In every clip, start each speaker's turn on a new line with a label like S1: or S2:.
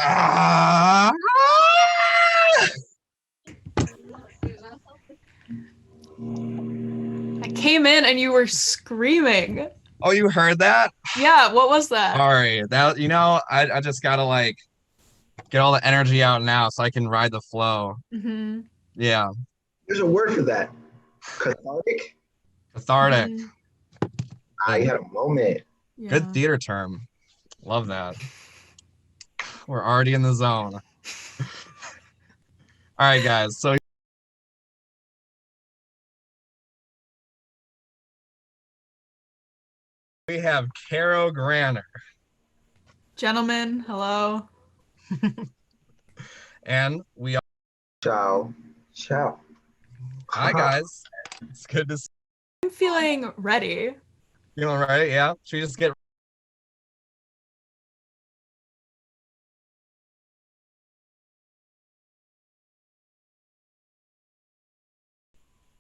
S1: Ah!
S2: I came in and you were screaming.
S1: Oh, you heard that?
S2: Yeah, what was that?
S1: Sorry. I just gotta like get all the energy out now so I can ride the flow.
S2: Mm-hmm.
S1: Yeah.
S3: There's a word for that. Cathartic.
S1: Cathartic.
S2: Mm-hmm.
S3: I had a moment.
S1: Good
S2: Yeah.
S1: theater term. Love that. We're already in the zone. All right, guys. So we have Caro Granner.
S2: Gentlemen, hello.
S1: And we are.
S3: Ciao. Ciao.
S1: Hi, guys. It's good to see
S2: I'm feeling ready.
S1: you. Feeling ready? Yeah. Should we just get.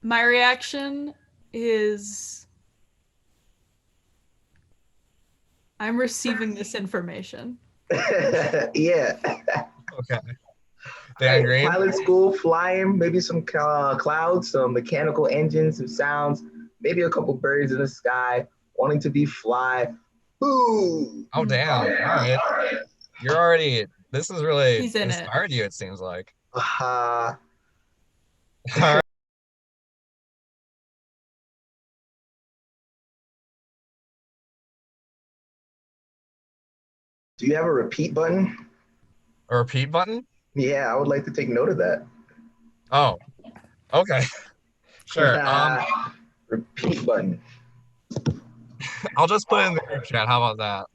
S2: My reaction is I'm receiving this information.
S3: Yeah.
S1: Okay.
S3: All
S1: Dan
S3: right,
S1: Green.
S3: pilot school, flying, maybe some clouds, some mechanical engines, some sounds, maybe a couple birds in the sky, wanting to be fly. Ooh.
S1: Oh, damn. All right. You're already. This has really
S2: He's in it.
S1: inspired you, it seems like.
S3: Uh,
S1: All right.
S3: do you have a repeat button?
S1: A repeat button?
S3: Yeah, I would like to take note of that.
S1: Oh, okay. Sure.
S3: Repeat button.
S1: I'll just put it in the group chat. How about that?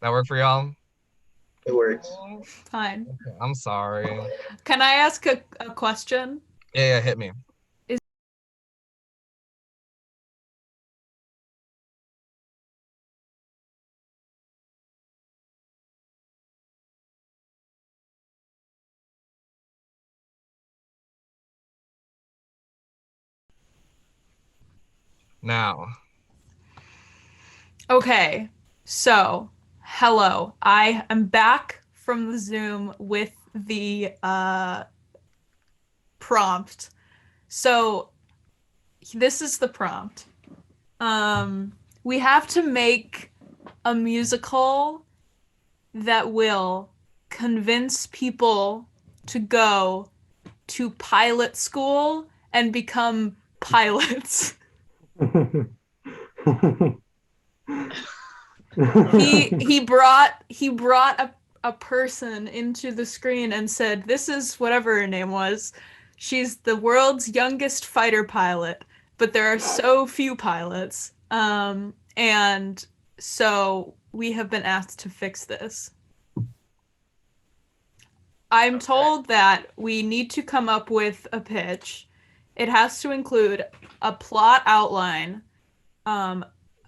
S1: That work for y'all?
S3: It works.
S2: Fine.
S1: Okay, I'm sorry.
S2: Can I ask a question?
S1: Yeah, hit me.
S2: Is
S1: Now.
S2: Okay. So, hello. I am back from the Zoom with the prompt. So, this is the prompt. We have to make a musical that will convince people to go to pilot school and become pilots. He brought a person into the screen and said, "This is whatever her name was. She's the world's youngest fighter pilot, but there are so few pilots. And so we have been asked to fix this. I'm told that we need to come up with a pitch. It has to include a plot outline, um,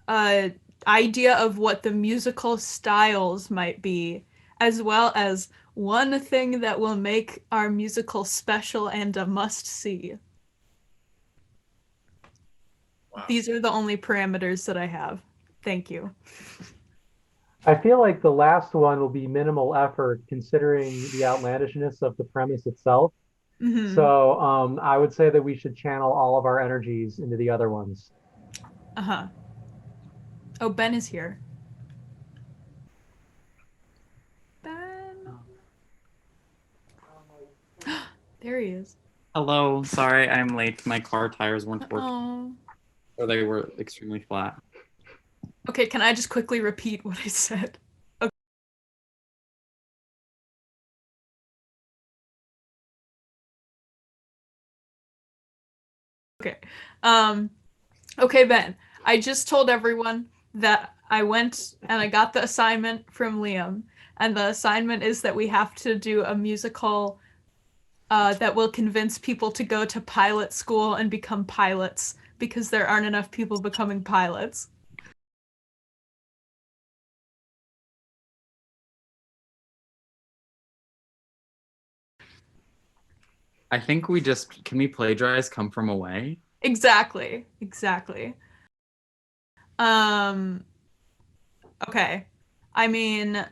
S2: a idea of what the musical styles might be, as well as one thing that will make our musical special and a must see.
S1: Wow.
S2: These are the only parameters that I have. Thank you.
S4: I feel like the last one will be minimal effort considering the outlandishness of the premise itself.
S2: Mm-hmm.
S4: So I would say that we should channel all of our energies into the other ones.
S2: Uh-huh. Oh, Ben is here. Ben. There he is.
S5: Hello, sorry I'm late. My car tires weren't working,
S2: Oh.
S5: or they were extremely flat.
S2: Okay, can I just quickly repeat what I said? Okay. Um, okay, Ben. I just told everyone that I went and I got the assignment from Liam, and the assignment is that we have to do a musical that will convince people to go to pilot school and become pilots because there aren't enough people becoming pilots.
S5: I think we just can we plagiarize Come From Away?
S2: Exactly. Exactly. Um, okay. I mean,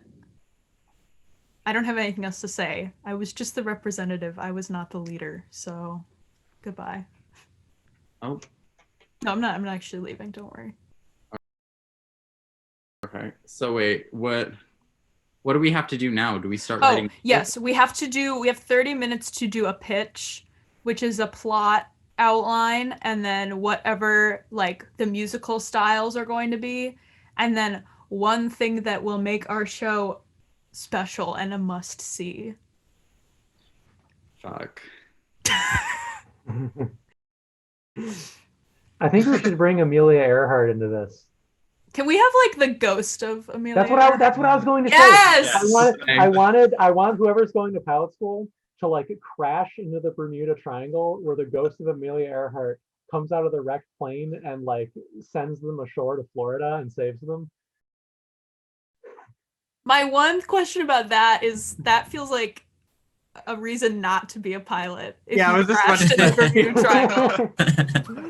S2: I don't have anything else to say. I was just the representative. I was not the leader. So, goodbye.
S5: Oh,
S2: No, I'm not. I'm not actually leaving. Don't worry.
S5: okay. So wait, what do we have to do now? Do we start
S2: Oh,
S5: writing?
S2: yes. We have 30 minutes to do a pitch, which is a plot outline, and then whatever like the musical styles are going to be, and then one thing that will make our show special and a must see.
S5: Fuck.
S4: I think we should bring Amelia Earhart into this.
S2: Can we have like the ghost of Amelia?
S4: That's what I was going to say.
S2: Yes!
S4: I want whoever's going to pilot school to like crash into the Bermuda Triangle where the ghost of Amelia Earhart comes out of the wrecked plane and like sends them ashore to Florida and saves them.
S2: My one question about that is that feels like a reason not to be a pilot. If
S5: Yeah, I
S2: you
S5: was just
S2: crashed in the Bermuda Triangle.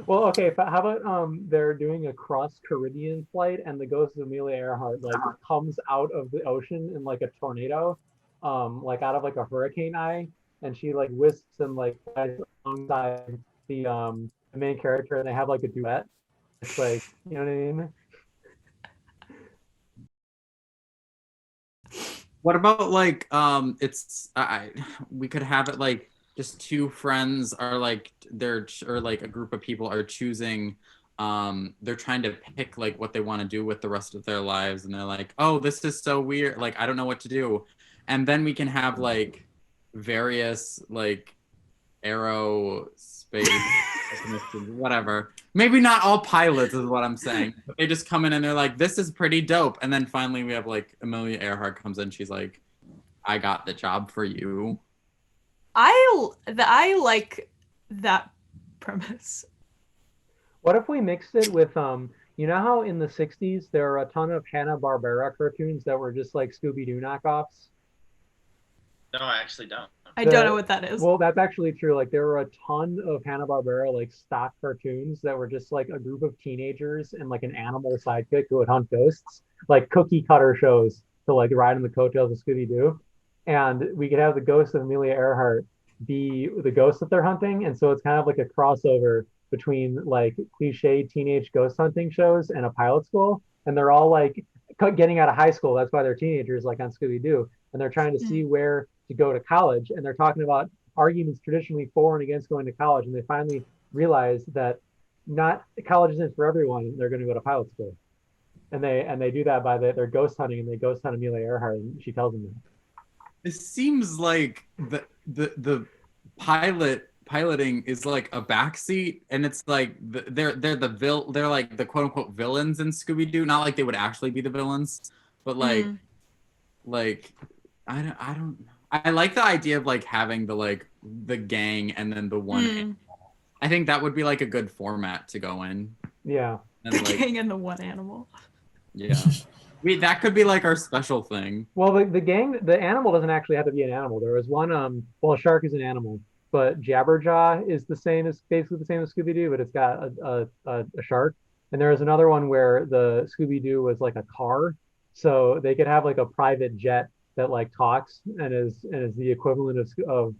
S4: Well, okay, but how about they're doing a cross Caribbean flight and the ghost of Amelia Earhart like comes out of the ocean in like a tornado, like out of like a hurricane eye, and she like whisks and like flies alongside the main character and they have like a duet. It's like, you know what I mean?
S5: What about like we could have it like just two friends are like or like a group of people are choosing they're trying to pick like what they want to do with the rest of their lives and they're like, oh, this is so weird, like I don't know what to do. And then we can have like various like aerospace whatever, maybe not all pilots is what I'm saying. They just come in and they're like, this is pretty dope, and then finally we have like Amelia Earhart comes in, she's like, I got the job for you.
S2: I like that premise.
S4: What if we mixed it with you know how in the 60s there are a ton of Hanna-Barbera cartoons that were just like Scooby-Doo knockoffs?
S6: No, I actually don't.
S2: I don't know what that is.
S4: Well, that's actually true. Like there were a ton of Hanna-Barbera like stock cartoons that were just like a group of teenagers and like an animal sidekick who would hunt ghosts, like cookie cutter shows to like ride in the coattails of Scooby-Doo. And we could have the ghost of Amelia Earhart be the ghost that they're hunting. And so it's kind of like a crossover between like cliche teenage ghost hunting shows and a pilot school. And they're all like getting out of high school. That's why they're teenagers, like on Scooby-Doo. And they're trying to see where to go to college. And they're talking about arguments traditionally for and against going to college. And they finally realize that not college isn't for everyone. They're going to go to pilot school. And they do that by they're ghost hunting, and they ghost hunt Amelia Earhart, and she tells them that.
S5: It seems like the piloting is like a backseat, and it's like they're like the quote unquote villains in Scooby-Doo. Not like they would actually be the villains, but like I don't I like the idea of like having the gang and then the one animal. I think that would be like a good format to go in.
S4: Yeah.
S5: And,
S2: the
S5: like,
S2: gang and the one animal.
S5: Yeah. That could be like our special thing.
S4: Well, the animal doesn't actually have to be an animal. There was one, well, a shark is an animal, but Jabberjaw is basically the same as Scooby-Doo, but it's got a shark. And there was another one where the Scooby-Doo was like a car, so they could have like a private jet that like talks and is the equivalent of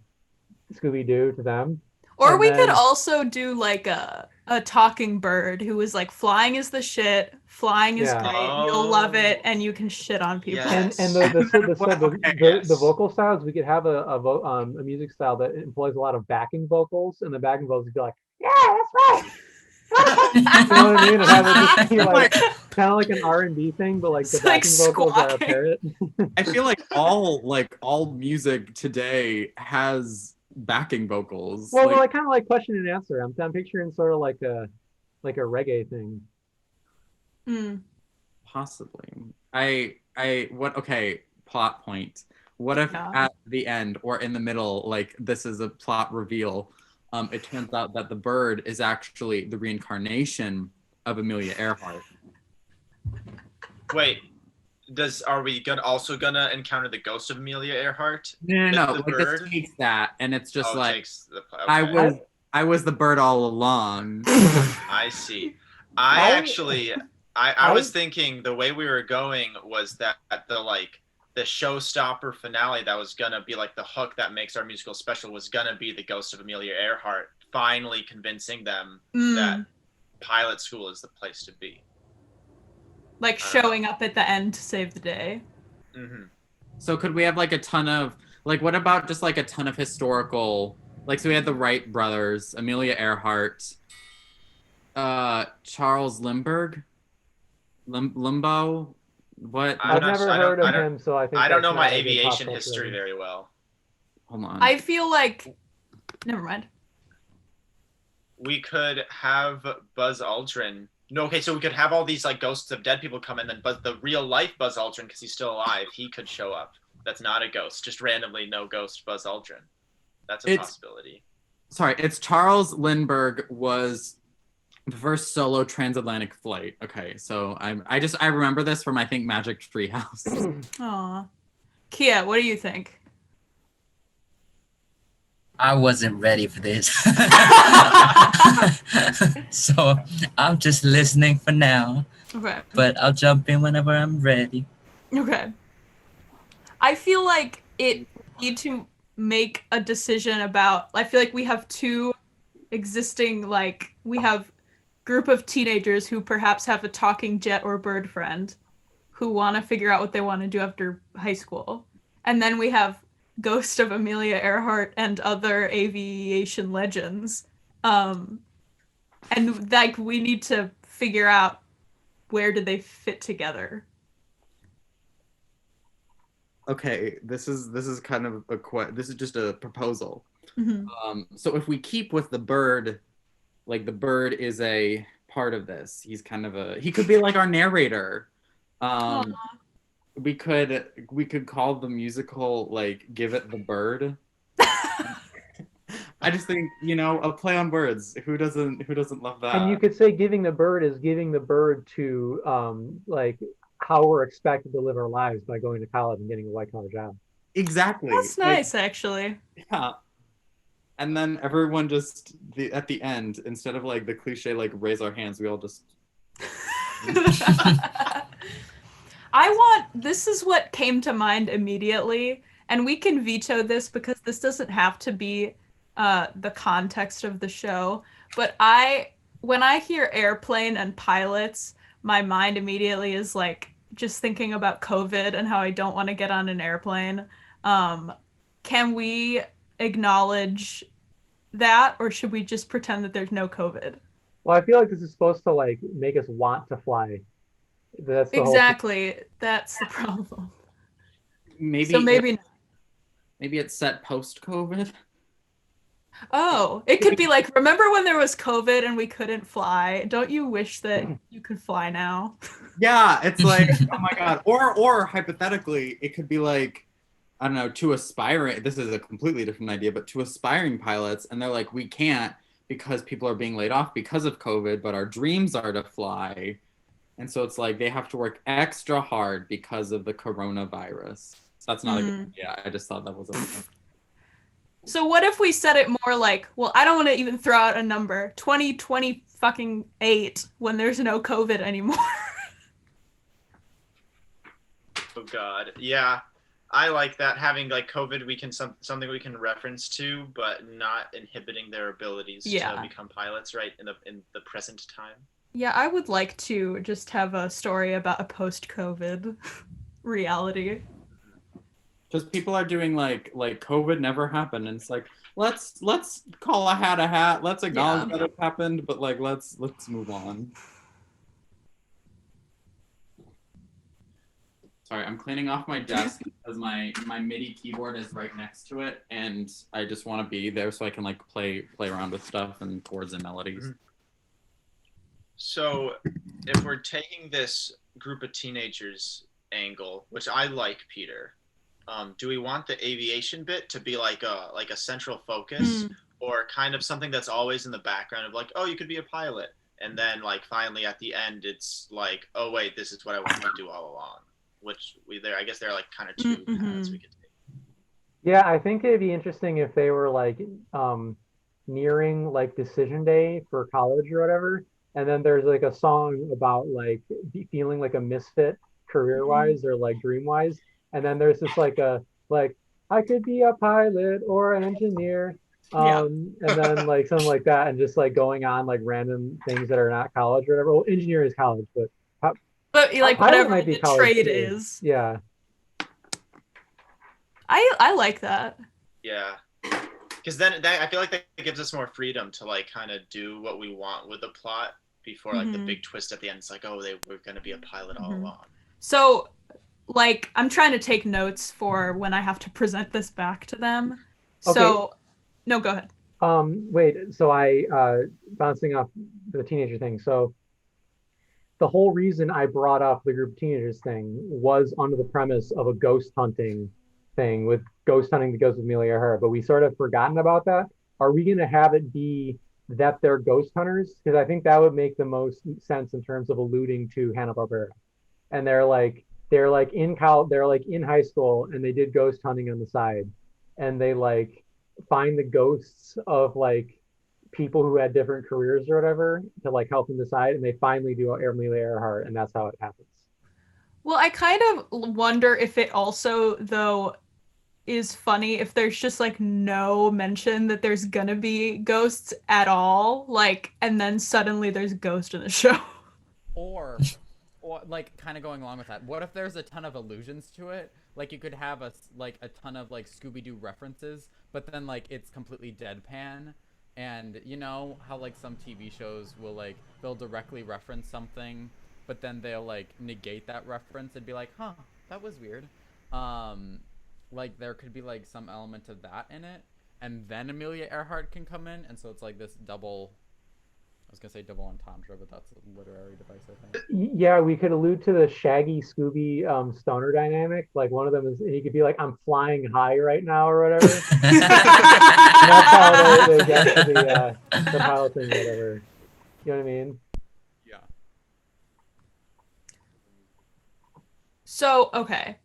S4: Scooby-Doo to them.
S2: Or
S4: And
S2: we
S4: then-
S2: could also do like a talking bird who was like, flying is the shit, flying is
S4: Yeah.
S2: great, you'll love it, and you can shit on people.
S6: Yes.
S4: And
S6: Yes.
S4: the vocal styles, we could have a music style that employs a lot of backing vocals, and the backing vocals would be like, yeah, that's right. You know what I mean? And have it just be like kind of like an R&B thing, but like the
S2: It's like
S4: backing vocals are a
S2: squawking.
S4: parrot.
S5: I feel like all music today has backing vocals.
S4: Well,
S5: like,
S4: I kind of like question and answer. I'm picturing sort of like a reggae thing.
S5: possibly. Okay, plot point. What if
S2: Yeah.
S5: at the end or in the middle, like this is a plot reveal, it turns out that the bird is actually the reincarnation of Amelia Earhart.
S6: Wait, are we also gonna encounter the ghost of Amelia Earhart?
S5: No,
S6: The
S5: like this
S6: bird?
S5: takes that, and it's just
S6: Oh, it
S5: like
S6: takes the-
S5: I was the bird all along.
S6: I see. I
S4: I-
S6: actually I was thinking the way we were going was that the showstopper finale that was gonna be like the hook that makes our musical special was gonna be the ghost of Amelia Earhart finally convincing them that pilot school is the place to be.
S2: Like showing up at the end to save the day.
S6: Mm-hmm.
S5: So could we have like a ton of like what about just like a ton of historical like so we had the Wright brothers, Amelia Earhart, Charles Lindbergh, Limbo. What?
S4: I've never heard of him, so I think
S6: I don't know
S4: that's
S6: my
S4: not a good
S6: aviation
S4: pop
S6: history
S4: culture.
S6: very well.
S5: Hold on.
S2: I feel like never mind.
S6: We could have Buzz Aldrin. No, okay, so we could have all these like ghosts of dead people come in, then Buzz, the real life Buzz Aldrin, because he's still alive, he could show up. That's not a ghost, just randomly no ghost Buzz Aldrin. That's a possibility.
S5: Sorry, it's Charles Lindbergh was the first solo transatlantic flight. Okay, so I remember this from I think Magic Treehouse.
S2: Aw. Kia, what do you think?
S7: I wasn't ready for this. So I'm just listening for now,
S2: Okay.
S7: but I'll jump in whenever I'm ready.
S2: Okay. I feel like it need to make a decision about I feel like we have two existing we have group of teenagers who perhaps have a talking jet or bird friend who want to figure out what they want to do after high school. And then we have Ghost of Amelia Earhart and other aviation legends. And we need to figure out where do they fit together.
S5: Okay, this is kind of this is just a proposal.
S2: Mm-hmm.
S5: So if we keep with the bird, like the bird is a part of this. He's kind of he could be like our narrator. We could call the musical like Give It the Bird. I just think, a play on words. Who doesn't love that?
S4: And you could say giving the bird is giving the bird to like how we're expected to live our lives by going to college and getting a white collar job.
S5: Exactly.
S2: That's nice, actually.
S5: Yeah. And then everyone just at the end, instead of like the cliche like raise our hands, we all just
S2: this is what came to mind immediately, and we can veto this because this doesn't have to be the context of the show, but when I hear airplane and pilots, my mind immediately is like just thinking about COVID and how I don't want to get on an airplane. Can we acknowledge that, or should we just pretend that there's no COVID?
S4: Well, I feel like this is supposed to like make us want to fly. That's the
S2: exactly. That's the problem.
S5: Maybe it's set post-COVID.
S2: Oh, it could be like, remember when there was COVID and we couldn't fly? Don't you wish that you could fly now?
S5: Yeah, it's like, oh my God. Or hypothetically, it could be like, I don't know, to aspiring, this is a completely different idea, but to aspiring pilots, and they're like, we can't because people are being laid off because of COVID, but our dreams are to fly. And so it's like they have to work extra hard because of the coronavirus. That's not a good idea. I just thought that was a
S2: So what if we said it more like, well, I don't want to even throw out a number, 2028, when there's no COVID anymore.
S6: Oh God, yeah, I like that. Having like COVID, we can something we can reference to, but not inhibiting their abilities to become pilots, right? In the present time.
S2: Yeah, I would like to just have a story about a post-COVID reality.
S5: Just people are doing like COVID never happened, and it's like let's call a hat. Let's acknowledge that it happened, but like let's move on. Sorry, I'm cleaning off my desk because my MIDI keyboard is right next to it, and I just want to be there so I can like play around with stuff and chords and melodies.
S6: So, if we're taking this group of teenagers angle, which I like, Peter. Do we want the aviation bit to be like a central focus, or kind of something that's always in the background of like, oh, you could be a pilot, and then like finally at the end it's like, oh wait, this is what I wanted to do all along. Which I guess there are like kind of two paths we could take.
S4: Yeah, I think it'd be interesting if they were like nearing like decision day for college or whatever, And then there's like a song about like feeling like a misfit career wise or like dream wise. And then there's this like a like I could be a pilot or an engineer.
S2: Yeah.
S4: And then like something like that, and just like going on like random things that are not college or whatever. Well, engineering is college, but
S2: But like
S4: pilot
S2: whatever
S4: might be
S2: the
S4: college,
S2: trade
S4: too.
S2: is.
S4: Yeah.
S2: I like that.
S6: Yeah. Because then that, I feel like that gives us more freedom to like kind of do what we want with the plot before like the
S2: Mhm.
S6: big twist at the end. It's like, oh, they were going to be a pilot all
S2: Mhm.
S6: along.
S2: So, like, I'm trying to take notes for when I have to present this back to them. So, no, go ahead.
S4: Wait, so bouncing off the teenager thing. So the whole reason I brought up the group of teenagers thing was under the premise of a ghost hunting thing with ghost hunting the ghost of Amelia Earhart, but we sort of forgotten about that. Are we going to have it be that they're ghost hunters? Because I think that would make the most sense in terms of alluding to Hanna-Barbera. And they're like in college, they're like in high school, and they did ghost hunting on the side, and they like find the ghosts of like people who had different careers or whatever to like help them decide, and they finally do Amelia Earhart, and that's how it happens.
S2: Well, I kind of wonder if it also, though, is funny if there's just like no mention that there's gonna be ghosts at all, like, and then suddenly there's a ghost in the show.
S5: Or like kind of going along with that, what if there's a ton of allusions to it? Like you could have a ton of like Scooby-Doo references, but then like it's completely deadpan. And you know how like some TV shows will like they'll directly reference something, but then they'll like negate that reference and be like, huh, that was weird. Like there could be like some element of that in it, and then Amelia Earhart can come in, and so it's like this double. I was gonna say double entendre, but that's a literary device, I think.
S4: Yeah, we could allude to the Shaggy Scooby stoner dynamic. Like one of them is he could be like, I'm flying high right now or whatever. And that's how they get to the pilot thing, whatever. You know what I mean?
S5: Yeah.
S2: So, okay.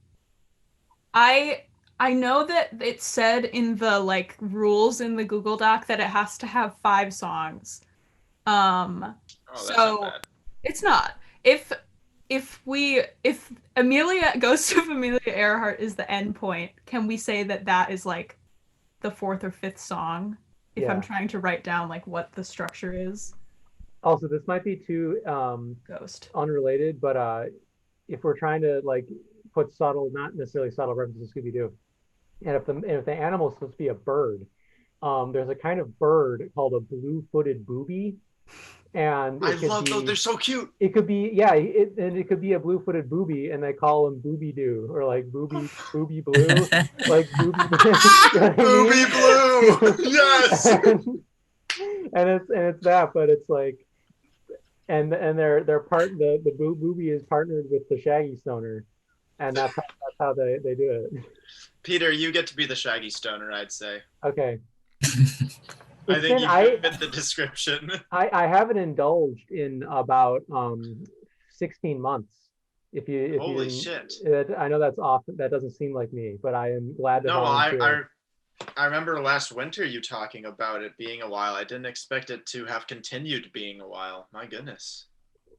S2: I know that it said in the like rules in the Google Doc that it has to have 5 songs.
S6: Oh, that's
S2: So
S6: not bad.
S2: it's not. If Amelia Ghost of Amelia Earhart is the end point, can we say that that is like the 4th or 5th song? If
S4: Yeah.
S2: I'm trying to write down like what the structure is.
S4: Also, this might be too
S2: Ghost.
S4: unrelated, but if we're trying to like put subtle, not necessarily subtle references to Scooby-Doo, and if the animal is supposed to be a bird, there's a kind of bird called a blue-footed booby, and
S6: I love those. They're so cute.
S4: it could be and it could be a blue-footed booby, and they call him Booby Doo or like Booby Blue, like Booby. You know what I
S6: Booby
S4: mean?
S6: Blue. Yes.
S4: and it's that, but it's like, and they're the Booby is partnered with the Shaggy Stoner, and that's how they do it.
S6: Peter, you get to be the Shaggy Stoner, I'd say.
S4: Okay.
S6: I think you fit the description.
S4: I haven't indulged in about 16 months. If
S6: Holy
S4: you
S6: shit.
S4: I know that's often, that doesn't seem like me, but I am glad to
S6: No,
S4: volunteer.
S6: I remember last winter you talking about it being a while. I didn't expect it to have continued being a while. My goodness.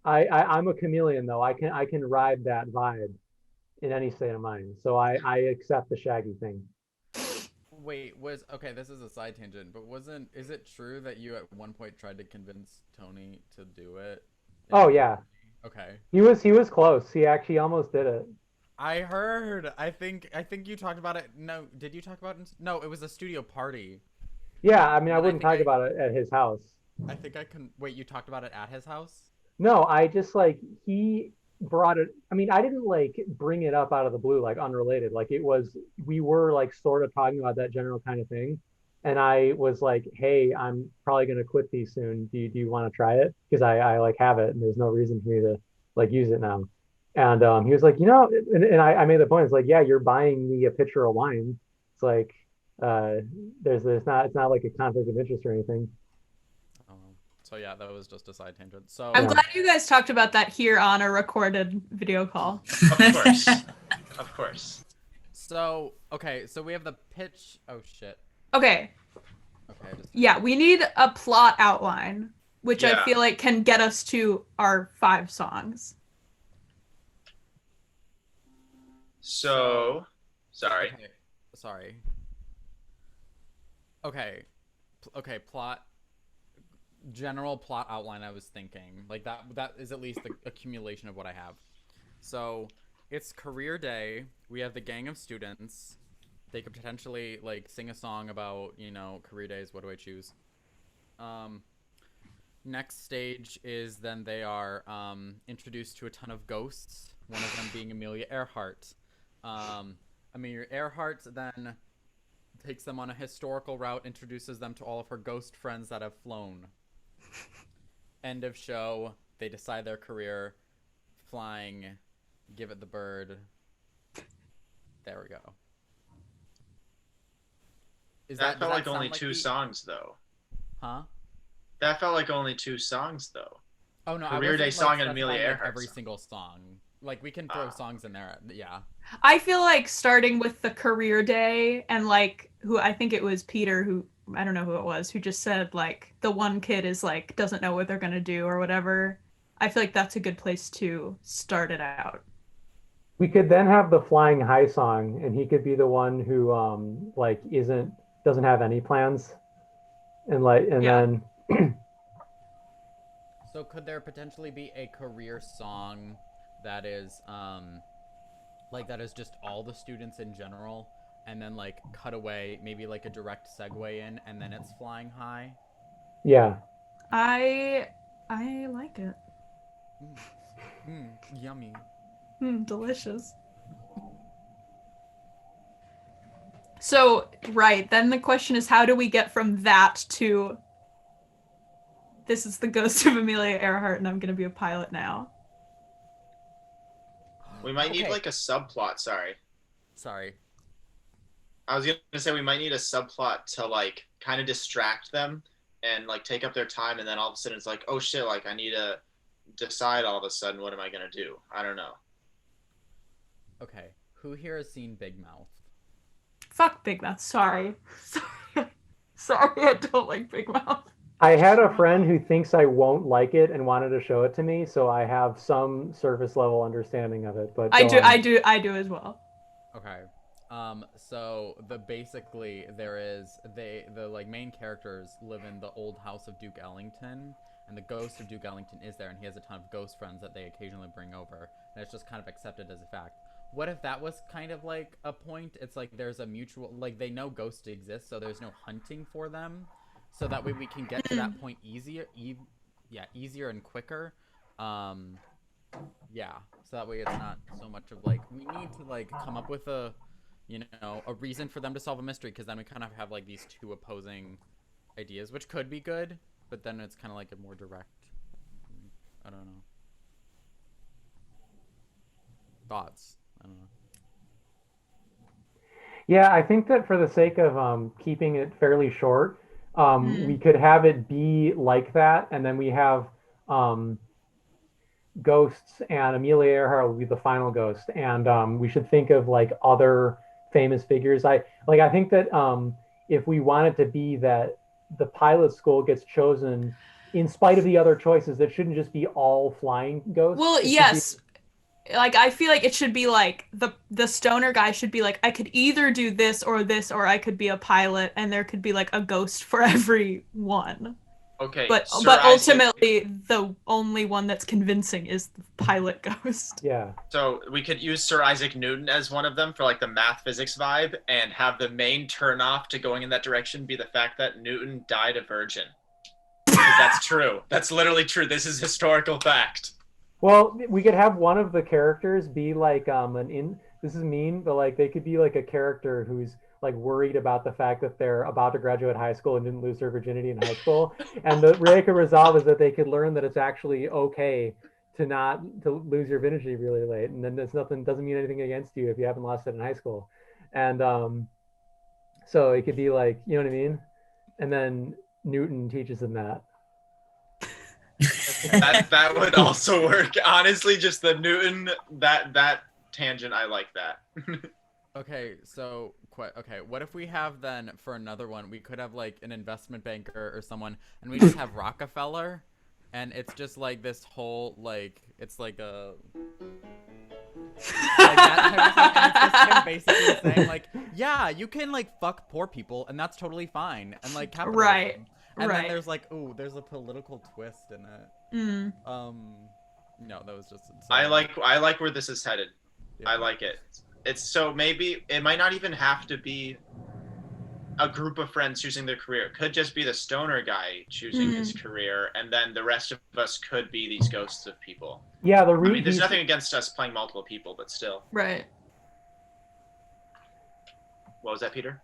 S4: I'm a chameleon though. I can ride that vibe in any state of mind. So I accept the Shaggy thing.
S5: Wait, okay, this is a side tangent, but is it true that you at one point tried to convince Tony to do it?
S4: Oh yeah.
S5: Okay.
S4: He was close. He actually almost did it.
S5: I heard. I think you talked about it. No, did you talk about it? No, it was a studio party.
S4: Yeah, I mean I
S5: And
S4: wouldn't talk about it at his house.
S5: I think I can. Wait, you talked about it at his house?
S4: No, I just like he brought it. I mean, I didn't like bring it up out of the blue, like unrelated. Like it was, we were like sort of talking about that general kind of thing. And I was like, hey, I'm probably gonna quit these soon. Do you want to try it? Because I like have it, and there's no reason for me to like use it now. And he was like, and I made the point. It's like, yeah, you're buying me a pitcher of wine. It's like, there's not, it's not like a conflict of interest or anything.
S5: So yeah, that was just a side tangent. So
S2: I'm glad you guys talked about that here on a recorded video call.
S6: Of course. Of course.
S5: So, okay, so we have the pitch. Oh shit.
S2: Okay.
S5: Okay.
S2: Yeah, we need a plot outline. which I
S6: Yeah.
S2: feel like can get us to our 5 songs.
S6: So, sorry.
S5: Okay. Sorry. Okay. Okay, plot. General plot outline I was thinking. Like that is at least the accumulation of what I have. So, it's career day. We have the gang of students. They could potentially like sing a song about, career days. What do I choose? Next stage is then they are introduced to a ton of ghosts. One of them being Amelia Earhart. Amelia Earhart then takes them on a historical route, introduces them to all of her ghost friends that have flown. End of show. They decide their career. Flying. Give it the bird. There we go.
S6: That felt like
S5: sound
S6: only 2 songs, though.
S5: Huh?
S6: That felt like only 2 songs, though.
S5: Oh no!
S6: Career Day song and Amelia
S5: specifying,
S6: Earhart
S5: every
S6: song.
S5: single song. Like we can throw songs in there. Yeah.
S2: I feel like starting with the career day and like who I think it was Peter who I don't know who it was who just said like the one kid is like doesn't know what they're gonna do or whatever. I feel like that's a good place to start it out.
S4: We could then have the flying high song, and he could be the one who like doesn't have any plans, and
S2: Yeah.
S4: then
S5: So could there potentially be a career song that is that is just all the students in general, and then like cut away, maybe like a direct segue in, and then it's flying high?
S4: yeah.
S2: I like it.
S5: Yummy.
S2: Delicious. So, right, then the question is how do we get from that to this is the ghost of Amelia Earhart and I'm going to be a pilot now?
S6: We might need
S5: Okay.
S6: like a subplot.
S5: Sorry.
S6: I was gonna say we might need a subplot to like kind of distract them and like take up their time, and then all of a sudden it's like, oh shit, like I need to decide all of a sudden what am I gonna do? I don't know.
S5: Okay. Who here has seen Big Mouth?
S2: Fuck Big Mouth. Sorry. Sorry, I don't like Big Mouth.
S4: I had a friend who thinks I won't like it and wanted to show it to me, so I have some surface level understanding of it. But
S2: I
S4: go
S2: do
S4: on.
S2: I do as well.
S5: Okay. So the like main characters live in the old house of Duke Ellington, and the ghost of Duke Ellington is there, and he has a ton of ghost friends that they occasionally bring over, and it's just kind of accepted as a fact. What if that was kind of like a point? It's like there's a mutual, like they know ghosts exist, so there's no hunting for them, so that way we can get to that point easier and quicker. Yeah, so that way it's not so much of like we need to like come up with a reason for them to solve a mystery, because then we kind of have like these two opposing ideas, which could be good, but then it's kind of like a more direct. I don't know. Thoughts? I don't know.
S4: Yeah, I think that for the sake of keeping it fairly short, we could have it be like that, and then we have ghosts, and Amelia Earhart will be the final ghost, and we should think of like other famous figures. I think that if we want it to be that the pilot school gets chosen in spite of the other choices, that shouldn't just be all flying ghosts.
S2: Well,
S4: It should
S2: yes. Like I feel like it should be like the stoner guy should be like I could either do this, or I could be a pilot, and there could be like a ghost for every one.
S6: Okay,
S2: But
S6: Sir
S2: but
S6: Isaac-
S2: ultimately the only one that's convincing is the pilot ghost.
S4: Yeah.
S6: So we could use Sir Isaac Newton as one of them for like the math physics vibe, and have the main turn off to going in that direction be the fact that Newton died a virgin. Because that's true. That's literally true. This is historical fact.
S4: Well, we could have one of the characters be like this is mean, but like they could be like a character who's like worried about the fact that they're about to graduate high school and didn't lose their virginity in high school. And the way they could resolve is that they could learn that it's actually okay to lose your virginity really late. And then doesn't mean anything against you if you haven't lost it in high school. And so it could be like, you know what I mean? And then Newton teaches them that.
S6: That would also work. Honestly, just the Newton that tangent, I like that.
S5: Okay, so what if we have then for another one, we could have like an investment banker or someone, and we just have Rockefeller, and it's just like this whole like it's like a like that type of thing, and it's just him basically saying like, yeah, you can like fuck poor people, and that's totally fine, and like capitalism.
S2: Right.
S5: And
S2: Right.
S5: then there's like, ooh, there's a political twist in it.
S2: Mm.
S5: No, that was just.
S6: I like where this is headed.
S5: Yeah.
S6: I like it. It's so maybe it might not even have to be a group of friends choosing their career. It could just be the stoner guy choosing his career, and then the rest of us could be these ghosts of people.
S4: Yeah,
S6: I mean, there's nothing against us playing multiple people, but still.
S2: Right.
S6: What was that, Peter?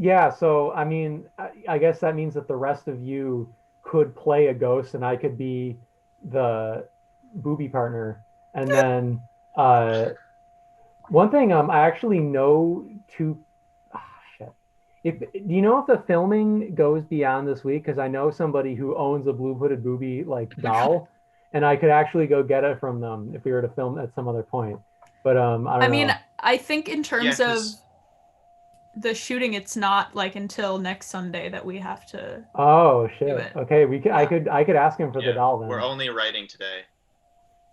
S4: Yeah, so I mean, I guess that means that the rest of you could play a ghost, and I could be the booby partner. And then one thing, I actually know two. Shit. Do you know if the filming goes beyond this week? Because I know somebody who owns a blue-hooded booby like doll, and I could actually go get it from them if we were to film at some other point. But I don't know.
S2: I mean, I think in terms
S6: Yeah,
S2: of
S6: 'cause-
S2: the shooting, it's not like until next Sunday that we have to.
S4: Oh shit.
S2: it.
S4: Okay, we could.
S2: Yeah.
S4: I could ask him for
S6: Yeah,
S4: the doll then.
S6: We're only writing today.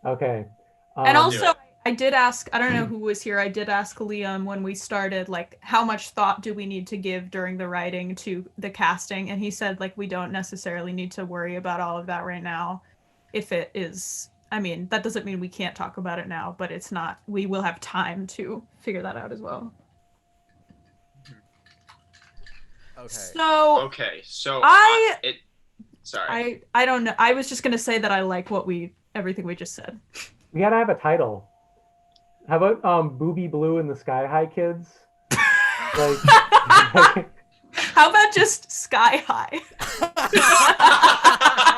S4: Okay.
S2: And
S6: do
S2: also,
S6: it.
S2: I did ask, I don't know who was here, I did ask Liam when we started, like, how much thought do we need to give during the writing to the casting? And he said, like, we don't necessarily need to worry about all of that right now. If it is, I mean, that doesn't mean we can't talk about it now, but it's not, we will have time to figure that out as well.
S5: Okay.
S2: So,
S6: Okay, so sorry.
S2: I don't know. I was just going to say that I like everything we just said.
S4: We gotta have a title. How about Booby Blue and the Sky High Kids? Like
S2: How about just Sky High?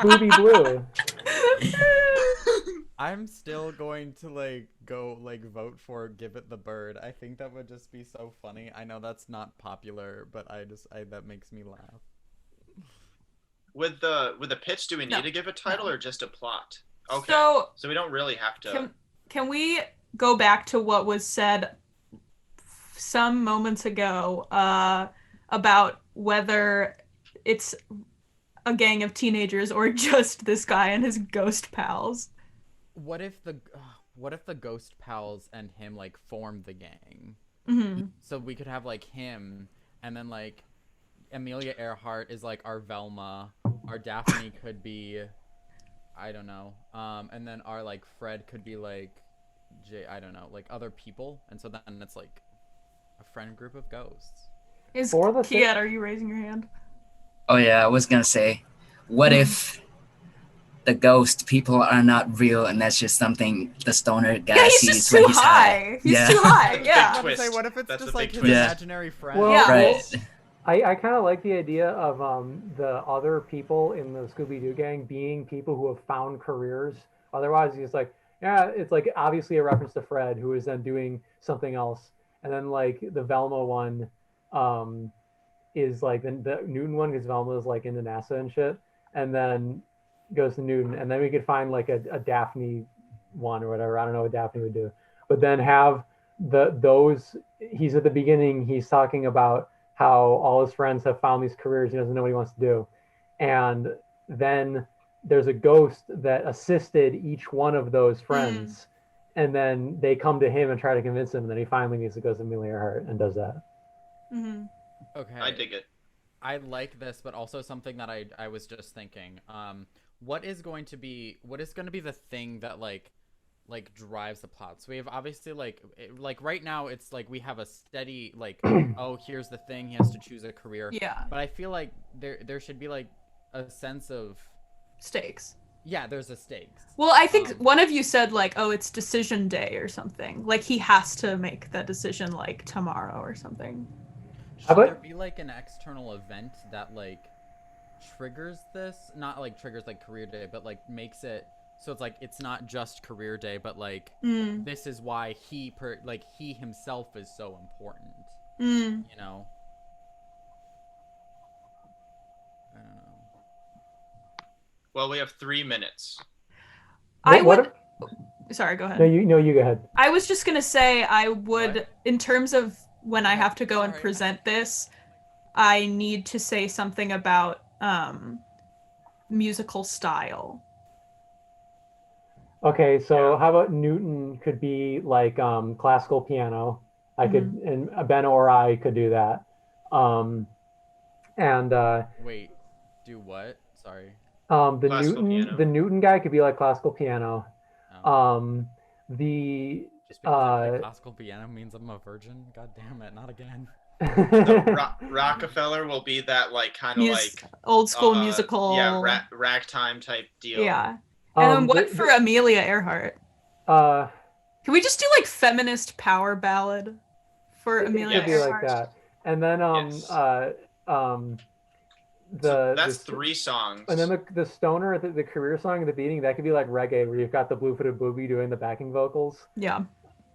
S4: Booby Blue.
S5: I'm still going to like go like vote for Give It the Bird. I think that would just be so funny. I know that's not popular, but that makes me laugh.
S6: With the pitch, do we need
S2: No.
S6: to give a title or just a plot? Okay.
S2: So,
S6: So we don't really have to.
S2: Can we go back to what was said some moments ago about whether it's a gang of teenagers or just this guy and his ghost pals?
S5: What if the ghost pals and him like form the gang?
S2: Mm-hmm.
S5: So we could have like him, and then like Amelia Earhart is like our Velma. Our Daphne could be, I don't know. And then our like Fred could be like I don't know, like other people. And so then it's like a friend group of ghosts.
S2: Is
S4: For the
S2: Kiet, are you raising your hand?
S7: Oh yeah, I was gonna say, what if the ghost people are not real and that's just something the stoner guy
S2: Yeah, he's
S7: sees
S2: just
S7: when
S2: too
S7: he's
S2: high. He's
S7: Yeah.
S2: too high.
S6: Big
S2: Yeah.
S6: twist.
S5: Say, what if it's
S6: That's
S5: just
S6: the
S5: like
S6: big
S5: his
S7: twist.
S5: imaginary friend?
S4: Well,
S2: Yeah.
S7: Right.
S4: I kind of like the idea of the other people in the Scooby-Doo gang being people who have found careers. Otherwise, he's like, yeah, it's like obviously a reference to Fred, who is then doing something else. And then like the Velma one is like the Newton one, because Velma is like into NASA and shit. And then goes to Newton. And then we could find like a Daphne one or whatever. I don't know what Daphne would do. But then have he's at the beginning, he's talking about how all his friends have found these careers. He doesn't know what he wants to do. And then there's a ghost that assisted each one of those friends. And then they come to him and try to convince him. And then he finally meets the ghost of Amelia Earhart and does that.
S2: Mm-hmm.
S5: Okay.
S6: I dig it.
S5: I like this, but also something that I was just thinking. What is going to be the thing that like drives the plot? So we have obviously like right now it's like we have a steady like oh, here's the thing, he has to choose a career.
S2: Yeah.
S5: But I feel like there should be like a sense of
S2: Stakes.
S5: yeah, there's a stakes.
S2: Well, I think one of you said like, oh, it's decision day or something. Like he has to make that decision like tomorrow or something.
S5: Should
S4: How
S5: there
S4: about-
S5: be like an external event that like triggers this? Not like triggers like career day, but like makes it so it's like it's not just career day, but like
S2: Mm.
S5: this is why he himself is so important.
S2: Mm.
S5: You know? I don't know.
S6: Well, we have 3 minutes.
S2: I
S4: What-
S2: would. Sorry, go ahead.
S4: No, you go ahead.
S2: I was just gonna say I would,
S5: What?
S2: in terms of when I have to go and
S5: Sorry.
S2: present this, I need to say something about musical style.
S4: Okay, so
S6: Yeah.
S4: how about Newton could be like classical piano? I could,
S2: Mm-hmm.
S4: and Ben or I could do that. Um, and
S5: Wait, do what? Sorry.
S6: Classical
S4: The
S6: piano.
S4: Newton guy could be like classical piano.
S5: Oh.
S4: Um, the
S5: Just because I play classical piano means I'm a virgin? God damn it, not again.
S6: The Rockefeller will be that like kind of like
S2: Old school
S6: yeah,
S2: musical.
S6: ragtime type deal.
S2: Yeah. And then what for
S4: the
S2: Amelia Earhart?
S4: uh,
S2: Can we just do like feminist power ballad for
S4: it
S2: Amelia
S4: could be like
S2: Earhart?
S4: that. And then
S6: Yes. So
S4: the
S6: that's
S4: this
S6: 3 songs.
S4: and then the stoner, the career song at the beginning, that could be like reggae, where you've got the blue-footed booby doing the backing vocals.
S2: Yeah.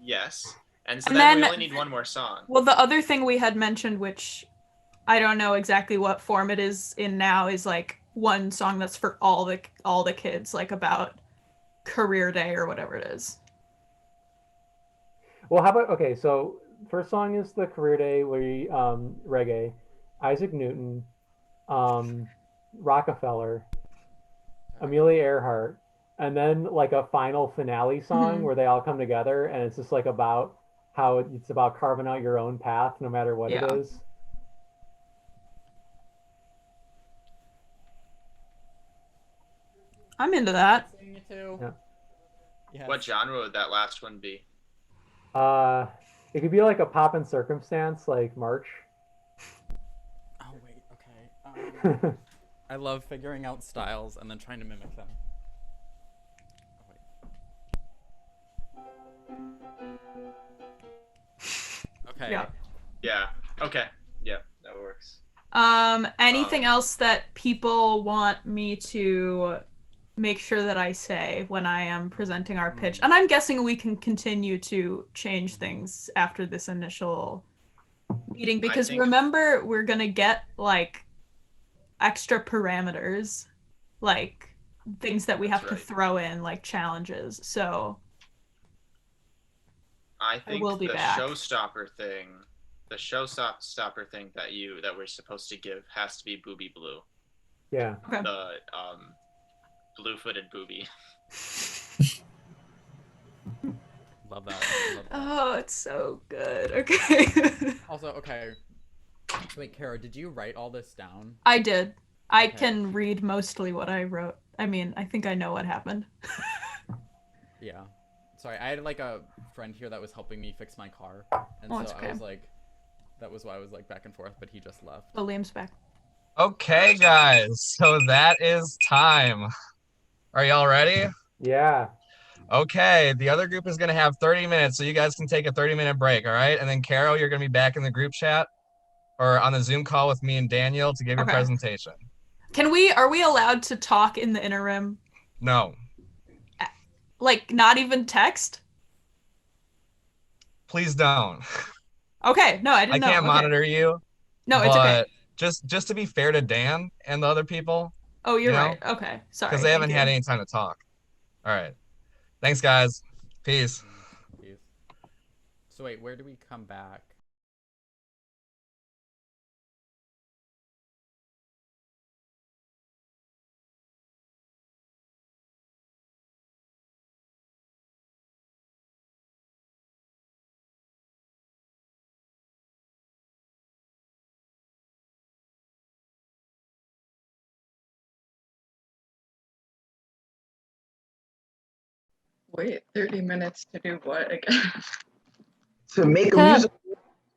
S6: Yes. And so
S2: And
S6: then we
S2: then-
S6: only need one more song.
S2: Well, the other thing we had mentioned, which I don't know exactly what form it is in now, is like one song that's for all the kids, like about career day or whatever it is.
S4: Well, how about, okay, so first song is the career day reggae, Isaac Newton, Rockefeller, Amelia Earhart, and then like a final finale song
S2: Mhm.
S4: where they all come together, and it's just like about how it's about carving out your own path no matter what it
S2: Yeah.
S4: is.
S2: I'm into that.
S5: Sing it too.
S4: Yeah.
S5: Yes.
S6: What genre would that last one be?
S4: It could be like a pop and circumstance, like March.
S5: Oh wait, okay. I love figuring out styles and then trying to mimic them. Oh, wait. Okay.
S2: Yeah.
S6: Yeah. Okay. Yeah, that works.
S2: Anything else that people want me to make sure that I say when I am presenting our pitch? And I'm guessing we can continue to change things after this initial meeting, because
S6: think-
S2: remember, we're gonna get like extra parameters, like things that we
S6: That's
S2: have to
S6: right.
S2: throw in, like challenges. So
S6: I think
S2: will be
S6: the
S2: back.
S6: showstopper thing that we're supposed to give has to be Booby Blue.
S4: Yeah.
S6: The blue-footed booby.
S5: Love that. Love that.
S2: Oh, it's so good. Okay.
S5: Also, okay. Wait, Kara, did you write all this down?
S2: I did. I
S5: Okay.
S2: can read mostly what I wrote. I mean, I think I know what happened.
S5: Yeah. Sorry, I had like a friend here that was helping me fix my car, and
S2: Oh,
S5: so
S2: it's
S5: I
S2: okay.
S5: was like, that was why I was like back and forth, but he just left.
S2: Oh, Liam's back.
S1: Okay, guys. So that is time. Are y'all ready?
S4: Yeah.
S1: Okay. The other group is going to have 30 minutes, so you guys can take a 30-minute break, all right? And then, Carol, you're going to be back in the group chat or on the Zoom call with me and Daniel to give your
S2: Okay.
S1: presentation.
S2: Are we allowed to talk in the interim?
S1: No.
S2: Like, not even text?
S1: Please don't.
S2: Okay, no, I didn't
S1: I
S2: know.
S1: can't
S2: Okay.
S1: monitor you.
S2: No, it's okay.
S1: but just to be fair to Dan and the other people,
S2: Oh, you're
S1: you know,
S2: right. Okay, sorry.
S1: because they haven't
S2: thank
S1: had
S2: you.
S1: any time to talk. All right. Thanks, guys. Peace.
S5: Jeez. So wait, where do we come back?
S8: Wait, 30 minutes to do what again?
S3: To make a
S9: To-
S3: musical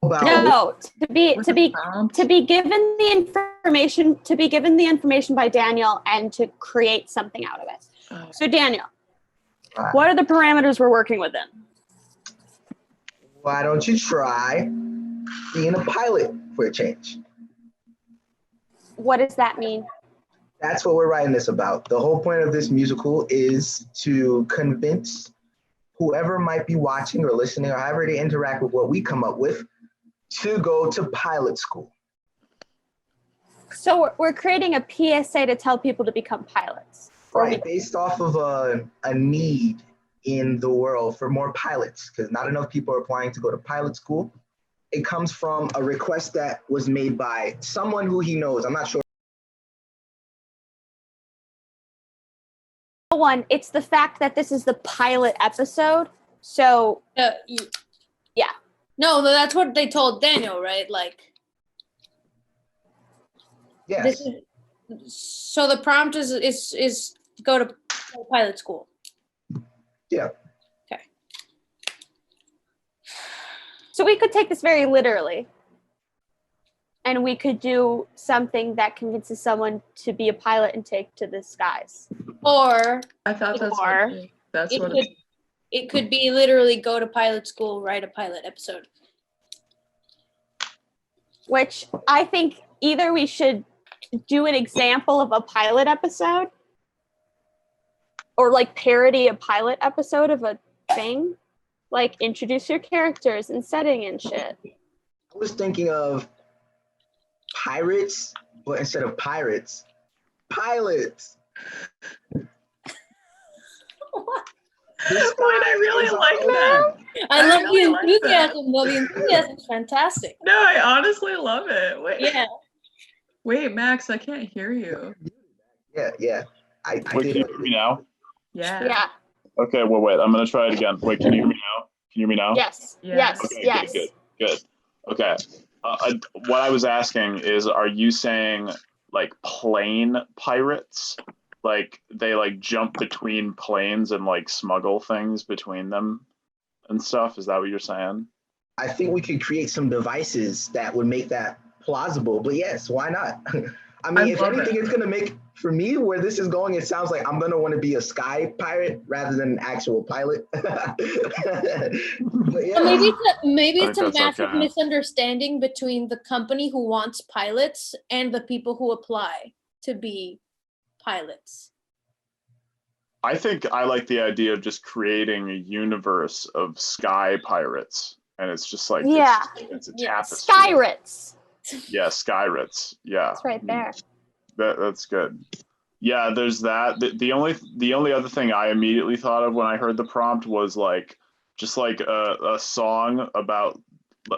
S3: about
S9: No, to be
S8: Sound?
S9: given the information by Daniel and to create something out of it.
S8: Oh,
S9: So Daniel,
S3: Right.
S9: what are the parameters we're working within?
S3: Why don't you try being a pilot for a change?
S9: What does that mean?
S3: That's what we're writing this about. The whole point of this musical is to convince whoever might be watching or listening or however they interact with what we come up with to go to pilot school.
S9: So we're creating a PSA to tell people to become pilots.
S3: Right, based off of a need in the world for more pilots, because not enough people are applying to go to pilot school. It comes from a request that was made by someone who he knows. I'm not sure.
S9: one. It's the fact that this is the pilot episode. So yeah.
S10: No, that's what they told Daniel, right? Like,
S3: Yes.
S10: this is, so the prompt is go to pilot school.
S3: Yeah.
S10: Okay.
S9: So we could take this very literally. And we could do something that convinces someone to be a pilot and take to the skies.
S10: Or
S8: I thought that's
S9: Or-
S8: what
S10: it could be literally go to pilot school, write a pilot episode.
S9: Which I think either we should do an example of a pilot episode or like parody a pilot episode of a thing. Like introduce your characters and setting and shit.
S3: I was thinking of pirates, but instead of pirates, pilots.
S8: Wait, I really like that.
S10: I love
S8: really
S10: the
S8: like
S10: enthusiasm. Well, the enthusiasm is fantastic.
S8: No, I honestly love it. Wait,
S10: Yeah.
S8: wait, Max, I can't hear you.
S3: Yeah. I
S11: Wait, can
S3: did.
S11: you hear me now?
S8: Yeah.
S9: Yeah.
S11: Okay, well, wait, I'm gonna try it again. Wait, can you hear me now? Can you hear me now?
S9: Yes.
S8: Yeah.
S9: Yes.
S11: Okay,
S9: Yes.
S11: good. Okay. What I was asking is, are you saying like plane pirates? Like they like jump between planes and like smuggle things between them and stuff? Is that what you're saying?
S3: I think we could create some devices that would make that plausible. But yes, why not? I mean,
S8: I
S3: if
S8: love
S3: anything,
S8: it.
S3: it's gonna make for me where this is going. It sounds like I'm gonna want to be a sky pirate rather than an actual pilot. But yeah,
S10: Maybe
S11: I
S10: it's a
S11: think that's
S10: massive
S11: okay.
S10: misunderstanding between the company who wants pilots and the people who apply to be pilots.
S11: I think I like the idea of just creating a universe of sky pirates, and it's just like
S9: Yeah.
S11: it's a
S10: Yeah,
S11: tapestry.
S9: Skyrits.
S11: Yeah, Skyrits. Yeah,
S9: It's right there.
S11: that's good. Yeah, there's that. The only other thing I immediately thought of when I heard the prompt was like just like a song about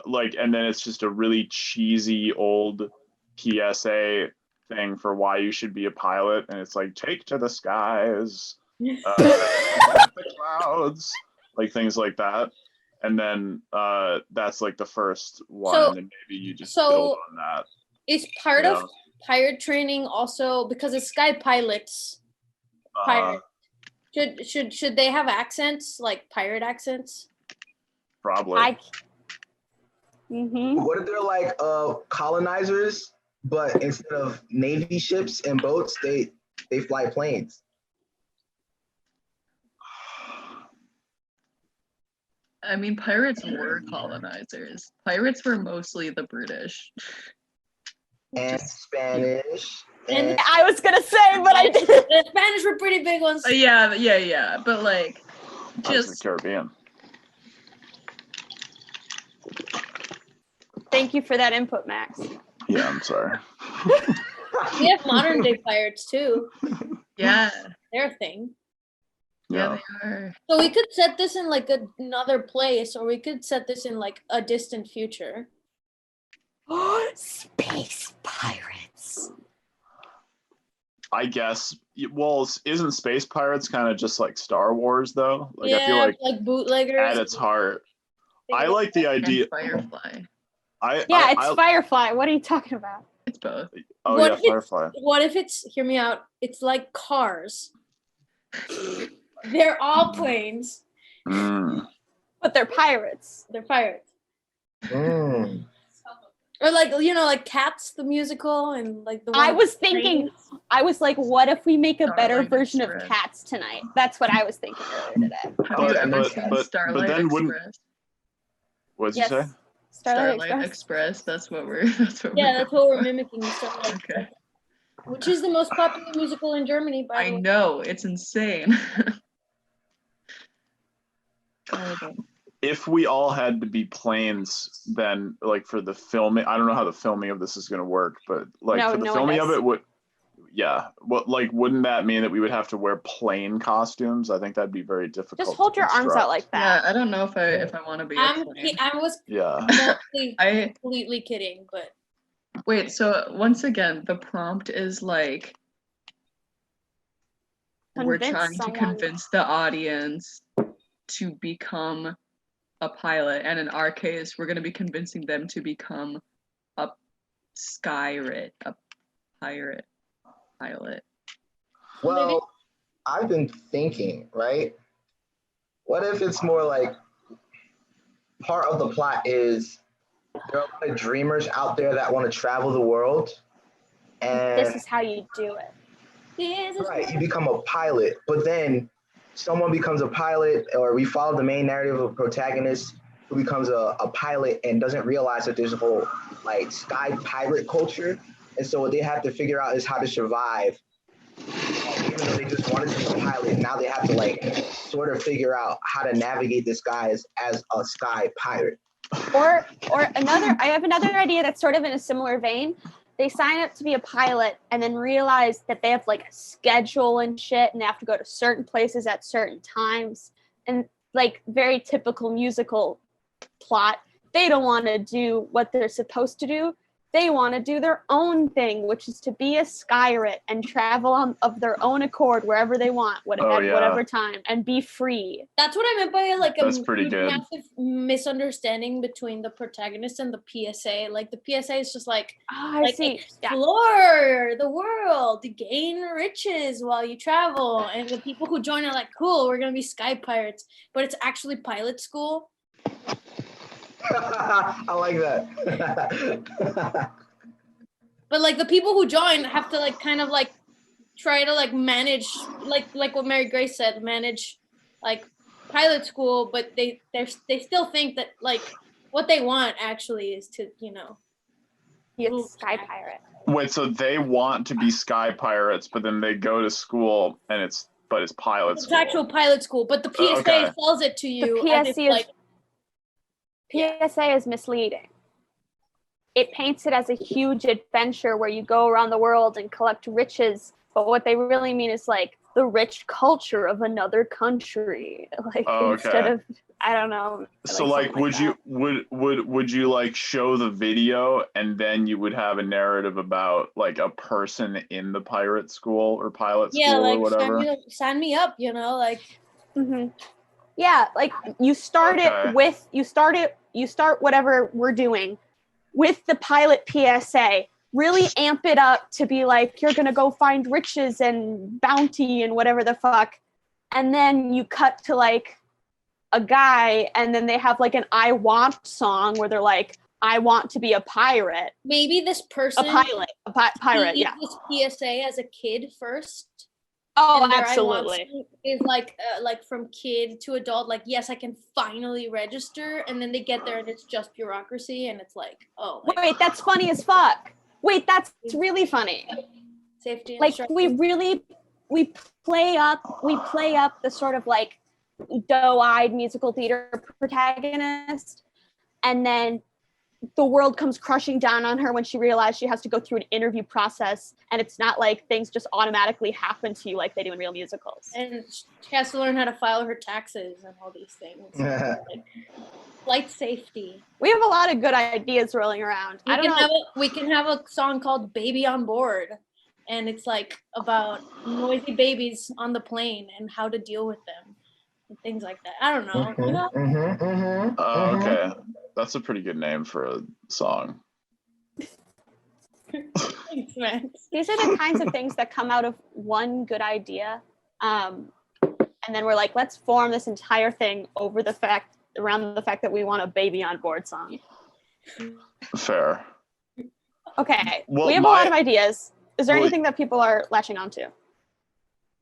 S11: like, and then it's just a really cheesy old PSA thing for why you should be a pilot, and it's like take to the skies, the clouds, like things like that. And then that's like the first one,
S10: So-
S11: and then maybe you just
S10: so-
S11: build on that.
S10: Is part
S11: Yeah.
S10: of pirate training also because it's sky pilots? Pirate. Should they have accents like pirate accents?
S11: Probably.
S9: Mm-hmm.
S3: what if they're like colonizers, but instead of navy ships and boats, they fly planes?
S8: I mean, pirates were colonizers. Pirates were mostly the British.
S3: And Spanish.
S10: And-
S3: And
S9: I was gonna say, but I didn't.
S10: The Spanish were pretty big ones.
S8: Yeah. But like,
S11: That's the
S8: just
S11: Caribbean.
S9: Thank you for that input, Max.
S11: Yeah, I'm sorry.
S10: We have modern day pirates too.
S8: yeah,
S10: They're a thing.
S8: yeah,
S11: Yeah.
S8: they are.
S10: So we could set this in like another place, or we could set this in like a distant future.
S7: Space pirates.
S11: I guess. Well, isn't Space Pirates kind of just like Star Wars though? Like I feel
S10: Yeah,
S11: like
S10: like bootleggers.
S11: at its heart, I like the
S8: And
S11: idea.
S8: Firefly.
S9: Yeah, it's Firefly. What are you talking about?
S8: It's both.
S11: Oh
S10: What
S11: yeah,
S10: if it's-
S11: Firefly.
S10: What if it's, hear me out, it's like cars. They're all planes.
S11: Mm.
S9: But they're pirates.
S10: They're pirates.
S3: Mm.
S10: Or like, you know, like Cats the musical and like the
S9: I
S10: one-
S9: was thinking, I was like, what if we make a better
S8: Starlight
S9: version of
S8: Express.
S9: Cats tonight? That's what I was thinking earlier today.
S8: Have you
S11: But-
S8: ever
S11: but-
S8: seen
S11: but
S8: Starlight
S11: then wouldn't-
S8: Express?
S11: What did
S9: Yes.
S11: you say?
S9: Starlight Express.
S8: Express. That's what we're. That's what
S10: Yeah,
S8: we're.
S10: that's what we're mimicking. Stuff like
S8: Okay.
S10: Which is the most popular musical in Germany, by
S8: I
S10: the way.
S8: know it's insane.
S11: If we all had to be planes, then like for the filming, I don't know how the filming of this is going to work, but like
S9: No,
S11: for the
S9: no one
S11: filming of
S9: does.
S11: it, would yeah, what like wouldn't that mean that we would have to wear plane costumes? I think that'd be very difficult.
S9: Just
S11: to
S9: hold your arms
S11: construct.
S9: out like
S8: Yeah,
S9: that.
S8: I don't know if I want to be. A plane.
S10: I was
S11: Yeah.
S10: mostly
S8: I
S10: completely kidding, but
S8: wait. So once again, the prompt is like we're
S9: Convince
S8: trying to
S9: someone.
S8: convince the audience to become a pilot, and in our case, we're going to be convincing them to become a skyrit, a pirate pilot.
S3: Well, I've been thinking, right? What if it's more like part of the plot is there are a lot of dreamers out there that want to travel the world, and
S9: This is how you do it.
S3: right, you become a pilot, but then someone becomes a pilot, or we follow the main narrative of a protagonist who becomes a pilot and doesn't realize that there's a whole like sky pirate culture, and so what they have to figure out is how to survive. Even though they just wanted to be a pilot, now they have to like sort of figure out how to navigate the skies as a sky pirate.
S9: Or I have another idea that's sort of in a similar vein. They sign up to be a pilot and then realize that they have like a schedule and shit, and they have to go to certain places at certain times, and like very typical musical plot. They don't want to do what they're supposed to do. They want to do their own thing, which is to be a skyrit and travel of their own accord wherever they want, whatever time, and be free.
S10: That's what I meant by like
S11: That's pretty good.
S10: massive misunderstanding between the protagonist and the PSA. Like the PSA is just like,
S9: I see.
S10: Explore the world, gain riches while you travel, and the people who join are like, cool, we're gonna be sky pirates, but it's actually pilot school.
S3: I like that.
S10: But like the people who join have to like kind of like try to like manage like what Mary Grace said, manage like pilot school, but they still think that like what they want actually is to, you know,
S9: be a sky pirate.
S11: Wait, so they want to be sky pirates, but then they go to school and it's pilot school.
S10: It's actual pilot school, but the PSA
S11: okay.
S10: sells it to you
S9: The
S10: as if,
S9: PSA
S10: like,
S9: PSA is misleading. It paints it as a huge adventure where you go around the world and collect riches, but what they really mean is like the rich culture of another country. Like instead of, I don't know.
S11: So like would you like show the video and then you would have a narrative about like a person in the pirate school or pilot school
S10: like,
S11: or whatever?
S10: Sign me up, you know, like.
S9: Mm-hmm. Yeah, like you start you start whatever we're doing with the pilot PSA. Really amp it up to be like, you're gonna go find riches and bounty and whatever the fuck. And then you cut to like a guy, and then they have like an I want song where they're like, I want to be a pirate.
S10: Maybe this person
S9: pirate, yeah.
S10: This PSA as a kid first.
S9: Oh, absolutely.
S10: Is like from kid to adult, like, yes, I can finally register, and then they get there and it's just bureaucracy, and it's like, oh. Like,
S9: wait, that's funny as fuck. Wait, that's really funny.
S10: Safety.
S9: Like we play up the sort of like doe-eyed musical theater protagonist, and then the world comes crushing down on her when she realizes she has to go through an interview process, and it's not like things just automatically happen to you like they do in real musicals.
S10: And she has to learn how to file her taxes and all these things. Like, flight safety.
S9: We have a lot of good ideas rolling around.
S10: We can have a song called Baby on Board, and it's like about noisy babies on the plane and how to deal with them and things like that. I don't know. You know?
S11: Okay. That's a pretty good name for a song.
S10: Thanks, man.
S9: These are the kinds of things that come out of one good idea. And then we're like, let's form this entire thing around the fact that we want a Baby on Board song.
S11: Fair.
S9: Okay.
S11: Well,
S9: we have a lot of ideas. Is there anything that people are latching onto?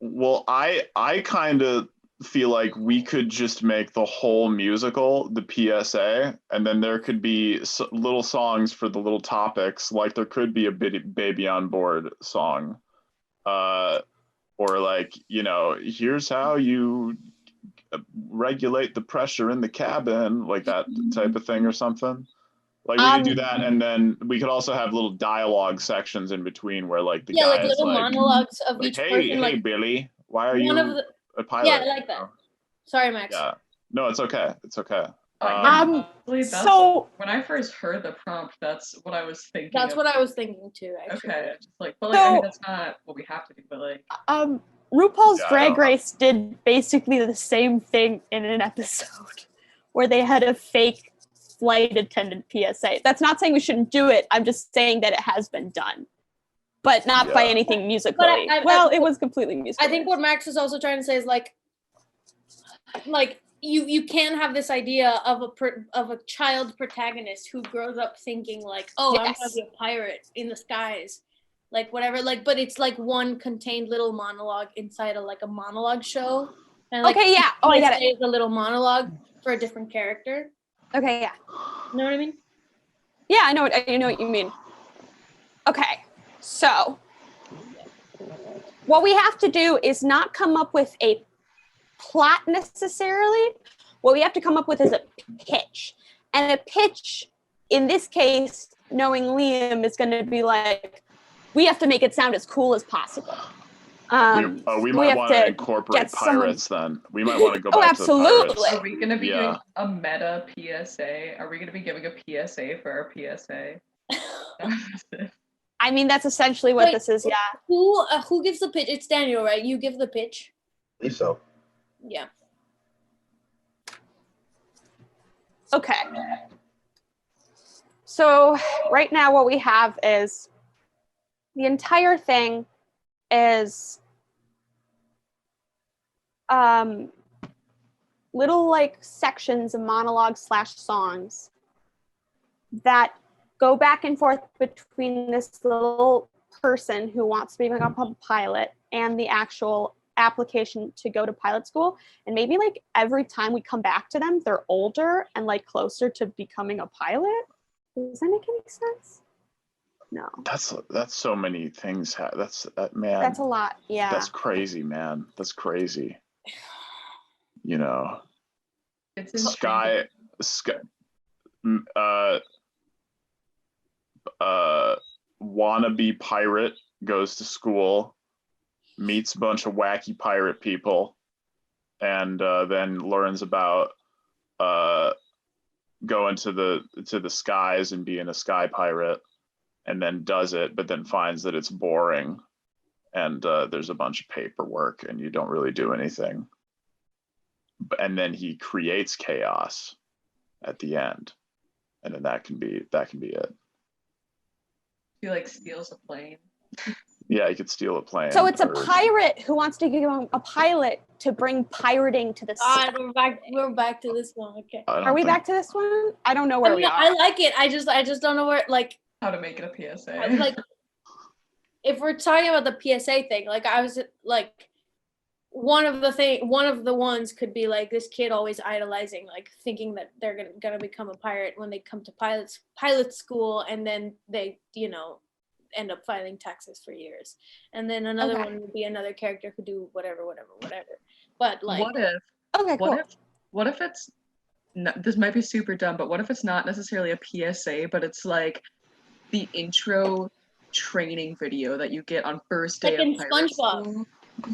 S11: Well, I kind of feel like we could just make the whole musical the PSA, and then there could be little songs for the little topics, like there could be a Baby on Board song, or like, you know, here's how you regulate the pressure in the cabin, like that type of thing or something. Like we could do that, and then we could also have little dialogue sections in between where like the guy
S10: like
S11: is
S10: little
S11: like,
S10: monologues of
S11: like,
S10: each
S11: hey,
S10: person.
S11: Hey,
S10: like
S11: Billy, why are you a pilot?
S10: Yeah, I like that. Sorry, Max.
S11: Yeah. No, it's okay. It's okay.
S8: So when I first heard the prompt, that's what I was thinking.
S10: That's what I was thinking too. Actually.
S8: Okay, just like, but like, I mean, that's not what we have to do. But like,
S9: RuPaul's
S11: Yeah, I
S9: Drag
S11: don't-
S9: Race did basically the same thing in an episode where they had a fake flight attendant PSA. That's not saying we shouldn't do it. I'm just saying that it has been done, but not by
S11: Yeah.
S9: anything musically.
S10: I-
S9: It was completely musical.
S10: I think what Max is also trying to say is like you can have this idea of a child protagonist who grows up thinking like, oh, I'm gonna
S9: Yes.
S10: be a pirate in the skies, like whatever, like, but it's like one contained little monologue inside of like a monologue show, and like
S9: Okay, yeah. Oh, I get it.
S10: Is a little monologue for a different character.
S9: Okay, yeah.
S10: You know what I mean?
S9: Yeah, I know what you mean. Okay, so what we have to do is not come up with a plot necessarily. What we have to come up with is a pitch. And a pitch, in this case, knowing Liam, is going to be like, we have to make it sound as cool as possible.
S11: we might
S9: have
S11: want to
S9: to
S11: incorporate
S9: get someone-
S11: pirates then. We might want to go
S9: Oh,
S11: back
S9: absolutely.
S11: to the pirates.
S8: Are we gonna be
S11: Yeah.
S8: doing a meta PSA? Are we gonna be giving a PSA for our PSA?
S9: I mean, that's essentially what
S10: Wait,
S9: this is, yeah.
S10: Who gives the pitch? It's Daniel, right? You give the pitch.
S3: I believe so.
S10: Yeah.
S9: Okay. So right now what we have is the entire thing is little like sections of monologues / songs that go back and forth between this little person who wants to become a pilot and the actual application to go to pilot school. And maybe like every time we come back to them, they're older and like closer to becoming a pilot. Does that make any sense? No.
S11: That's so many things. Man.
S9: That's a lot. Yeah.
S11: That's crazy, man. That's crazy. You know,
S8: It's
S11: Sky, wannabe pirate goes to school, meets a bunch of wacky pirate people, and then learns about going to the skies and being a sky pirate, and then does it, but then finds that it's boring, and there's a bunch of paperwork, and you don't really do anything. And then he creates chaos at the end, and then that can be it.
S8: He like steals a plane.
S11: Yeah, he could steal a plane.
S9: So it's a
S11: or-
S9: pirate who wants to become a pilot to bring pirating to the sea.
S10: We're back to this one. Okay.
S9: Are we back to this one? I don't know where we are.
S10: I like it. I just don't know where, like,
S8: how to make it a PSA.
S10: I'm like, if we're talking about the PSA thing, like I was like, one of the ones could be like this kid always idolizing, like thinking that they're gonna become a pirate when they come to pilot school, and then they, you know, end up filing taxes for years. And then another one would be another character who do whatever. But like,
S8: what if?
S9: Okay, cool.
S8: What if it's? This might be super dumb, but what if it's not necessarily a PSA, but it's like the intro training video that you get on first day
S10: like
S8: of
S10: in
S8: pirate
S10: SpongeBob.
S8: school?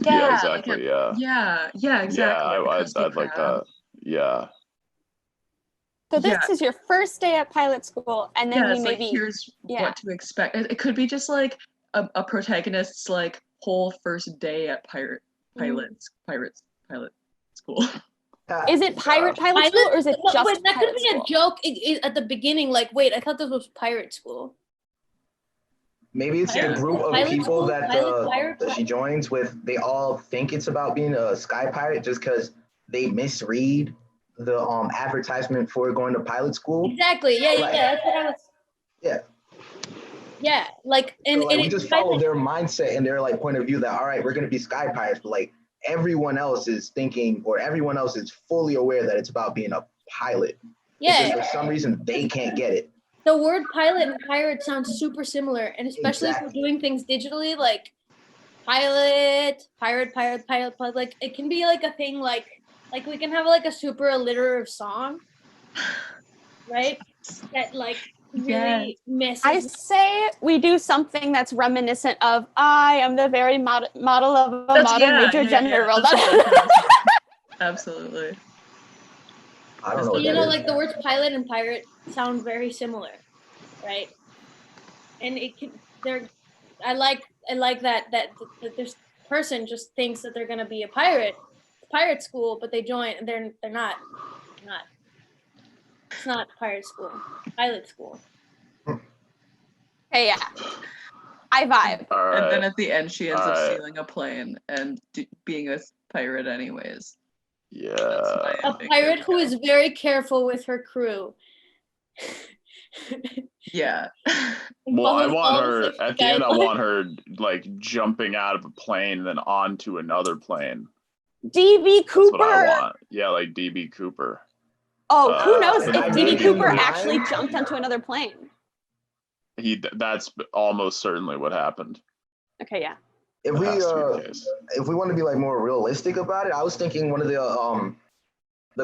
S11: Yeah, exactly. Yeah,
S8: exactly.
S11: I'd like that. Yeah.
S9: So this is your first day at pilot school, and then we
S8: it's
S9: maybe
S8: like, here's what to expect. It could be just like a protagonist's like whole first day at pilot school.
S9: Is it pilot school, or is it just
S10: wait, that could
S9: pilot
S10: be
S9: school?
S10: a joke at the beginning, like, wait, I thought this was pirate school.
S3: Maybe it's the group of
S10: Pilot
S3: people
S10: school,
S3: that that she joins with. They all think it's about being a sky pirate just because they misread the advertisement for going to pilot school.
S10: Exactly. Yeah. That's what I was.
S3: Yeah.
S10: Yeah, like, and,
S3: So, like,
S10: and
S3: we just follow their mindset and their like point of view that, all right, we're gonna be sky pirates, but like everyone else is thinking, or everyone else is fully aware that it's about being a pilot. It's just for some reason they can't get it.
S10: The word pilot and pirate sounds super similar, and especially if we're doing things digitally, like pilot, pirate, like it can be like a thing, like we can have like a super alliterative song, right? That like really messes.
S9: I say we do something that's reminiscent of I am the very model of a modern Major General.
S8: Absolutely.
S3: I don't know.
S10: You know, like the words pilot and pirate sound very similar, right? And it can I like that there's person just thinks that they're gonna be a pirate school, but they join and they're not. It's not pirate school, pilot school.
S9: Hey, yeah. I vibe.
S11: All right.
S8: And then at the end, she ends up
S11: Alright.
S8: stealing a plane and being a pirate anyways.
S11: Yeah.
S10: A pirate who is very careful with her crew.
S8: Yeah.
S11: Well, I
S10: Follows
S11: want
S10: all the
S11: her
S10: safety
S11: at the end. I
S10: guidelines.
S11: want her like jumping out of a plane and then onto another plane.
S9: DB
S11: That's what I
S9: Cooper.
S11: want. Yeah, like DB Cooper.
S9: Oh, who knows
S3: Am
S9: if
S3: I
S9: DB
S3: reading
S9: Cooper
S3: the
S9: actually
S3: line?
S9: jumped onto another plane?
S11: That's almost certainly what happened.
S9: Okay, yeah.
S3: If
S11: It
S3: we
S11: has to be the case.
S3: if we want to be like more realistic about it, I was thinking one of the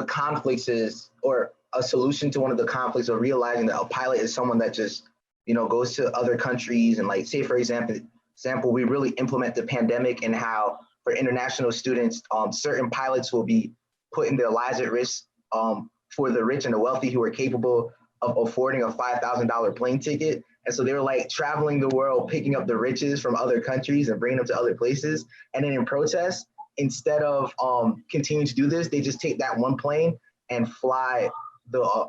S3: conflicts is, or a solution to one of the conflicts of realizing that a pilot is someone that just, you know, goes to other countries and like, say for example, we really implement the pandemic and how for international students, certain pilots will be putting their lives at risk for the rich and the wealthy who are capable of affording a $5,000 plane ticket. And so they were like traveling the world, picking up the riches from other countries and bringing them to other places. And then in protest, instead of continuing to do this, they just take that one plane and fly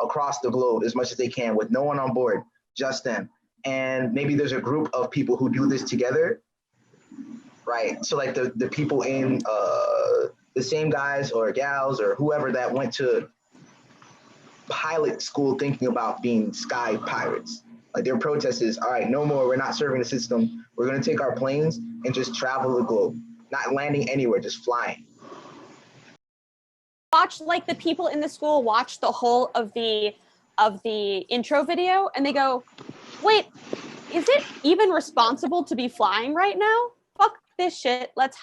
S3: across the globe as much as they can with no one on board, just them. And maybe there's a group of people who do this together, right? So like the people in the same guys or gals or whoever that went to pilot school thinking about being sky pirates. Like their protest is, all right, no more, we're not serving the system. We're gonna take our planes and just travel the globe, not landing anywhere, just flying.
S9: Watch like the people in the school watch the whole of the intro video and they go, wait, is it even responsible to be flying right now? Fuck this shit. Let's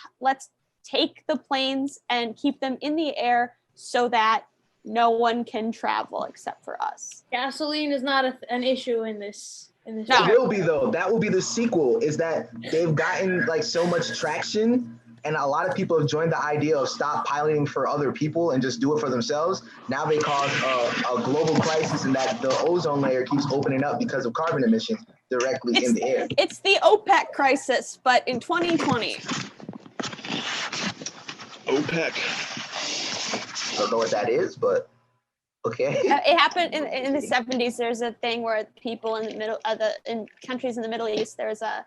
S9: take the planes and keep them in the air so that no one can travel except for us.
S10: Gasoline is not an issue in this.
S3: It will be though. That will be the sequel, is that they've gotten like so much traction and a lot of people have joined the idea of stop piloting for other people and just do it for themselves. Now they cause a global crisis and that the ozone layer keeps opening up because of carbon emissions directly in the air.
S9: It's the OPEC crisis, but in 2020.
S11: OPEC.
S3: I don't know what that is, but okay.
S9: It happened in the 70s. There's a thing where people in the middle in countries in the Middle East, there's a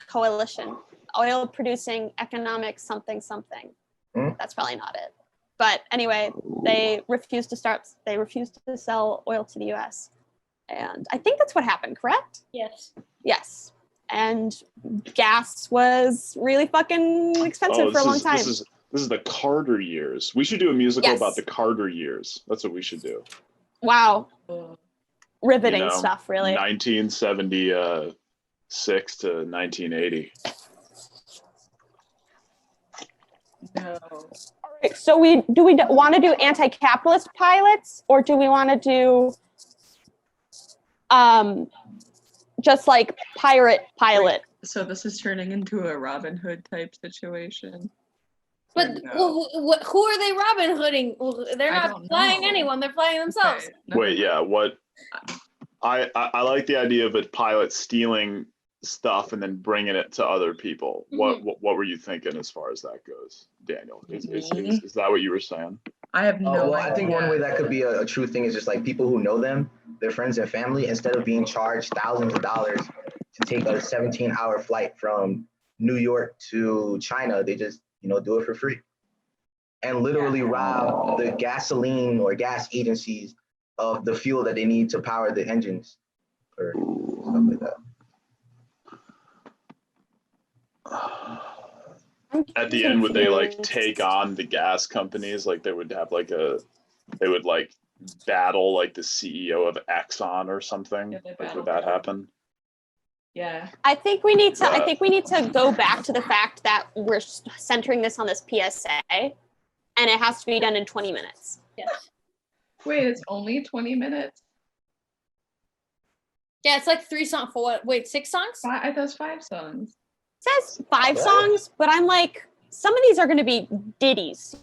S9: coalition, oil producing economic something. That's probably not it. But anyway, they refused to sell oil to the US. And I think that's what happened, correct?
S10: Yes.
S9: Yes. And gas was really fucking expensive for a long time.
S11: This is the Carter years. We should do a musical
S9: Yes.
S11: about the Carter years. That's what we should do.
S9: Wow. Riveting
S11: You know,
S9: stuff, really.
S11: 1976 to 1980.
S8: No.
S9: All right, so do we want to do anti-capitalist pilots, or do we want to do just like pirate pilot?
S8: So this is turning into a Robin Hood type situation.
S10: But
S8: No.
S10: who are they Robin Hooding? They're
S8: I
S10: not
S8: don't
S10: flying
S8: know.
S10: anyone. They're flying themselves.
S8: Okay, no.
S11: Wait, yeah. What? I like the idea of a pilot stealing stuff and then bringing it to other people. What were you thinking as far as that goes, Daniel? Is that what you were saying?
S8: I have no
S3: Well,
S8: idea.
S3: I think one way that could be a true thing is just like people who know them, their friends and family, instead of being charged thousands of dollars to take a 17-hour flight from New York to China, they just, do it for free. And literally rob the gasoline or gas agencies of the fuel that they need to power the engines or stuff like that.
S11: At the end, would they like take on the gas companies? Like they would have they would like battle like the CEO of Exxon or something?
S8: Yeah, they
S11: Like,
S8: battle.
S11: would that happen?
S8: Yeah.
S9: I think we need to go back to the fact that we're centering this on this PSA, and it has to be done in 20 minutes.
S10: Yes.
S8: Wait, it's only 20 minutes?
S10: Yeah, it's like 3 songs for what? Wait, 6 songs?
S8: I thought 5 songs.
S9: It says 5 songs, but I'm like, some of these are going to be ditties,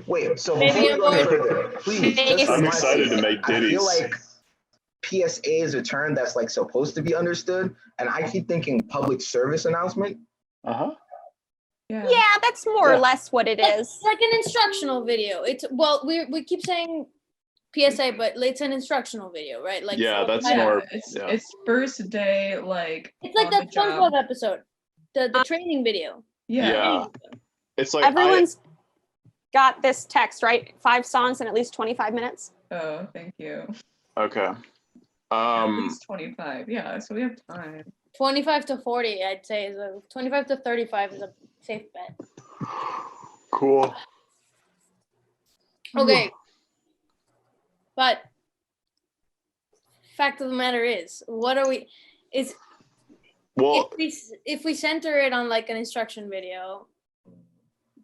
S3: Wait, so
S10: Maybe
S3: before we
S10: I'm
S3: go further, please, just
S11: I'm
S3: for my
S11: excited
S3: sake,
S11: to make
S3: I
S11: ditties.
S3: feel like PSA is a term that's like supposed to be understood, and I keep thinking public service announcement.
S11: Uh-huh.
S9: Yeah, that's more or less what it is.
S10: It's like an instructional video. It's well, we keep saying PSA, but it's an instructional video, right? Like
S11: Yeah,
S10: for
S11: that's
S10: pilot.
S11: more.
S8: It's
S11: Yeah.
S8: it's first day like.
S10: It's like
S8: on
S10: that
S8: the job.
S10: SpongeBob episode, the training video.
S8: Yeah.
S11: Yeah. It's like
S9: Everyone's got this text, right? 5 songs in at least 25 minutes.
S8: Oh, thank you.
S11: Okay.
S8: At least 25. Yeah, so we have time.
S10: 25 to 40, I'd say, is 25 to 35 is a safe bet.
S11: Cool.
S10: Okay. But fact of the matter is, what are we? Is
S11: Well,
S10: if we center it on like an instruction video,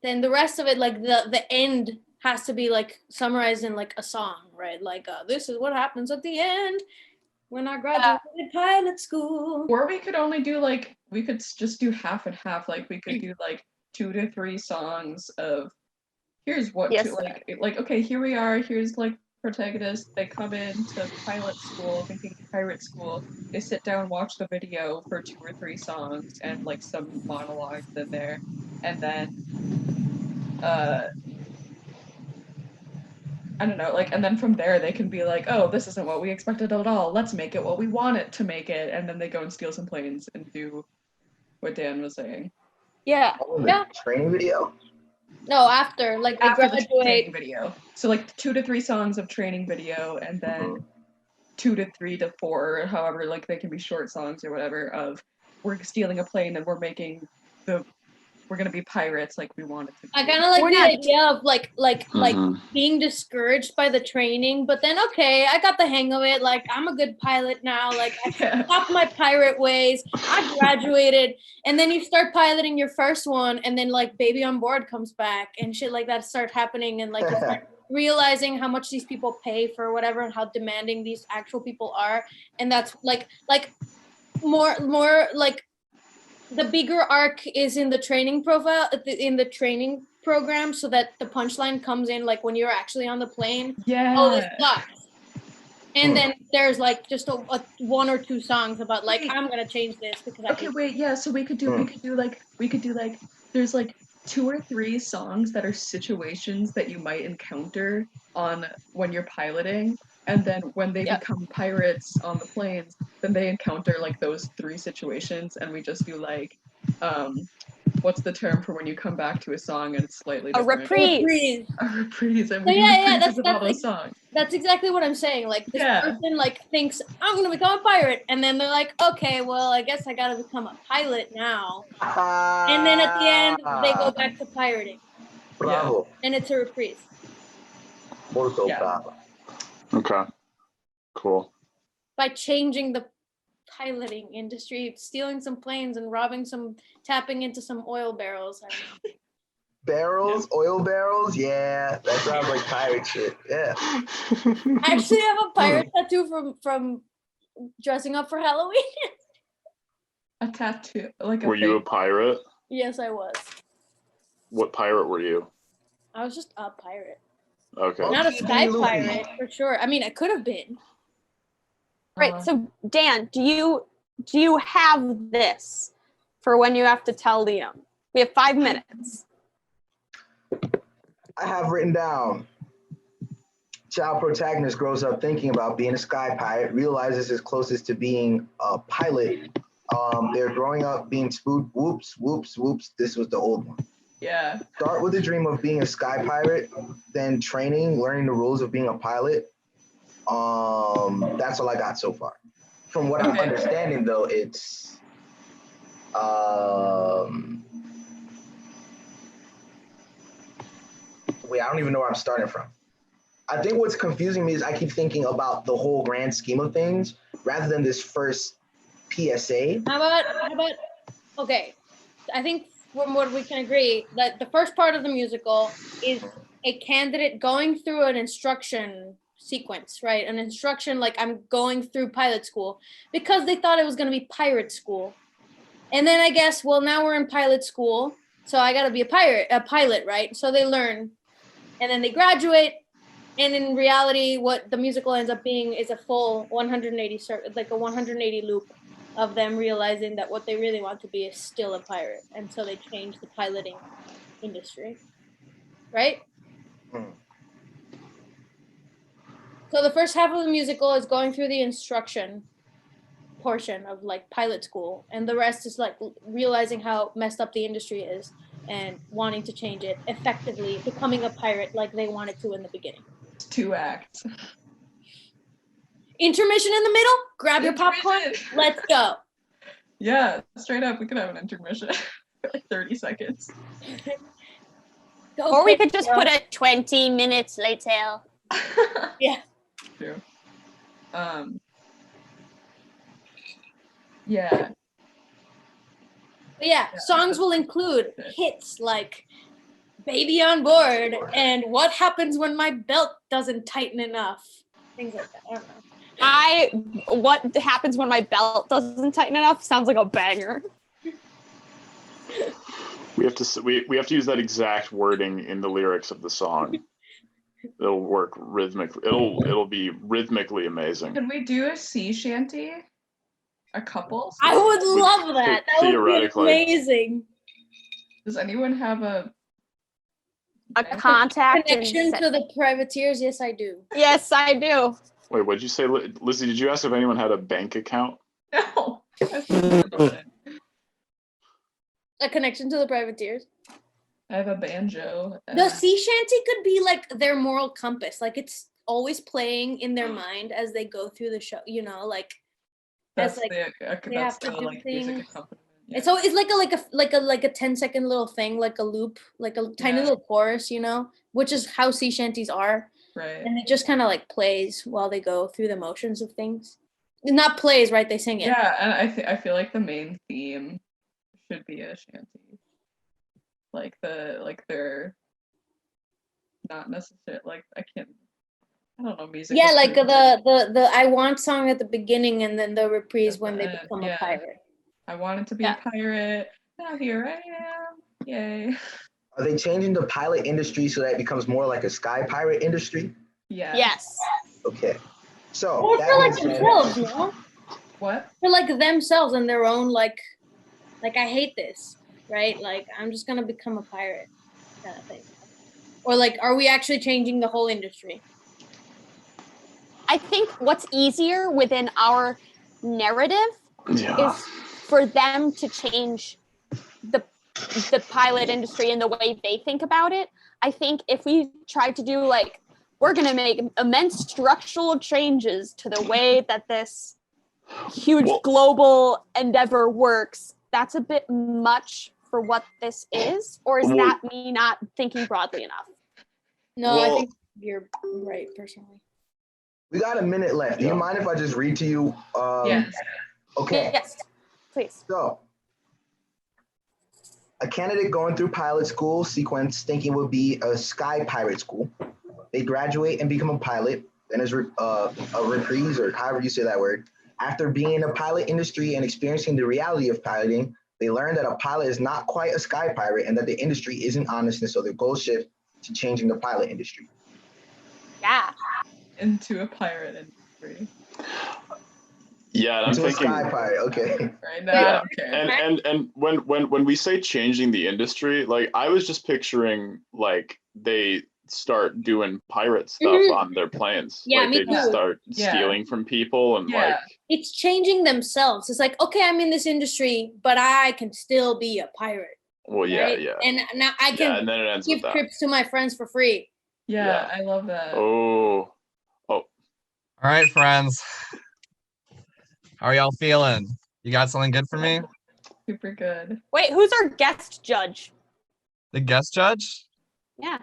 S10: then the rest of it, like the end, has to be like summarized in like a song, right? Like this is what happens at the end when I graduated pilot school.
S8: Or we could only do like, we could just do half and half. Like we could do like 2 to 3 songs of here's what
S9: Yes.
S8: to like okay, here we are, here's like protagonists, they come into pilot school, thinking pirate school, they sit down, watch the video for 2 or 3 songs and like some monologues in there, and then I don't know, like, and then from there they can be like, oh, this isn't what we expected at all, let's make it what we want it to make it, and then they go and steal some planes and do what Dan was saying.
S9: Yeah.
S10: Yeah.
S3: Training video.
S10: No, after like they
S8: After the training
S10: graduate.
S8: video. So like 2 to 3 songs of training video, and then 2 to 3 to 4, or however, like they can be short songs or whatever, of we're stealing a plane and we're gonna be pirates like we wanted to be.
S10: I kind of like
S9: We're
S10: the
S9: not-
S10: idea of like
S11: Mhm.
S10: being discouraged by the training, but then okay, I got the hang of it. Like I'm a good pilot now. Like I
S8: Yeah.
S10: stopped my pirate ways. I graduated, and then you start piloting your first one, and then like Baby on Board comes back and shit like that start happening, and like you start realizing how much these people pay for whatever and how demanding these actual people are, and that's like more like. The bigger arc is in the training profile, in the training program, so that the punchline comes in like when you're actually on the plane.
S8: Yeah.
S10: Oh, this sucks. And then there's like just a 1 or 2 songs about like
S8: Wait.
S10: I'm gonna change this because
S8: Okay, wait, yeah, so we could do like there's like 2 or 3 songs that are situations that you might encounter on when you're piloting, and then when they become pirates on the planes, then they encounter like those 3 situations, and we just do like what's the term for when you come back to a song and it's slightly
S9: A
S8: different?
S9: reprise.
S8: A reprise, and
S10: So
S8: we do
S10: yeah,
S8: reprises of all
S10: that's
S8: those songs.
S10: That's exactly what I'm saying. Like this
S8: Yeah.
S10: person like thinks I'm gonna become a pirate, and then they're like, okay, well I guess I gotta become a pilot now. And then at the end they go back to pirating,
S3: Bravo.
S10: and it's a reprise.
S3: Molto
S8: Yeah.
S3: bravo.
S11: Okay. Cool.
S10: By changing the piloting industry, stealing some planes and tapping into some oil barrels. I don't know.
S3: Barrels, oil barrels. Yeah, that sounds like pirate shit. Yeah.
S10: I actually have a pirate tattoo from dressing up for Halloween.
S8: A tattoo, like a
S11: Were you a
S8: fake-
S11: pirate?
S10: Yes, I was.
S11: What pirate were you?
S10: I was just a pirate.
S11: Okay.
S10: Not a
S3: Keep
S10: sky
S3: me loopy.
S10: pirate, for sure. I mean, I could have been.
S9: Right. So Dan, do you have this for when you have to tell Liam? We have 5 minutes.
S3: I have written down. Child protagonist grows up thinking about being a sky pirate, realizes it's closest to being a pilot. They're growing up being spooked. Whoops, whoops, whoops. This was the old one.
S8: Yeah.
S3: Start with the dream of being a sky pirate, then training, learning the rules of being a pilot. That's all I got so far. From what I'm
S8: Okay.
S3: understanding, though, it's wait, I don't even know where I'm starting from. I think what's confusing me is I keep thinking about the whole grand scheme of things rather than this first PSA.
S10: How about, okay, I think from what we can agree that the first part of the musical is a candidate going through an instruction sequence, right? An instruction like I'm going through pilot school because they thought it was going to be pirate school. And then I guess, well, now we're in pilot school, so I got to be a pilot, right? So they learn, and then they graduate, and in reality, what the musical ends up being is a full 180 like a 180 loop of them realizing that what they really want to be is still a pirate, and so they change the piloting industry, right? So the first half of the musical is going through the instruction portion of like pilot school, and the rest is like realizing how messed up the industry is and wanting to change it effectively, becoming a pirate like they wanted to in the beginning.
S8: It's 2 acts.
S10: Intermission in the middle, grab your popcorn, let's go.
S8: Yeah, straight up, we could have an intermission for like 30 seconds.
S9: Or we could just put it 20 minutes later.
S10: Yeah.
S8: True. Yeah.
S10: But yeah, songs will include hits like Baby on Board and What Happens When My Belt Doesn't Tighten Enough. Things like that. I don't know.
S9: What happens when my belt doesn't tighten enough sounds like a banger.
S11: We have to use that exact wording in the lyrics of the song. It'll work rhythmically. It'll be rhythmically amazing.
S8: Can we do a sea shanty? A couple?
S10: I would love that. That would be
S11: Theoretically.
S10: amazing.
S8: Does anyone have a
S9: contact
S10: connection to the privateers? Yes, I do.
S9: Yes, I do.
S11: Wait, what did you say, Lizzie? Did you ask if anyone had a bank account?
S8: No.
S10: A connection to the privateers.
S8: I have a banjo.
S10: The sea shanty could be like their moral compass. Like it's always playing in their mind as they go through the show. You know, like
S8: That's
S10: as like they have to do things. It's always like a 10-second little thing, like a loop, like a tiny little chorus, you know, which is how sea shanties are.
S8: Right.
S10: And it just kind of like plays while they go through the motions of things. Not plays, right? They sing it.
S8: Yeah, and I feel like the main theme should be a shanty. Like they're not necessarily like I don't know music.
S10: Yeah, like the I want song at the beginning and then the reprise when they become a pirate.
S8: I wanted to be a pirate. Now here I am. Yay.
S3: Are they changing the pilot industry so that it becomes more like a sky pirate industry?
S8: Yeah.
S9: Yes.
S3: Okay. So
S10: Or
S3: that
S10: for like
S3: being said-
S10: themselves, you know?
S8: What?
S10: For like themselves and their own like I hate this, right? Like I'm just gonna become a pirate kind of thing. Or like, are we actually changing the whole industry?
S9: I think what's easier within our narrative is for them to change the pilot industry and the way they think about it. I think if we try to do like, we're going to make immense structural changes to the way that this huge global endeavor works, that's a bit much for what this is. Or is that me not thinking broadly enough?
S10: No, I think you're right, personally.
S3: We got a minute left. Do you mind if I just read to you?
S10: Yes.
S3: Okay.
S9: Yes, please.
S3: So, a candidate going through pilot school sequence thinking would be a sky pirate school. They graduate and become a pilot. Then there's a reprise, or however you say that word. After being in the pilot industry and experiencing the reality of piloting, they learn that a pilot is not quite a sky pirate and that the industry isn't honest, and so their goal shift to changing the pilot industry.
S9: Yeah.
S8: Into a pirate industry.
S11: Yeah, and I'm
S3: Into a
S11: thinking.
S3: sky pirate. Okay.
S8: Right now.
S11: And when we say changing the industry, like I was just picturing like they start doing pirate stuff on their planes.
S10: Yeah,
S11: like
S10: me
S11: they just
S10: too.
S11: start stealing from people and like.
S10: It's changing themselves. It's like, okay, I'm in this industry, but I can still be a pirate.
S11: Well, yeah,
S10: right?
S11: yeah.
S10: And now I
S11: Yeah,
S10: can
S11: and then it ends
S10: give
S11: with that.
S10: trips to my friends for free.
S8: Yeah, I love that.
S11: Oh.
S1: All right, friends. How are y'all feeling? You got something good for me?
S8: Super good.
S9: Wait, who's our guest judge?
S1: The guest judge?
S9: Yeah.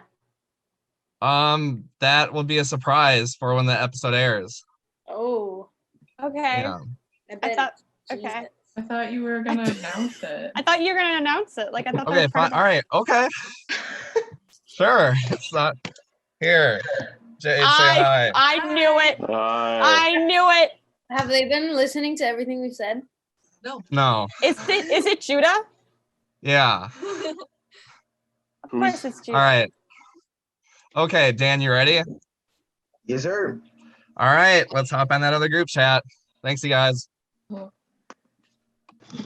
S1: That will be a surprise for when the episode airs.
S10: Oh.
S9: Okay.
S1: Yeah.
S9: I thought. Okay.
S8: I thought you were gonna announce it.
S9: I thought you were gonna announce it. Like I thought.
S1: Okay, fine. All right. Okay. Sure. It's not here. Jade, say hi.
S9: I knew it. I knew it.
S10: Have they been listening to everything we've said?
S1: No.
S9: Is it Judah?
S1: Yeah.
S9: Of course it's Judah.
S1: All right. Okay, Dan, you ready?
S3: Yes, sir.
S1: All right, let's hop on that other group chat. Thanks, you guys.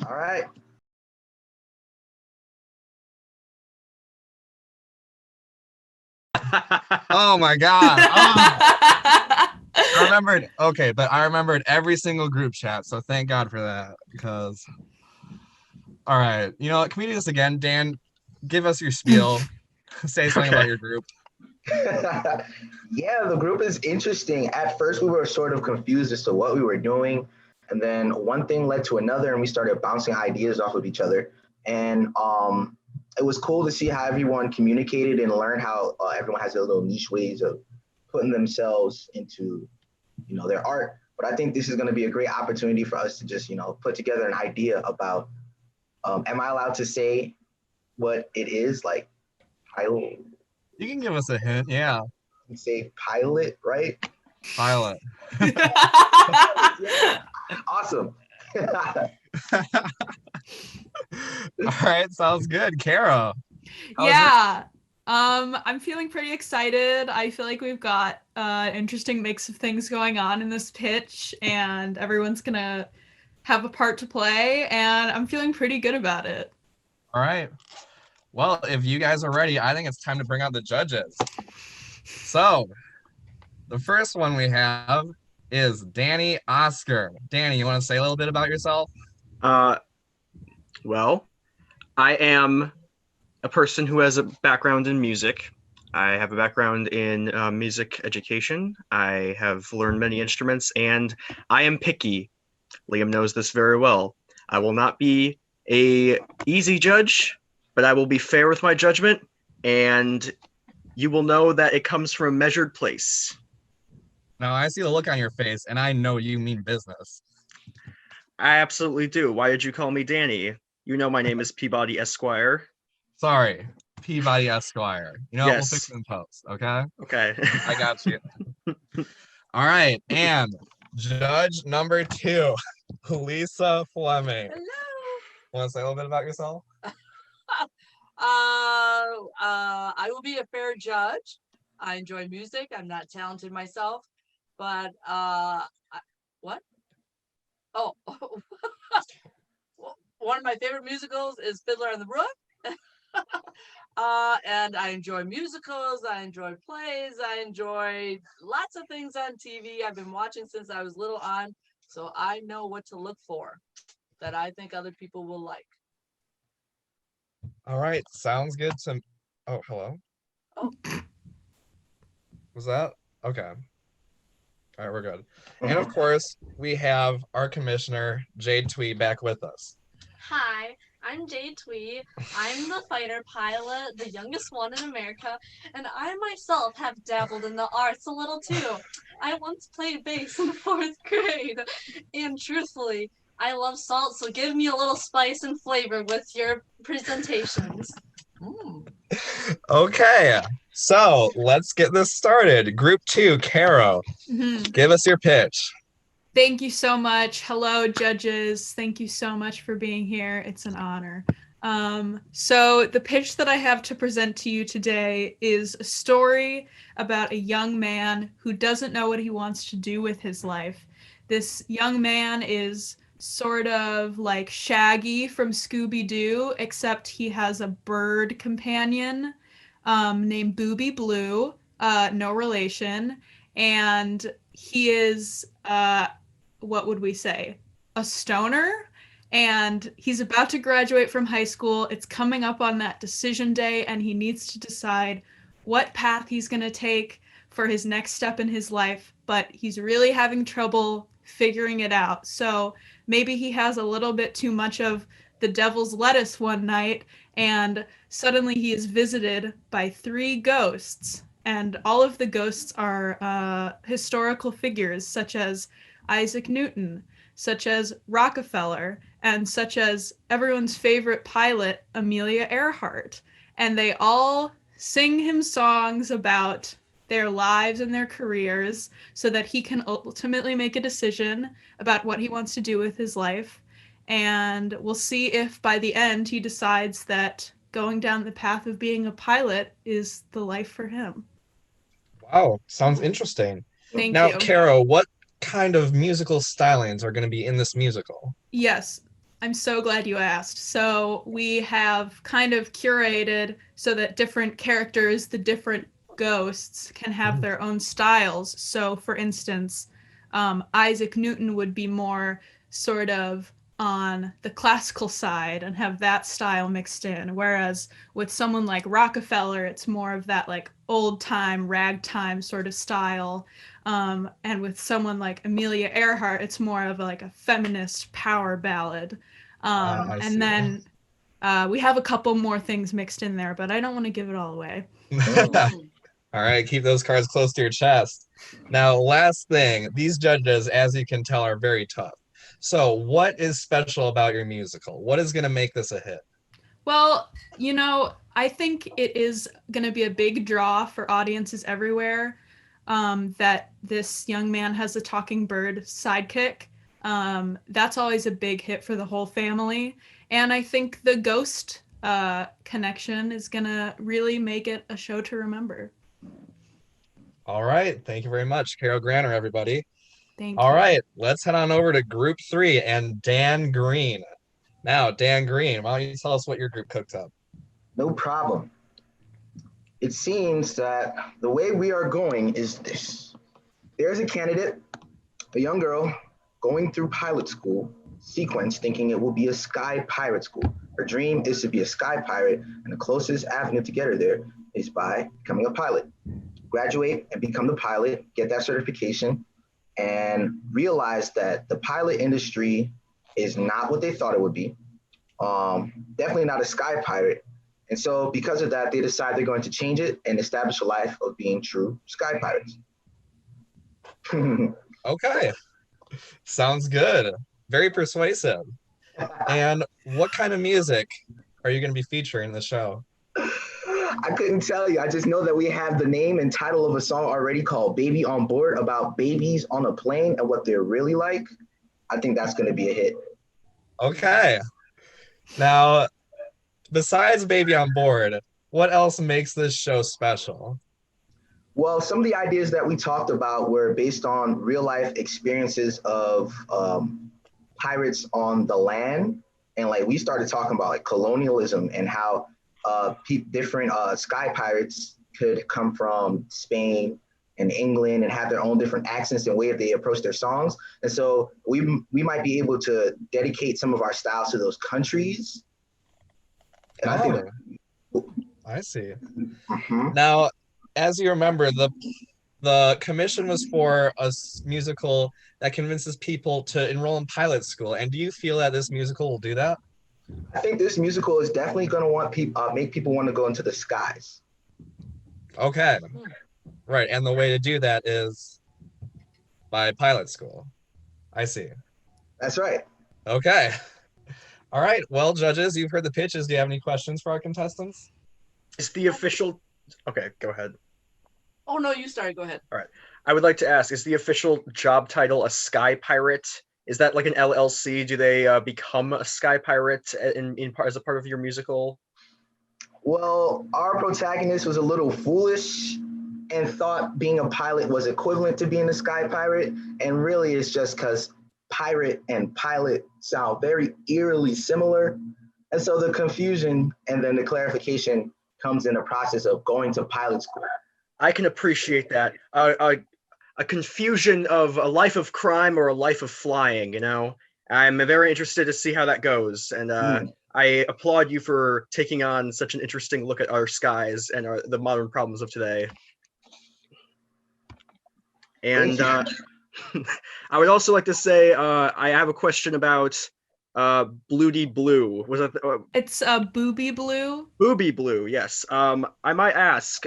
S3: All right.
S1: Oh my God. I remembered. Okay, but I remembered every single group chat, so thank God for that. Because, all right, you know what? Can we do this again, Dan? Give us your spiel. Say something about your group.
S3: Yeah, the group is interesting. At first, we were sort of confused as to what we were doing, and then one thing led to another, and we started bouncing ideas off of each other. And it was cool to see how everyone communicated and learn how everyone has their little niche ways of putting themselves into, their art. But I think this is going to be a great opportunity for us to just, put together an idea about. Am I allowed to say what it is? Like, pilot.
S1: You can give us a hint. Yeah.
S3: You say pilot, right?
S1: Pilot.
S3: Yeah. Awesome.
S1: All right, sounds good. Kara.
S2: Yeah. I'm feeling pretty excited. I feel like we've got an interesting mix of things going on in this pitch, and everyone's gonna have a part to play, and I'm feeling pretty good about it.
S1: All right. Well, if you guys are ready, I think it's time to bring out the judges. So, the first one we have is Danny Oscar. Danny, you want to say a little bit about yourself?
S12: Well, I am a person who has a background in music. I have a background in music education. I have learned many instruments, and I am picky. Liam knows this very well. I will not be an easy judge, but I will be fair with my judgment, and you will know that it comes from a measured place.
S1: Now, I see the look on your face, and I know you mean business.
S12: I absolutely do. Why did you call me Danny? You know my name is Peabody Esquire.
S1: Sorry, Peabody Esquire. You know,
S12: Yes.
S1: We'll fix it in post, okay?
S12: Okay.
S1: I got you. All right, and judge number 2, Lisa Fleming.
S13: Hello.
S1: Want to say a little bit about yourself?
S13: I will be a fair judge. I enjoy music. I'm not talented myself, but what? Oh, one of my favorite musicals is Fiddler on the Roof. And I enjoy musicals. I enjoy plays. I enjoy lots of things on TV. I've been watching since I was little on, so I know what to look for that I think other people will like.
S1: All right, sounds good to. Oh, hello.
S13: Oh.
S1: Was that okay? All right, we're good. And of course, we have our commissioner Jade Twee back with us.
S14: Hi, I'm Jade Twee. I'm the fighter pilot, the youngest one in America, and I myself have dabbled in the arts a little too. I once played bass in 4th grade, and truthfully, I love salt, so give me a little spice and flavor with your presentations.
S1: Okay, so let's get this started. Group 2, Caro, give us your pitch.
S2: Thank you so much. Hello, judges. Thank you so much for being here. It's an honor. So the pitch that I have to present to you today is a story about a young man who doesn't know what he wants to do with his life. This young man is sort of like Shaggy from Scooby-Doo, except he has a bird companion named Booby Blue, no relation, and he is what would we say, a stoner, and he's about to graduate from high school. It's coming up on that decision day, and he needs to decide what path he's going to take for his next step in his life, but he's really having trouble figuring it out. So maybe he has a little bit too much of the devil's lettuce one night, and suddenly he is visited by 3 ghosts, and all of the ghosts are historical figures such as Isaac Newton, such as Rockefeller, and such as everyone's favorite pilot, Amelia Earhart. And they all sing him songs about their lives and their careers so that he can ultimately make a decision about what he wants to do with his life. And we'll see if by the end he decides that going down the path of being a pilot is the life for him.
S1: Wow, sounds interesting.
S2: Thank
S1: now,
S2: you.
S1: Caro, what kind of musical stylings are going to be in this musical?
S2: Yes. I'm so glad you asked. So we have kind of curated so that different characters, the different ghosts, can have their own styles. So for instance, Isaac Newton would be more sort of on the classical side and have that style mixed in. Whereas with someone like Rockefeller, it's more of that like old time, ragtime sort of style. And with someone like Amelia Earhart, it's more of like a feminist power ballad.
S1: I see.
S2: And then we have a couple more things mixed in there, but I don't want to give it all away.
S1: All right, keep those cards close to your chest. Now, last thing, these judges, as you can tell, are very tough. So what is special about your musical? What is going to make this a hit?
S2: Well, you know, I think it is going to be a big draw for audiences everywhere, that this young man has a talking bird sidekick. That's always a big hit for the whole family. And I think the ghost connection is going to really make it a show to remember.
S1: All right, thank you very much, Carol Granter, everybody.
S2: Thank
S1: All
S2: you.
S1: right, let's head on over to group 3 and Dan Green. Now, Dan Green, why don't you tell us what your group cooked up?
S3: No problem. It seems that the way we are going is this. There's a candidate, a young girl, going through pilot school sequence, thinking it will be a sky pirate school. Her dream is to be a sky pirate, and the closest avenue to get her there is by becoming a pilot. Graduate and become the pilot, get that certification, and realize that the pilot industry is not what they thought it would be. Definitely not a sky pirate. And so because of that, they decide they're going to change it and establish a life of being true sky pirates.
S1: Okay, sounds good. Very persuasive. And what kind of music are you going to be featuring in the show?
S3: I couldn't tell you. I just know that we have the name and title of a song already called Baby on Board, about babies on a plane and what they're really like. I think that's going to be a hit.
S1: Okay. Now, besides Baby on Board, what else makes this show special?
S3: Well, some of the ideas that we talked about were based on real life experiences of pirates on the land. And like we started talking about like colonialism and how different sky pirates could come from Spain and England and have their own different accents and way that they approach their songs. And so we might be able to dedicate some of our styles to those countries. And I think
S1: I see. Now, as you remember, the commission was for a musical that convinces people to enroll in pilot school. And do you feel that this musical will do that?
S3: I think this musical is definitely going to want make people want to go into the skies.
S1: Okay. Right. And the way to do that is by pilot school. I see.
S3: That's right.
S1: Okay. All right. Well, judges, you've heard the pitches. Do you have any questions for our contestants?
S12: Is the official... Okay, go ahead.
S13: Oh, no, you started. Go ahead.
S12: All right. I would like to ask, is the official job title a sky pirate? Is that like an LLC? Do they become a sky pirate as a part of your musical?
S3: Well, our protagonist was a little foolish and thought being a pilot was equivalent to being a sky pirate. And really it's just because pirate and pilot sound very eerily similar. And so the confusion and then the clarification comes in the process of going to pilot school.
S12: I can appreciate that. A confusion of a life of crime or a life of flying, you know? I'm very interested to see how that goes. And I applaud you for taking on such an interesting look at our skies and the modern problems of today. And I would also like to say I have a question about Bloody Blue. Was that?
S2: It's Booby Blue.
S12: Booby Blue, yes. I might ask,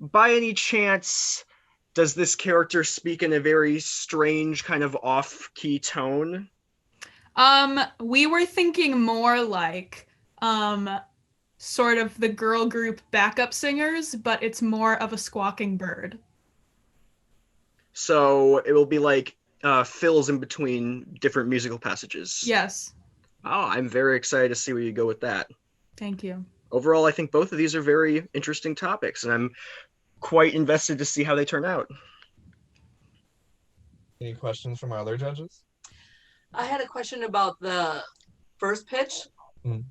S12: by any chance, does this character speak in a very strange kind of off-key tone?
S2: We were thinking more like sort of the girl group backup singers, but it's more of a squawking bird.
S12: So it will be like fills in between different musical passages.
S2: Yes.
S12: Oh, I'm very excited to see where you go with that.
S2: Thank you.
S12: Overall, I think both of these are very interesting topics, and I'm quite invested to see how they turn out.
S1: Any questions from our other judges?
S13: I had a question about the first pitch.
S1: Mm.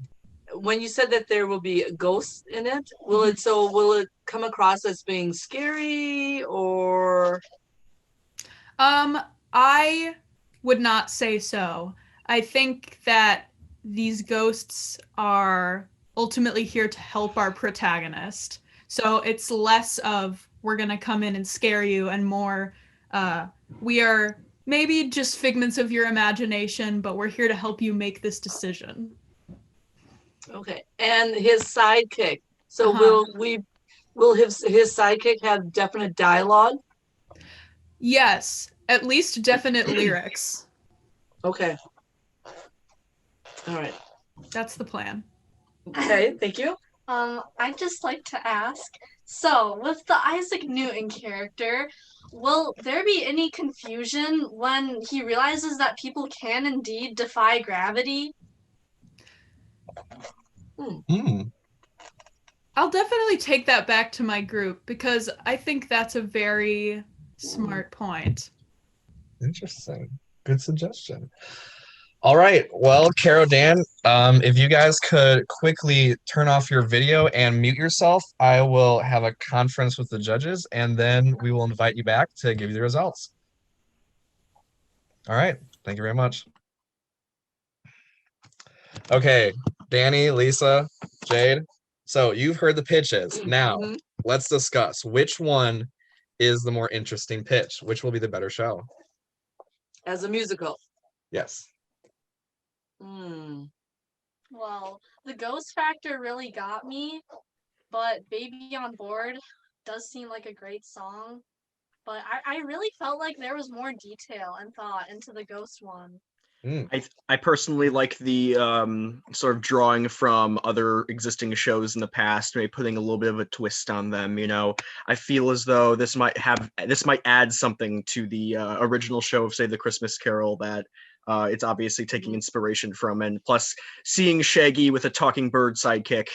S13: When you said that there will be ghosts in it, will it come across as being scary or?
S2: I would not say so. I think that these ghosts are ultimately here to help our protagonist. So it's less of we're gonna come in and scare you and more we are maybe just figments of your imagination, but we're here to help you make this decision.
S13: Okay, and his sidekick. So
S2: Uh-huh.
S13: will his sidekick have definite dialogue?
S2: Yes, at least definite lyrics.
S13: Okay. All right.
S2: That's the plan.
S13: Okay, thank you.
S14: I'd just like to ask, so with the Isaac Newton character, will there be any confusion when he realizes that people can indeed defy gravity?
S1: Mm.
S2: I'll definitely take that back to my group because I think that's a very smart point.
S1: Interesting. Good suggestion. All right. Well, Caro, Dan, if you guys could quickly turn off your video and mute yourself, I will have a conference with the judges, and then we will invite you back to give you the results. All right. Thank you very much. Okay, Danny, Lisa, Jade. So you've heard the pitches. Now, let's discuss which one is the more interesting pitch. Which will be the better show?
S13: As a musical.
S1: Yes.
S14: Well, the ghost factor really got me, but Baby on Board does seem like a great song. But I really felt like there was more detail and thought into the ghost one.
S12: I personally like the sort of drawing from other existing shows in the past, maybe putting a little bit of a twist on them. You know, I feel as though this might add something to the original show of, say, the Christmas Carol that it's obviously taking inspiration from, and plus seeing Shaggy with a talking bird sidekick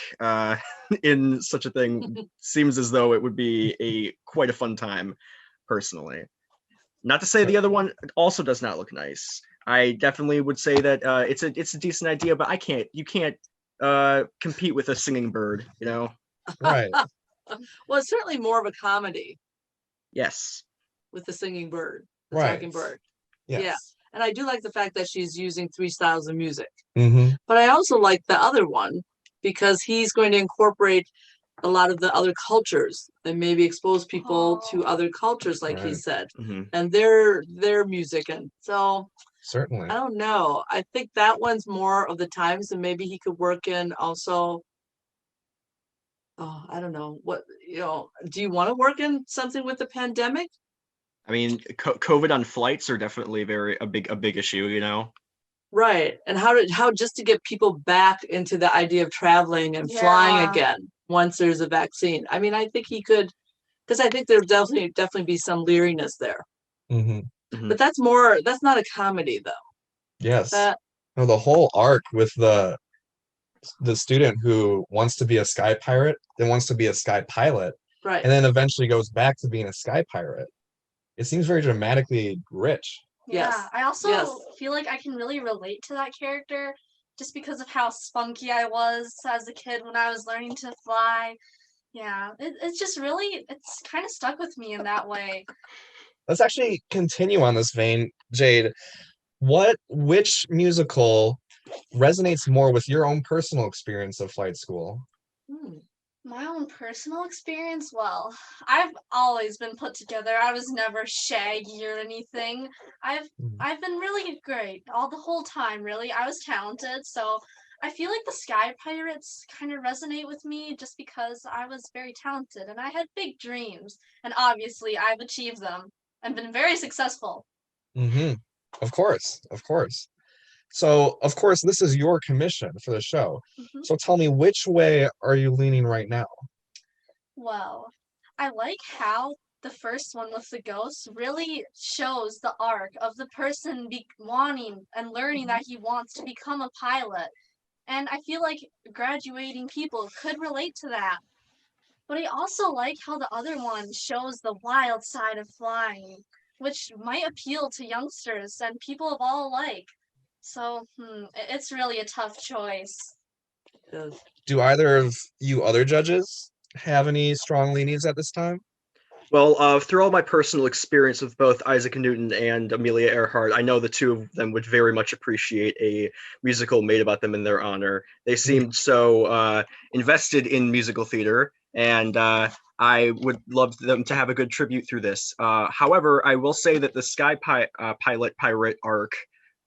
S12: in such a thing seems as though it would be quite a fun time, personally. Not to say the other one also does not look nice. I definitely would say that it's a decent idea, but you can't compete with a singing bird, you know?
S1: Right.
S13: Well, it's certainly more of a comedy
S12: Yes.
S13: with the singing bird, the
S1: Right.
S13: talking bird.
S1: Yes.
S13: Yeah. And I do like the fact that she's using 3 styles of music.
S1: Mm-hmm.
S13: But I also like the other one because he's going to incorporate a lot of the other cultures and maybe expose people to other cultures, like he
S1: Right.
S13: said,
S12: Mhm.
S13: and their music. And so
S1: Certainly.
S13: I don't know. I think that one's more of the times, and maybe he could work in also. Oh, I don't know what, do you want to work in something with the pandemic?
S12: I mean, COVID on flights are definitely a big issue, you know?
S13: Right. And how just to get people back into the idea of traveling and flying
S14: Yeah.
S13: again once there's a vaccine. I mean, I think he could, because I think there'll definitely be some leeriness there.
S1: Mm-hmm.
S13: But that's not a comedy though.
S1: Yes.
S13: That
S1: No, the whole arc with the student who wants to be a sky pirate, then wants to be a sky pilot,
S13: right.
S1: and then eventually goes back to being a sky pirate. It seems very dramatically rich.
S14: Yeah, I also feel like I can really relate to that character just because of how spunky I was as a kid when I was learning to fly. Yeah, it's just really, it's kind of stuck with me in that way.
S1: Let's actually continue on this vein, Jade. Which musical resonates more with your own personal experience of flight school?
S14: My own personal experience, well, I've always been put together. I was never shaggy or anything. I've been really great all the whole time, really. I was talented, so I feel like the Sky Pirates kind of resonate with me just because I was very talented and I had big dreams, and obviously I've achieved them and been very successful.
S1: Mm-hmm. Of course. So, of course, this is your commission for the show.
S14: Mhm.
S1: So tell me, which way are you leaning right now?
S14: Well, I like how the first one with the ghosts really shows the arc of the person wanting and learning that he wants to become a pilot. And I feel like graduating people could relate to that. But I also like how the other one shows the wild side of flying, which might appeal to youngsters and people of all alike. So it's really a tough choice.
S1: Do either of you other judges have any strong leanings at this time?
S12: Well, through all my personal experience with both Isaac Newton and Amelia Earhart, I know the two of them would very much appreciate a musical made about them in their honor. They seemed so invested in musical theater, and I would love them to have a good tribute through this. However, I will say that the Sky Pilot Pirate arc,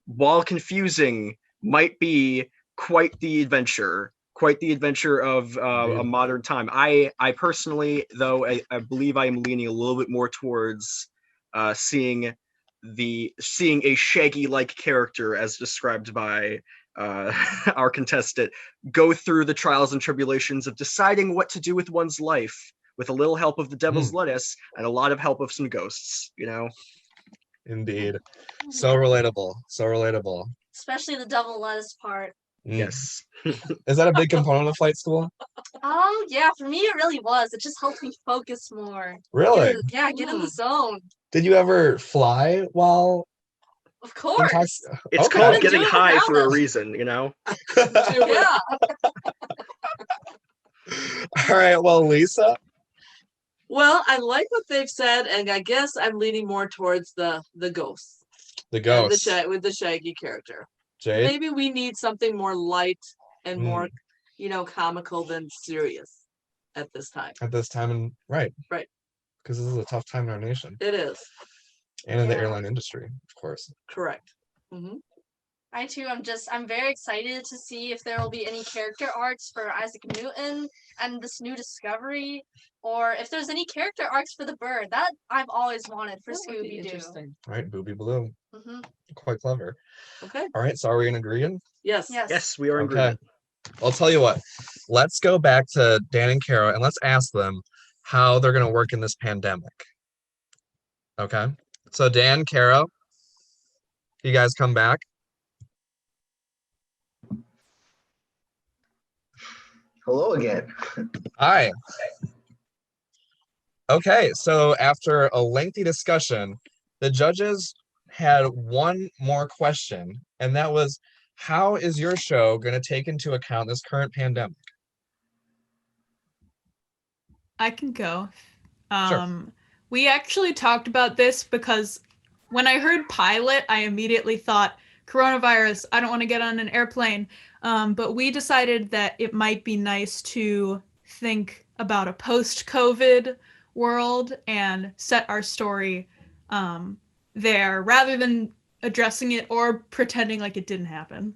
S12: while confusing, might be quite the adventure. Quite the adventure of a modern time. I personally, though, I believe I am leaning a little bit more towards seeing a Shaggy-like character, as described by our contestant, go through the trials and tribulations of deciding what to do with one's life, with a little help of the devil's lettuce and a lot of help of some ghosts. You know.
S1: Indeed, so relatable. So relatable.
S14: Especially the double lettuce part.
S12: Yes.
S1: Is that a big component of flight school?
S14: Yeah, for me it really was. It just helped me focus more.
S1: Really?
S14: Get in the zone.
S1: Did you ever fly while?
S14: Of course.
S12: It's called getting high for a reason, you know?
S13: Yeah.
S1: All right, well, Lisa?
S13: Well, I like what they've said, and I guess I'm leaning more towards the ghost.
S1: The ghost.
S13: With the Shaggy character.
S1: Jade?
S13: Maybe we need something more light and more, comical than serious at this time.
S1: At this time, and right.
S13: Right.
S1: Because this is a tough time in our nation.
S13: It is.
S1: And in the airline industry, of course.
S13: Correct. Mm-hmm.
S14: I too, I'm very excited to see if there will be any character arcs for Isaac Newton and this new discovery, or if there's any character arcs for the bird. That I've always wanted for Scooby Doo.
S13: Interesting.
S1: Right, Booby Blue.
S14: Mm-hmm.
S1: Quite clever.
S13: Okay.
S1: All right, so are we in agreement?
S13: Yes.
S12: Yes, we are in
S1: Okay.
S12: agreement.
S1: I'll tell you what. Let's go back to Dan and Kara and let's ask them how they're going to work in this pandemic. Okay. So Dan, Kara, you guys come back.
S3: Hello again.
S1: Hi. Okay, so after a lengthy discussion, the judges had one more question, and that was, how is your show going to take into account this current pandemic?
S2: I can go.
S1: Sure.
S2: We actually talked about this because when I heard pilot, I immediately thought coronavirus, I don't want to get on an airplane. But we decided that it might be nice to think about a post-COVID world and set our story there rather than addressing it or pretending like it didn't happen.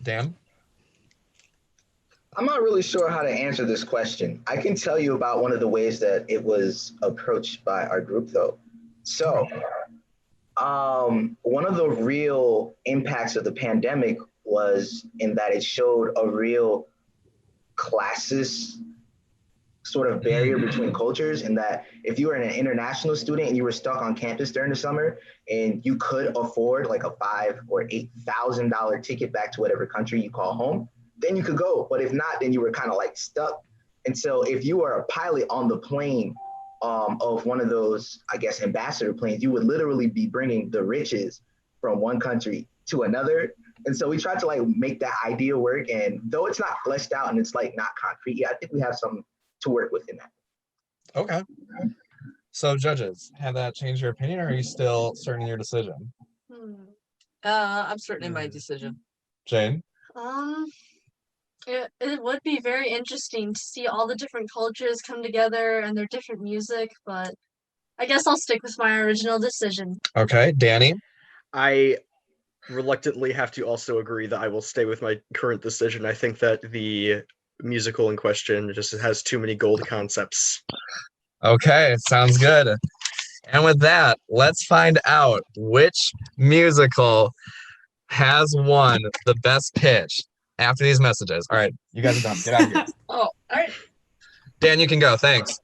S1: Dan?
S3: I'm not really sure how to answer this question. I can tell you about one of the ways that it was approached by our group, though. So, one of the real impacts of the pandemic was in that it showed a real classist sort of barrier between cultures, and that if you were an international student and you were stuck on campus during the summer and you could afford like a $5,000 or $8,000 ticket back to whatever country you call home, then you could go. But if not, then you were kind of like stuck. And so if you were a pilot on the plane of one of those, I guess, ambassador planes, you would literally be bringing the riches from one country to another. And so we tried to like make that idea work. And though it's not fleshed out and it's like not concrete yet, I think we have some to work with in that.
S1: Okay. So judges, have that changed your opinion, or are you still certain in your decision?
S13: I'm certain in my decision.
S1: Jane?
S14: It would be very interesting to see all the different cultures come together and their different music, but I guess I'll stick with my original decision.
S1: Okay. Danny?
S12: I reluctantly have to also agree that I will stay with my current decision. I think that the musical in question just has too many gold concepts.
S1: Okay, sounds good. And with that, let's find out which musical has won the best pitch after these messages. All right, you guys are done. Get out of here.
S13: Oh, all right.
S1: Dan, you can go. Thanks.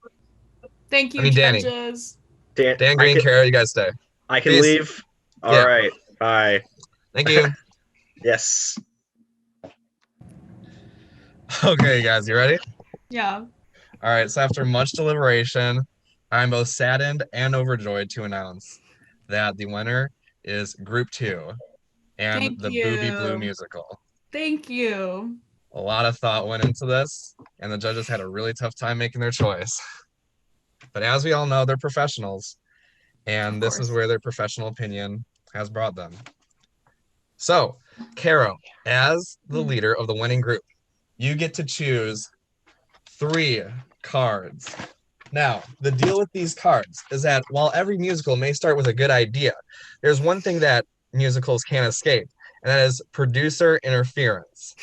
S2: Thank you,
S1: I mean, Danny.
S2: judges.
S1: Dan Green, Kara, you guys stay.
S12: I can
S1: Peace.
S12: leave? All
S1: Yeah.
S12: right. Bye.
S1: Thank you.
S12: Yes.
S1: Okay, you guys, you ready?
S2: Yeah.
S1: All right, so after much deliberation, I'm both saddened and overjoyed to announce that the winner is Group 2 and
S2: Thank
S1: the Booby Blue
S2: you.
S1: musical.
S2: Thank you.
S1: A lot of thought went into this, and the judges had a really tough time making their choice. But as we all know, they're professionals, and this is where their professional opinion has brought them. So, Caro, as the leader of the winning group, you get to choose 3 cards. Now, the deal with these cards is that while every musical may start with a good idea, there's one thing that musicals can't escape, and that is producer interference.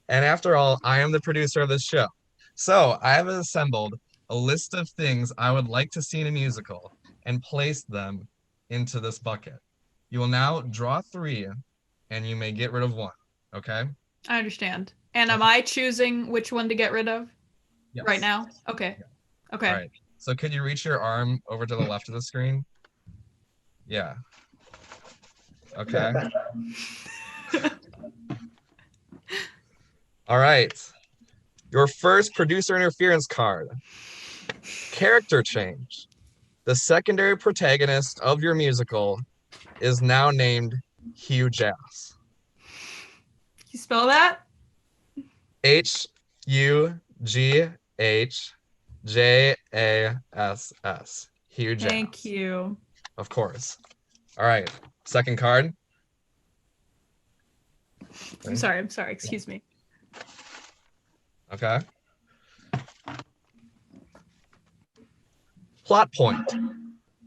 S1: And after all, I am the producer of this show. So I have assembled a list of things I would like to see in a musical and placed them into this bucket. You will now draw 3, and you may get rid of 1, okay?
S2: I understand. And am I choosing which one to get rid of right now? Okay. Okay.
S1: All right. So could you reach your arm over to the left of the screen? Yeah. Okay. All right. Your first producer interference card. Character change. The secondary protagonist of your musical is now named Hugh Jass.
S2: You spell that?
S1: Hughjass. Hugh Jass.
S2: Thank you.
S1: Of course. All right. Second card.
S2: I'm sorry. Excuse me.
S1: Okay. Plot point.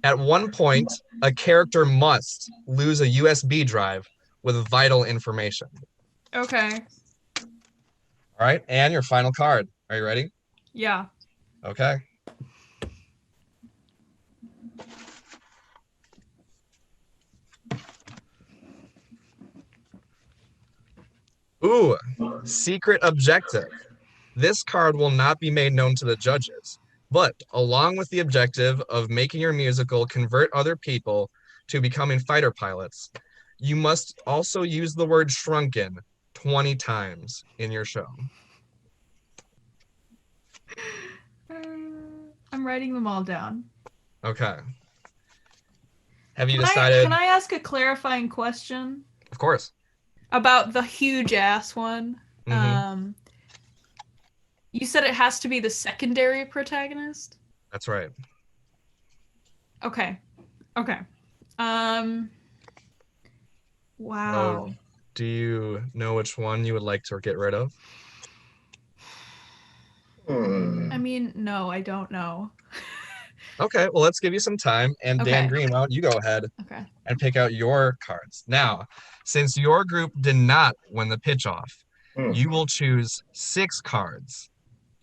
S1: At one point, a character must lose a USB drive with vital information.
S2: Okay.
S1: All right. And your final card. Are you ready?
S2: Yeah.
S1: Okay. Ooh, secret objective. This card will not be made known to the judges, but along with the objective of making your musical convert other people to becoming fighter pilots, you must also use the word shrunken 20 times in your show.
S2: I'm writing them all down.
S1: Okay. Have you decided?
S2: Can I ask a clarifying question?
S1: Of course.
S2: About the huge ass one.
S1: Mhm.
S2: You said it has to be the secondary protagonist?
S1: That's right.
S2: Okay. Wow.
S1: So, do you know which one you would like to get rid of?
S2: I mean, no, I don't know.
S1: Okay, well, let's give you some time. And Dan
S2: Okay.
S1: Green, why don't you go ahead
S2: Okay.
S1: and pick out your cards. Now, since your group did not win the pitch off, you will choose 6 cards,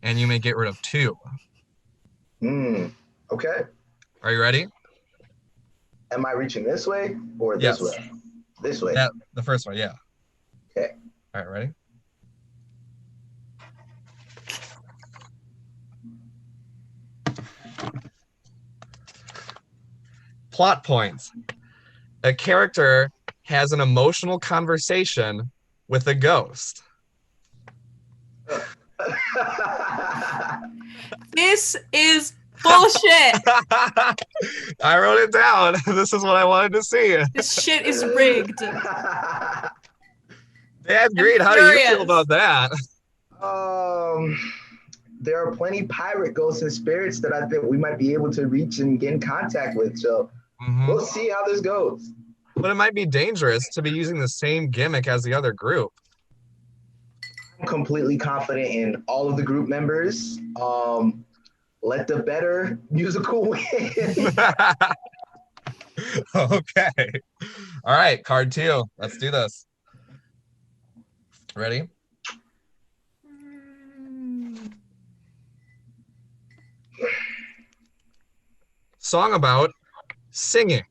S1: and you may get rid of 2.
S3: Okay.
S1: Are you ready?
S3: Am I reaching this way or
S1: Yes.
S3: this way? This way.
S1: Yeah, the first one, yeah.
S3: Okay.
S1: All right, ready? Plot points. A character has an emotional conversation with a ghost.
S2: This is bullshit.
S1: I wrote it down. This is what I wanted to see.
S2: This shit is rigged.
S1: Dan Green, how do you feel about that?
S3: There are plenty pirate ghosts and spirits that I think we might be able to reach and get in contact with. So we'll see how this goes.
S1: But it might be dangerous to be using the same gimmick as the other group.
S3: I'm completely confident in all of the group members. Let the better musical win.
S1: Okay. All right, card 2. Let's do this. Ready? Song about singing.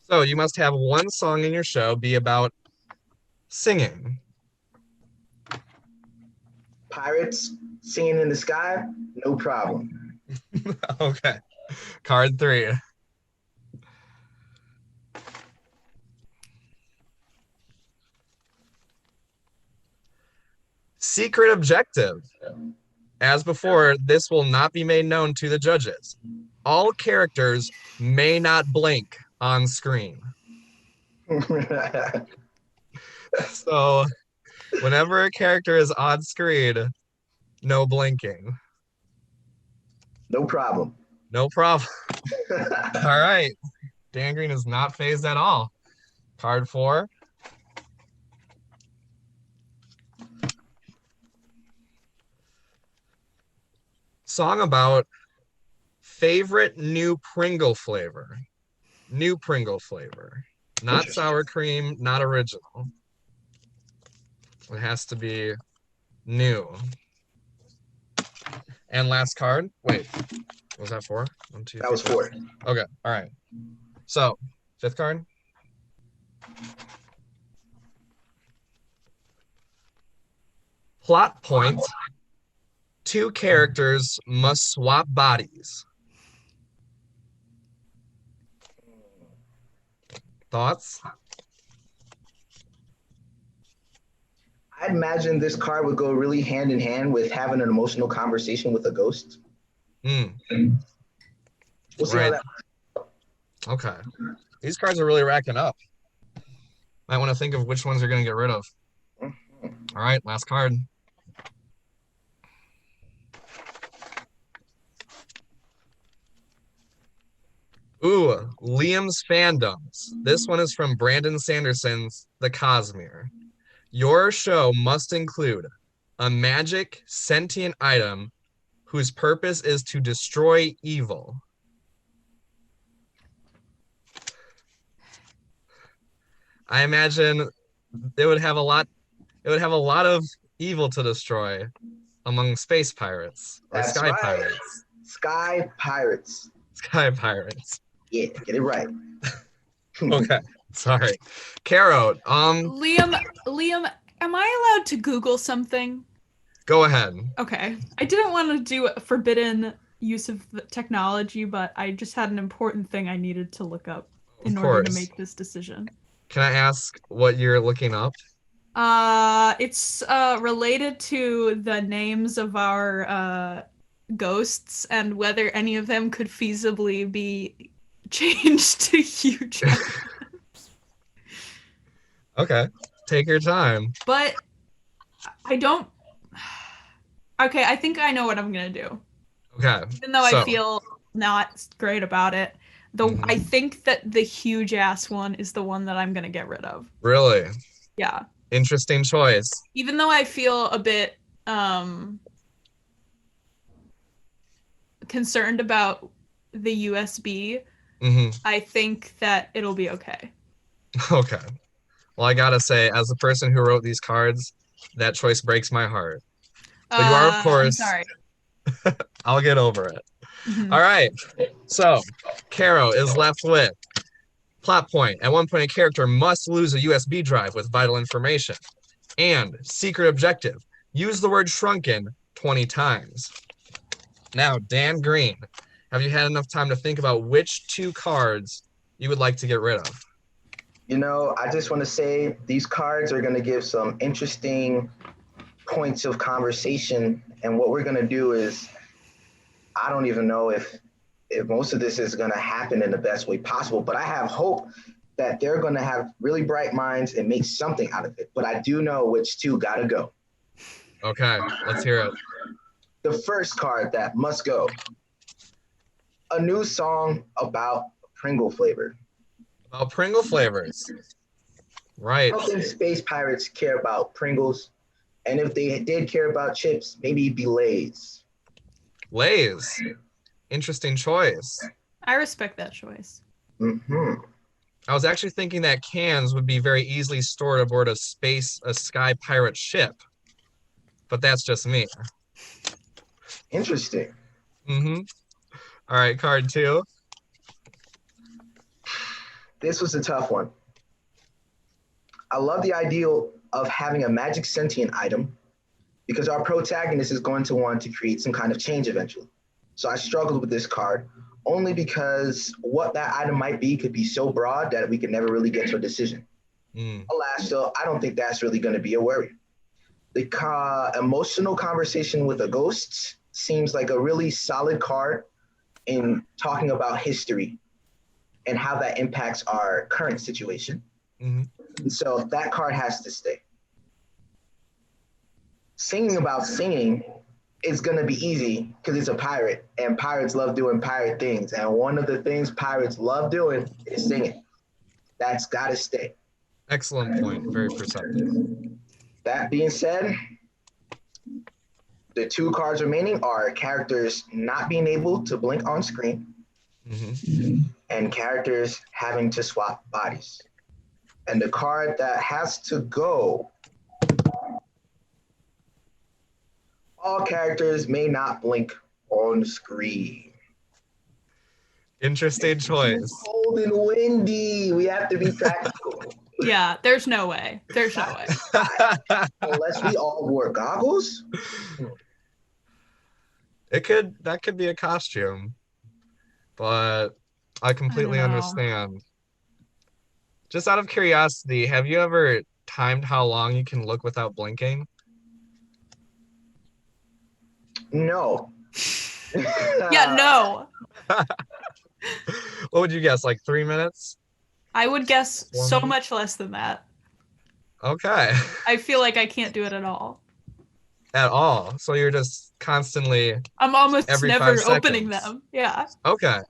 S1: So you must have one song in your show be about singing.
S3: Pirates singing in the sky, no problem.
S1: Okay. Card 3. Secret objective. As before, this will not be made known to the judges, all characters may not blink on screen. So whenever a character is on screen, no blinking.
S3: No problem.
S1: No problem. All right. Dan Green is not phased at all. Card 4. Song about favorite new Pringle flavor. New Pringle flavor. Not sour cream, not original. It has to be new. And last card. Wait, was that 4? 1, 2,
S3: That was 4.
S1: Okay, all right. So, 5th card. Plot point. 2 characters must swap bodies. Thoughts?
S3: I'd imagine this card would go really hand in hand with having an emotional conversation with a ghost.
S1: Mm.
S3: We'll see how
S1: Right.
S3: that.
S1: Okay. These cards are really racking up. Might want to think of which ones you're going to get rid of. All right, last card. Ooh, Liam's fandoms. This one is from Brandon Sanderson's The Cosmere. Your show must include a magic sentient item whose purpose is to destroy evil. I imagine it would have a lot of evil to destroy among space pirates or
S3: That's
S1: sky
S3: right.
S1: pirates.
S3: Sky Pirates.
S1: Sky pirates.
S3: Yeah, get it right.
S1: Okay. Sorry. Caro,
S2: Liam, am I allowed to Google something?
S1: go ahead.
S2: Okay. I didn't want to do a forbidden use of the technology, but I just had an important thing I needed to look up in order to
S1: course.
S2: make this decision.
S1: Can I ask what you're looking up?
S2: It's related to the names of our ghosts and whether any of them could feasibly be changed to huge.
S1: Okay. Take your time.
S2: But I don't. Okay, I think I know what I'm gonna do.
S1: Okay.
S2: Even though I
S1: so-
S2: feel not great about it, I think that the huge ass one is the one that I'm gonna get rid of.
S1: Really
S2: Yeah.
S1: interesting choice.
S2: Even though I feel a bit concerned about the USB, I think that it'll be okay.
S1: Okay. Well, I gotta say, as the person who wrote these cards, that choice breaks my heart. But you are, of
S2: I'm
S1: course.
S2: sorry.
S1: I'll get over it.
S2: Mhm.
S1: All right. So, Caro is left with plot point. At one point, a character must lose a USB drive with vital information. And secret objective: use the word shrunken 20 times. Now, Dan Green, have you had enough time to think about which 2 cards you would like to get rid of?
S3: You know, I just want to say these cards are going to give some interesting points of conversation. And what we're going to do is, I don't even know if most of this is going to happen in the best way possible, but I have hope that they're going to have really bright minds and make something out of it. But I do know which 2 got to go.
S1: Okay, let's hear it.
S3: The first card that must go, a new song about Pringle flavor.
S1: About Pringle flavors. Right.
S3: I don't think space pirates care about Pringles. And if they did care about chips, maybe it'd be Lay's.
S1: Lay's. Interesting choice.
S2: I respect that choice.
S3: Mm-hmm.
S1: I was actually thinking that cans would be very easily stored aboard a sky pirate ship. But that's just me.
S3: Interesting.
S1: Mm-hmm. All right, card 2.
S3: This was a tough one. I love the idea of having a magic sentient item because our protagonist is going to want to create some kind of change eventually. So I struggled with this card only because what that item might be could be so broad that we could never really get to a decision. Alas, so I don't think that's really going to be a worry. The emotional conversation with a ghost seems like a really solid card in talking about history and how that impacts our current situation.
S1: Mhm.
S3: And so that card has to stay. Singing about singing is going to be easy because it's a pirate, and pirates love doing pirate things. And one of the things pirates love doing is singing. That's got to stay.
S1: Excellent point. Very perceptive.
S3: That being said, the two cards remaining are characters not being able to blink on screen and characters having to swap bodies. And the card that has to go, all characters may not blink on screen.
S1: Interesting choice.
S3: Cold and windy. We have to be practical.
S2: Yeah, there's no way. There's no way.
S3: Unless we all wore goggles.
S1: That could be a costume, but I completely
S2: know.
S1: understand. Just out of curiosity, have you ever timed how long you can look without blinking?
S3: No.
S2: Yeah, no.
S1: What would you guess? Like 3 minutes?
S2: I would guess
S1: 4
S2: so
S1: minutes?
S2: much less than that.
S1: Okay.
S2: I feel like I can't do it at all.
S1: At all. So you're just constantly
S2: I'm almost
S1: every
S2: never
S1: 5
S2: opening
S1: seconds.
S2: them. Yeah.
S1: Okay.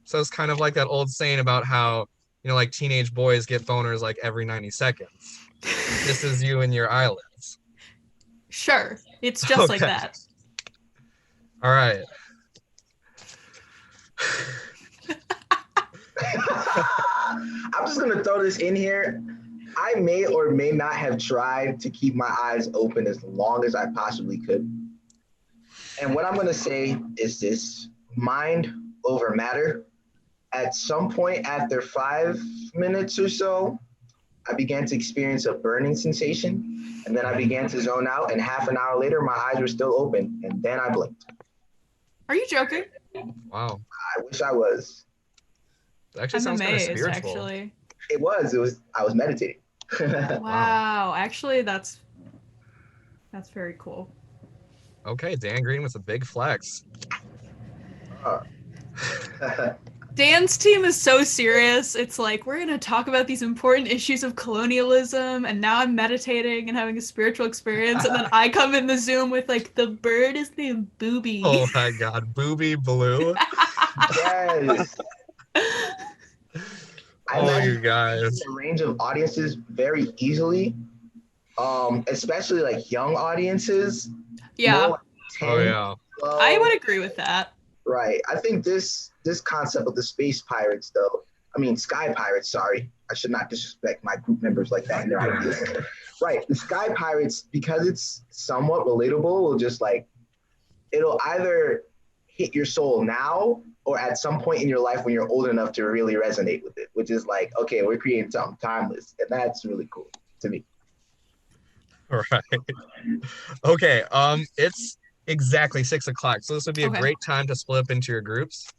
S1: So it's kind of like that old saying about how, like teenage boys get boners like every 90 seconds. This is you and your eyelids.
S2: Sure. It's just like
S1: Okay.
S2: that.
S1: All right.
S3: I'm just gonna throw this in here. I may or may not have tried to keep my eyes open as long as I possibly could. And what I'm gonna say is this: mind over matter. At some point after 5 minutes or so, I began to experience a burning sensation, and then I began to zone out, and half an hour later, my eyes were still open, and then I blinked.
S2: Are you joking?
S1: Wow.
S3: I wish I was.
S1: It actually
S2: I'm
S1: sounds kind of
S2: amazed,
S1: spiritual.
S2: actually.
S3: It was. I was meditating.
S2: Wow. Actually, that's very cool.
S1: Okay, Dan Green with a big flex.
S2: Dan's team is so serious. It's like, we're going to talk about these important issues of colonialism, and now I'm meditating and having a spiritual experience, and then I come in the Zoom with, like, the bird is named Booby.
S1: Oh my god, Booby Blue.
S3: Yes.
S1: Oh, you guys.
S3: A range of audiences very easily, especially like young audiences.
S2: Yeah.
S3: More like 10,
S1: Oh yeah.
S3: 12.
S2: I would agree with that.
S3: Right. I think this concept of the space pirates, though, I mean sky pirates. Sorry, I should not disrespect my group members like that and their ideas. Right. The sky pirates, because it's somewhat relatable, will just like, it'll either hit your soul now or at some point in your life when you're old enough to really resonate with it, which is like, okay, we're creating something timeless, and that's really cool to me.
S1: All right. Okay. It's exactly 6 o'clock, so this would be a
S2: Okay.
S1: great time to split up into your groups.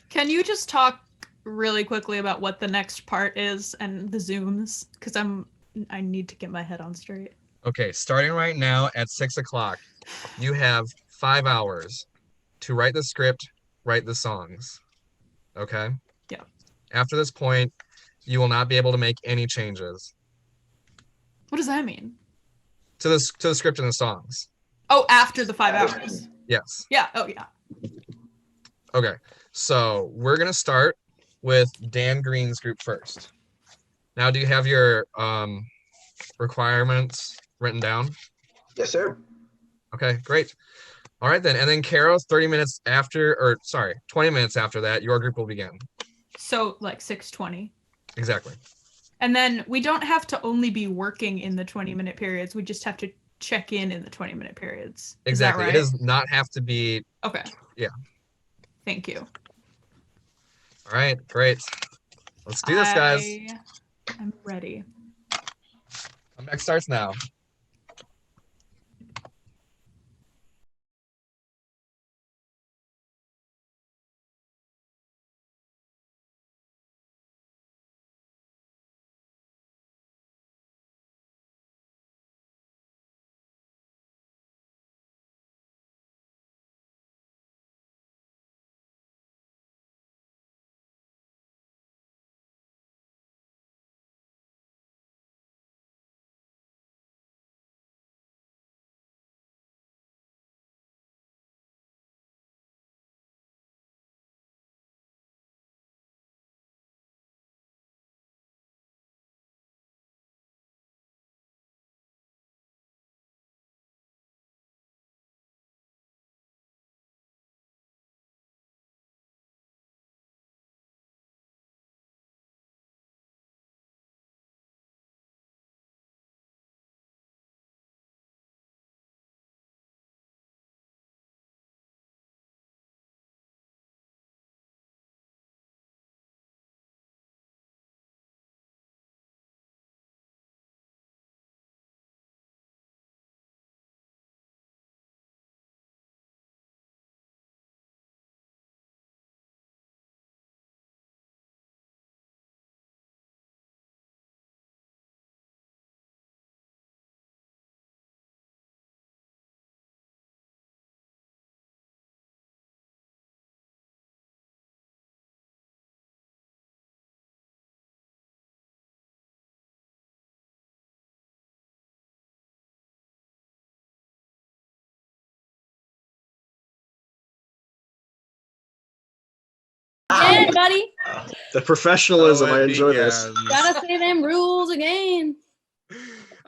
S2: Can you just talk really quickly about what the next part is and the Zooms? Because I need to get my head on straight.
S1: Okay, starting right now at 6 o'clock, you have 5 hours to write the script, write the songs. Okay?
S2: Yeah.
S1: After this point, you will not be able to make any changes
S2: What does that mean?
S1: to the script and the songs.
S2: Oh, after the 5 hours.
S1: Yes.
S2: Yeah. Oh, yeah.
S1: Okay. So we're gonna start with Dan Green's group first. Now, do you have your requirements written down?
S3: Yes, sir.
S1: Okay, great. All right then. And then Carol, 20 minutes after that, your group will begin.
S2: So, like 6:20.
S1: Exactly.
S2: And then we don't have to only be working in the 20-minute periods. We just have to check in the 20-minute periods. Is that
S1: Exactly.
S2: right?
S1: It does not have to be.
S2: Okay.
S1: Yeah.
S2: Thank you.
S1: All right, great. Let's do this, guys.
S2: I'm ready.
S1: Comeback starts now.
S10: everybody.
S12: The professionalism,
S1: Oh,
S12: I
S1: it
S12: enjoy this.
S1: begins.
S10: Gotta say them rules again.
S1: All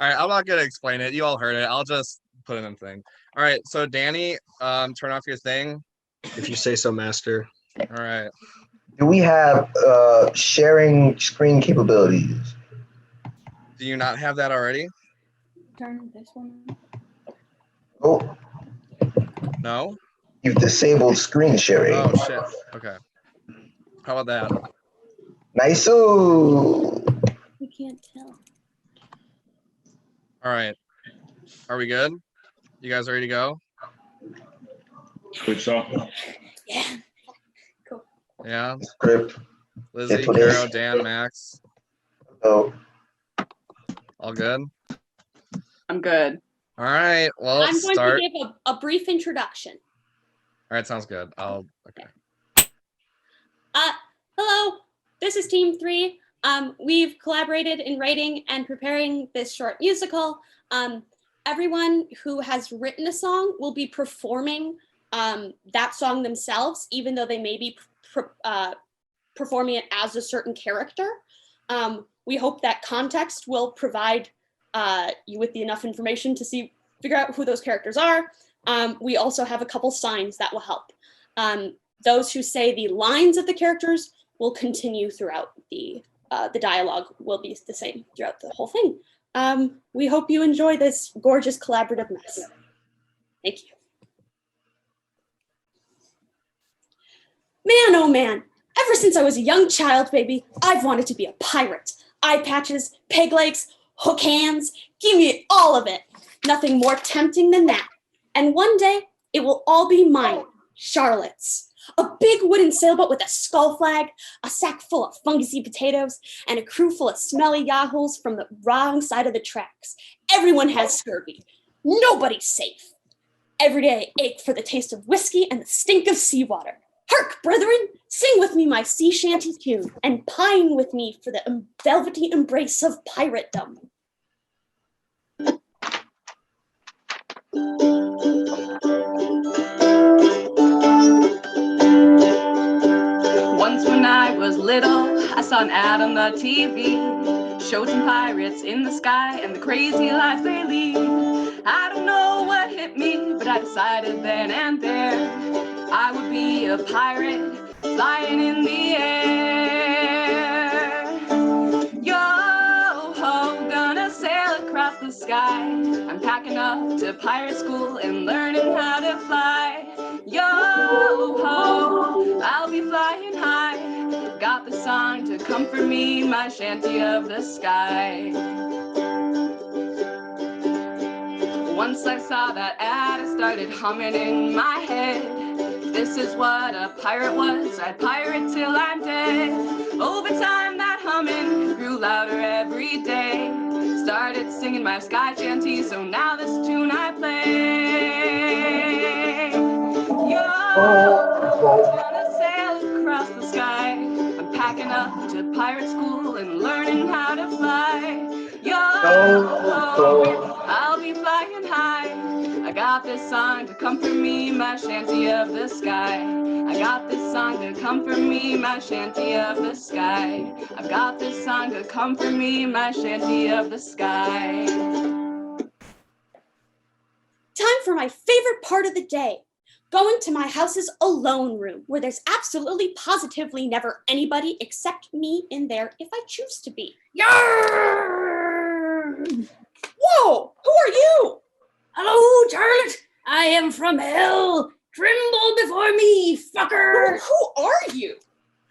S1: right, I'm not gonna explain it. You all heard it. I'll just put it in thing. All right, so Danny, turn off your thing.
S12: If you say so, master.
S1: All right.
S3: Do we have sharing screen capabilities?
S1: Do you not have that already?
S10: Turn this one.
S3: Oh,
S1: No?
S3: you've disabled screen sharing.
S1: Oh shit. Okay. How about that?
S3: Nice.
S10: We can't tell.
S1: All right. Are we good? You guys ready to go?
S11: Think so.
S10: Yeah.
S1: Yeah.
S3: Script.
S1: Lizzie,
S3: Yes, please.
S1: Caro, Dan, Max.
S3: Oh,
S1: All good?
S8: I'm good.
S1: All right. Well,
S9: I'm going
S1: start.
S9: to give a brief introduction.
S1: All right, sounds good. Okay.
S9: Hello, this is Team 3. We've collaborated in writing and preparing this short musical. Everyone who has written a song will be performing that song themselves, even though they may be performing it as a certain character. We hope that context will provide you with enough information to figure out who those characters are. We also have a couple signs that will help. Those who say the lines of the characters will continue throughout the dialogue will be the same throughout the whole thing. We hope you enjoy this gorgeous collaborative mess. Thank you. Man, oh man, ever since I was a young child, baby, I've wanted to be a pirate. Eye patches, peg legs, hook hands, give me all of it. Nothing more tempting than that. And one day, it will all be mine, Charlotte's. A big wooden sailboat with a skull flag, a sack full of fungusy potatoes, and a crew full of smelly yahoos from the wrong side of the tracks. Everyone has scurvy. Nobody's safe. Every day I ache for the taste of whiskey and the stink of seawater. Hark, brethren, sing with me my sea shanty tune, and pine with me for the velvety embrace of piratedom.
S8: Once when I was little, I saw an ad on the TV. Showed some pirates in the sky and the crazy lives they lead. I don't know what hit me, but I decided then and there I would be a pirate flying in the air. Yo-ho, gonna sail across the sky. I'm packing up to pirate school and learning how to fly. Yo-ho, I'll be flying high. Got the song to comfort me, my shanty of the sky. Once I saw that ad, I started humming in my head. This is what a pirate was, I'd pirate till I'm dead. Over time that humming grew louder every day. Started singing my sky shanty, so now this tune I play. Yo, gonna sail across the sky. I'm packing up to pirate school and learning how to fly. Yo, I'll be flying high. I got this song to comfort me, my shanty of the sky. I got this song to comfort me, my shanty of the sky. I've got this song to comfort me, my shanty of the sky.
S9: Time for my favorite part of the day. Going to my house's alone room, where there's absolutely positively never anybody except me in there if I choose to be. Yarr! Whoa! Who are you?
S10: Hello, Charlotte. I am from hell. Tremble before me, fucker.
S9: Who are you?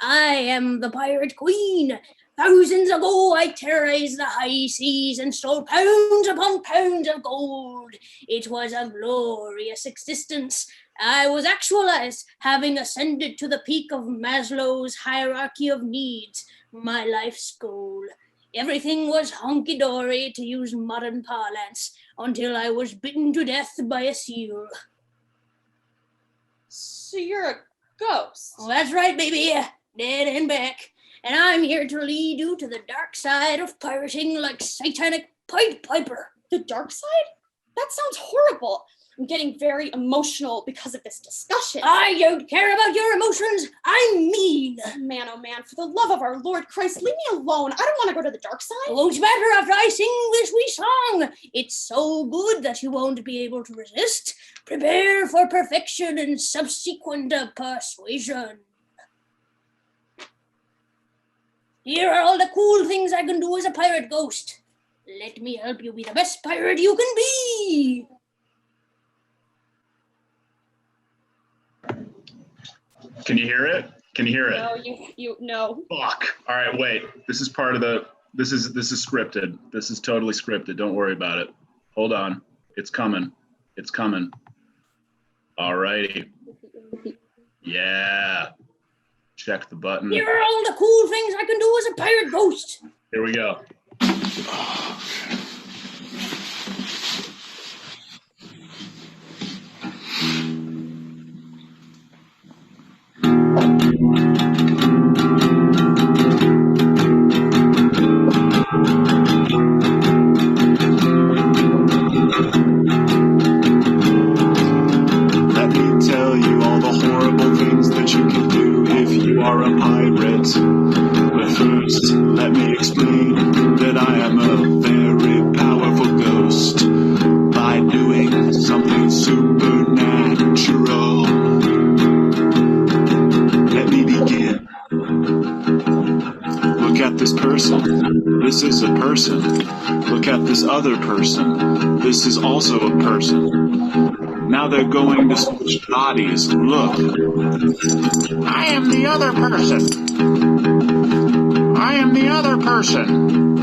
S10: I am the pirate queen. Thousands ago, I terrorized the high seas and stole pounds upon pounds of gold. It was a glorious existence. I was actualized, having ascended to the peak of Maslow's hierarchy of needs, my life's goal. Everything was honky-dory, to use modern parlance, until I was bitten to death by a seal.
S9: So you're a ghost?
S10: Oh, that's right, baby. Dead and back. And I'm here to lead you to the dark side of pirating like satanic Pied Piper.
S9: The dark side? That sounds horrible.
S15: I'm getting very emotional because of this discussion.
S10: I don't care about your emotions. I'm mean.
S15: Man, oh man, for the love of our Lord Christ, leave me alone. I don't want to go to the dark side.
S10: It won't matter after I sing this wee song. It's so good that you won't be able to resist. Prepare for perfection and subsequent persuasion. Here are all the cool things I can do as a pirate ghost. Let me help you be the best pirate you can be.
S16: Can you hear it? Can you hear it?
S15: No, no.
S16: Fuck. All right, wait. This is part of the. This is scripted. This is totally scripted. Don't worry about it. Hold on. It's coming. It's coming. All righty. Yeah. Check the button.
S10: Here are all the cool things I can do as a pirate ghost.
S16: Here we go. Let me tell you all the horrible things that you can do if you are a pirate. But first, let me explain that I am a very powerful ghost by doing something supernatural. Let me begin. Look at this person. This is a person. Look at this other person. This is also a person. Now they're going to switch bodies. Look. I am the other person. I am the other person.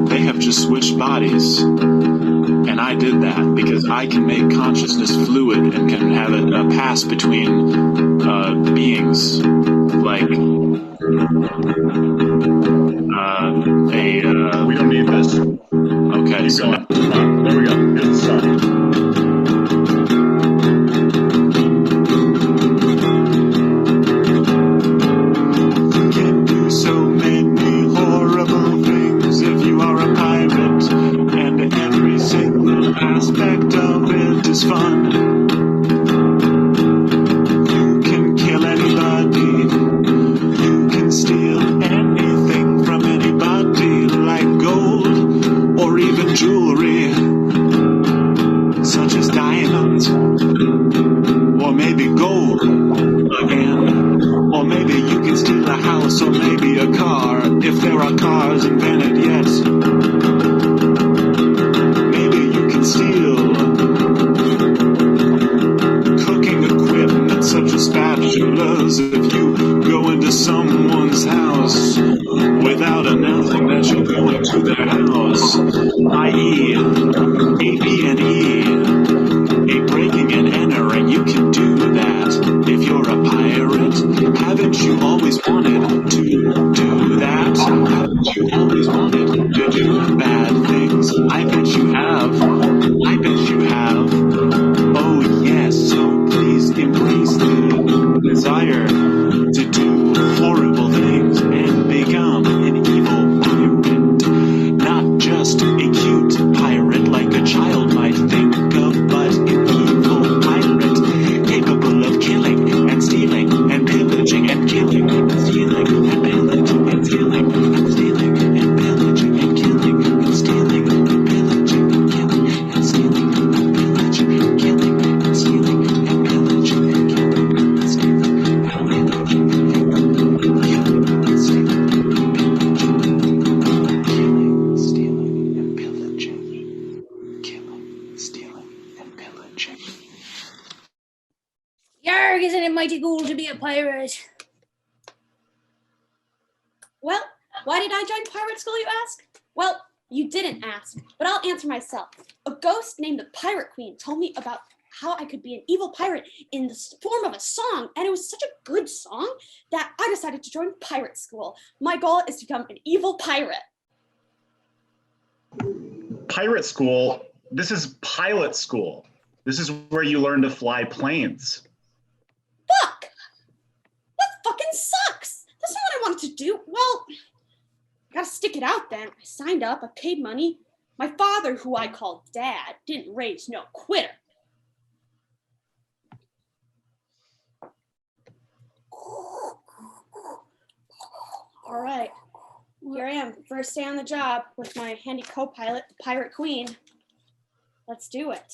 S16: They have just switched bodies. And I did that because I can make consciousness fluid and can have it pass between beings. Like we don't need this. Okay, so there we go. Here's the start. You can do so many horrible things if you are a pirate, and every single aspect of it is fun. You can kill anybody. You can steal anything from anybody, like gold or even jewelry, such as diamonds, or maybe gold again, or maybe you can steal a house or maybe a car, if there are cars invented yet. Maybe you can steal cooking equipment such as spatulas if you go into someone's house without announcing that you're going to their house, i.e. AB&E, a breaking and entering. You can do that if you're a pirate. Haven't you always wanted to do that? Haven't you always wanted to do bad things? I bet you have. I bet you have. Oh yes, so please embrace the desire to do horrible things and become an evil pirate. Not just a cute pirate like a child might think of, but an evil pirate capable of killing and stealing and pillaging and killing and stealing and pillaging and stealing and stealing and pillaging and killing and stealing and pillaging and killing and stealing and pillaging and killing and stealing and pillaging and killing and stealing and pillaging and killing and stealing and
S10: Yarg, isn't it mighty cool to be a pirate?
S15: Well, why did I join pirate school, you ask? Well, you didn't ask, but I'll answer myself. A ghost named the Pirate Queen told me about how I could be an evil pirate in the form of a song, and it was such a good song that I decided to join pirate school. My goal is to become an evil pirate.
S16: Pirate school? This is pilot school. This is where you learn to fly planes.
S15: Fuck! That fucking sucks! That's not what I wanted to do. Well, I gotta stick it out then. I signed up, I paid money. My father, who I call Dad, didn't raise no quitter. All right. Here I am, first day on the job with my handy co-pilot, the Pirate Queen. Let's do it.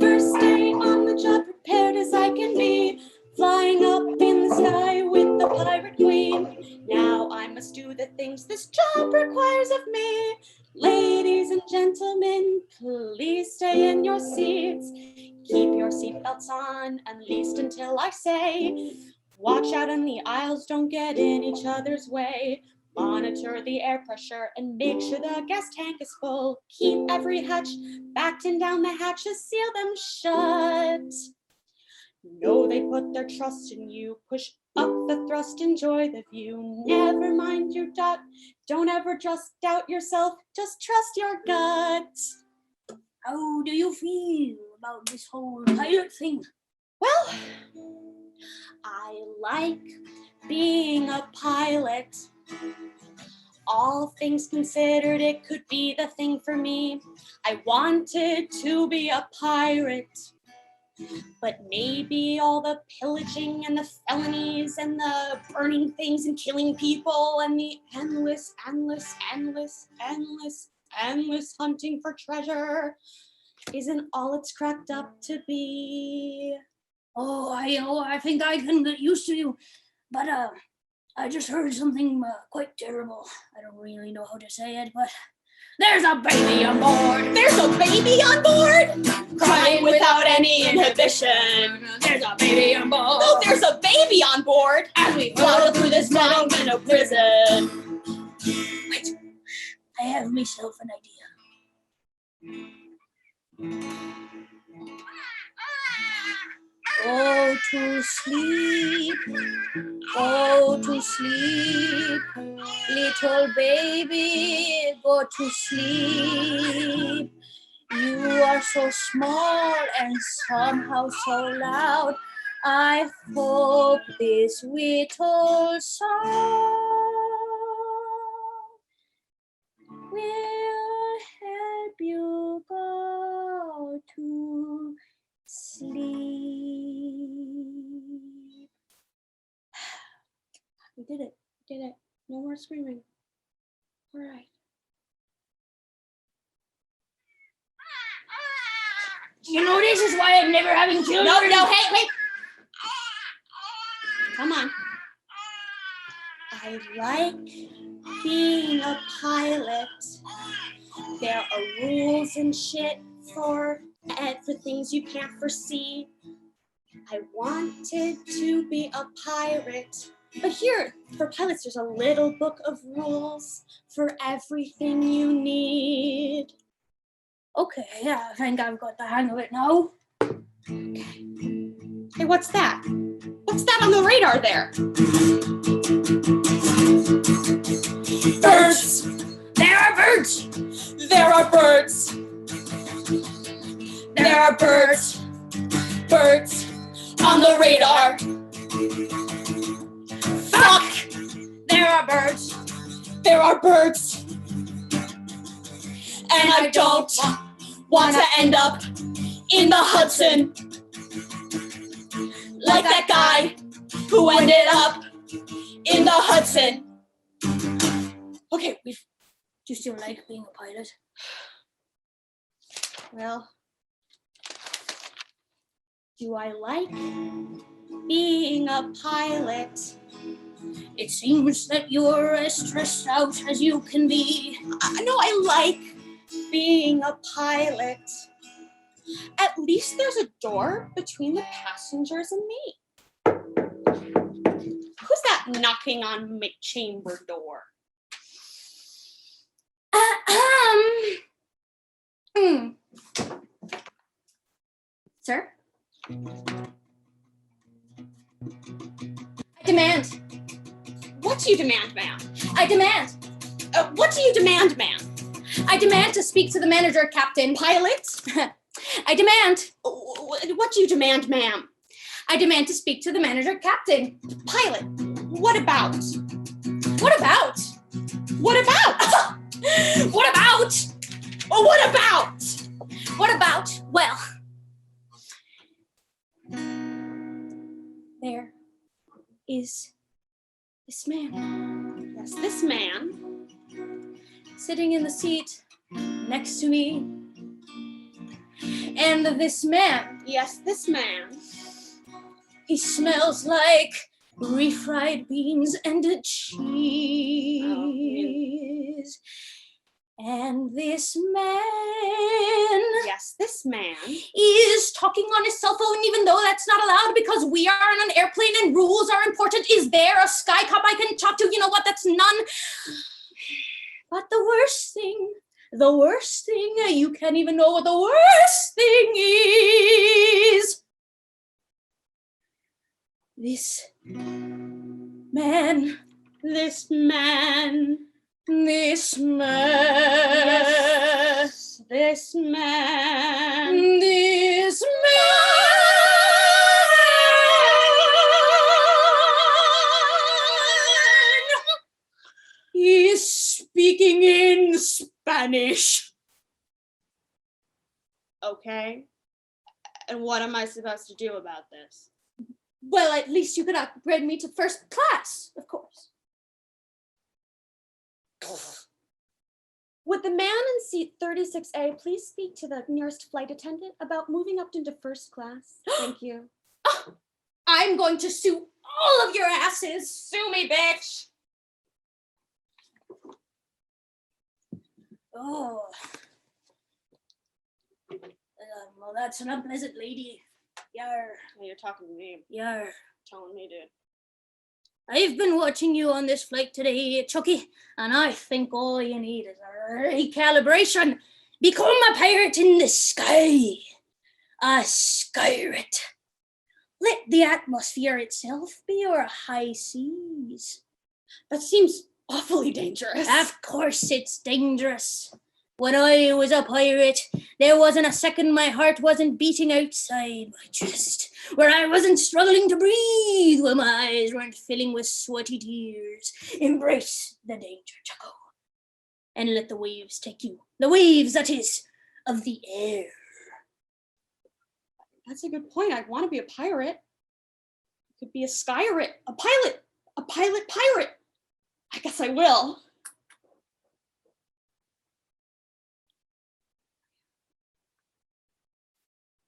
S15: First day on the job, prepared as I can be, flying up in the sky with the Pirate Queen. Now I must do the things this job requires of me. Ladies and gentlemen, please stay in your seats. Keep your seatbelts on, at least until I say. Watch out in the aisles, don't get in each other's way. Monitor the air pressure and make sure the gas tank is full. Keep every hatch backed and down the hatches, seal them shut. Know they put their trust in you. Push up the thrust, enjoy the view. Never mind your doubt. Don't ever just doubt yourself. Just trust your gut.
S10: How do you feel about this whole pilot thing?
S15: Well, I like being a pilot. All things considered, it could be the thing for me. I wanted to be a pirate. But maybe all the pillaging and the felonies and the burning things and killing people and the endless hunting for treasure isn't all it's cracked up to be.
S10: Oh, I think I can get used to you. But I just heard something quite terrible. I don't really know how to say it, but there's a baby on board.
S15: There's a baby on board? Crying without any inhibition.
S10: There's a baby on board.
S15: No, there's a baby on board.
S10: As we
S15: Floated through this metal prison.
S10: Wait, I have myself an idea. Go to sleep, little baby, go to sleep. You are so small and somehow so loud. I hope this little song will help you go to sleep. We did it. No more screaming. All right. You know, this is why I'm never having children.
S15: No, hey, wait. Come on. I like being a pilot. There are rules and shit for things you can't foresee. I wanted to be a pirate. But here, for pilots, there's a little book of rules for everything you need.
S10: Okay, yeah, I think I've got the hang of it now.
S15: Okay. Hey, what's that? What's that on the radar there?
S10: Birds! There are birds!
S15: There are birds! There are birds! Birds on the radar! Fuck!
S10: There are birds!
S15: There are birds! And I don't want to end up in the Hudson like that guy who ended up in the Hudson. Okay,
S10: do you still like being a pilot?
S15: Well, do I like being a pilot?
S10: It seems that you're as stressed out as you can be.
S15: No, I like being a pilot. At least there's a door between the passengers and me. Who's that knocking on my chamber door? Sir?
S10: I demand.
S15: What do you demand, ma'am?
S10: I demand.
S15: What do you demand, ma'am?
S10: I demand to speak to the manager, Captain.
S15: Pilot?
S10: I demand.
S15: What do you demand, ma'am?
S10: I demand to speak to the manager, Captain.
S15: Pilot? What about?
S10: What about?
S15: What about?
S10: What about?
S15: Oh, what about?
S10: What about? Well,
S15: there is this man.
S9: Yes, this man.
S15: Sitting in the seat next to me. And this man.
S9: Yes, this man.
S15: He smells like refried beans and cheese. And this man.
S9: Yes, this man.
S15: Is talking on his cell phone, even though that's not allowed because we are on an airplane and rules are important. Is there a sky cop I can talk to? You know what? That's none. But the worst thing, you can't even know what the worst thing is. This man.
S9: This man.
S15: This man.
S9: Yes, this man.
S15: This man. He's speaking in Spanish.
S9: Okay. And what am I supposed to do about this?
S15: Well, at least you could upgrade me to first class, of course.
S9: Would the man in seat 36A please speak to the nearest flight attendant about moving up into first class? Thank you.
S15: I'm going to sue all of your asses.
S9: Sue me, bitch.
S15: Oh. Well, that's an unpleasant lady. Yar.
S9: You're talking to me.
S15: Yar.
S9: Telling me, dude.
S15: I've been watching you on this flight today, Chucky, and I think all you need is a recalibration. Become a pirate in the sky. A skyrit. Let the atmosphere itself be your high seas.
S9: That seems awfully dangerous.
S15: Of course it's dangerous. When I was a pirate, there wasn't a second my heart wasn't beating outside my chest, where I wasn't struggling to breathe, where my eyes weren't filling with sweaty tears. Embrace the danger, Chucko, and let the waves take you. The waves, that is, of the air.
S9: That's a good point. I want to be a pirate. I could be a skyrit, a pilot pirate. I guess I will.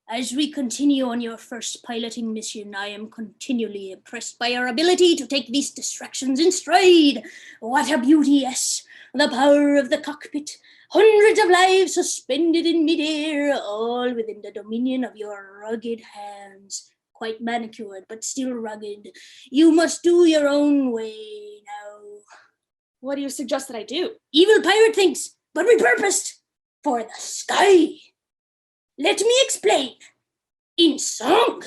S15: As we continue on your first piloting mission, I am continually impressed by your ability to take these distractions in stride. What a beauty, yes. The power of the cockpit. Hundreds of lives suspended in midair, all within the dominion of your rugged hands. Quite manicured, but still rugged. You must do your own way now.
S9: What do you suggest that I do?
S15: Evil pirate things, but repurposed for the sky. Let me explain. In song.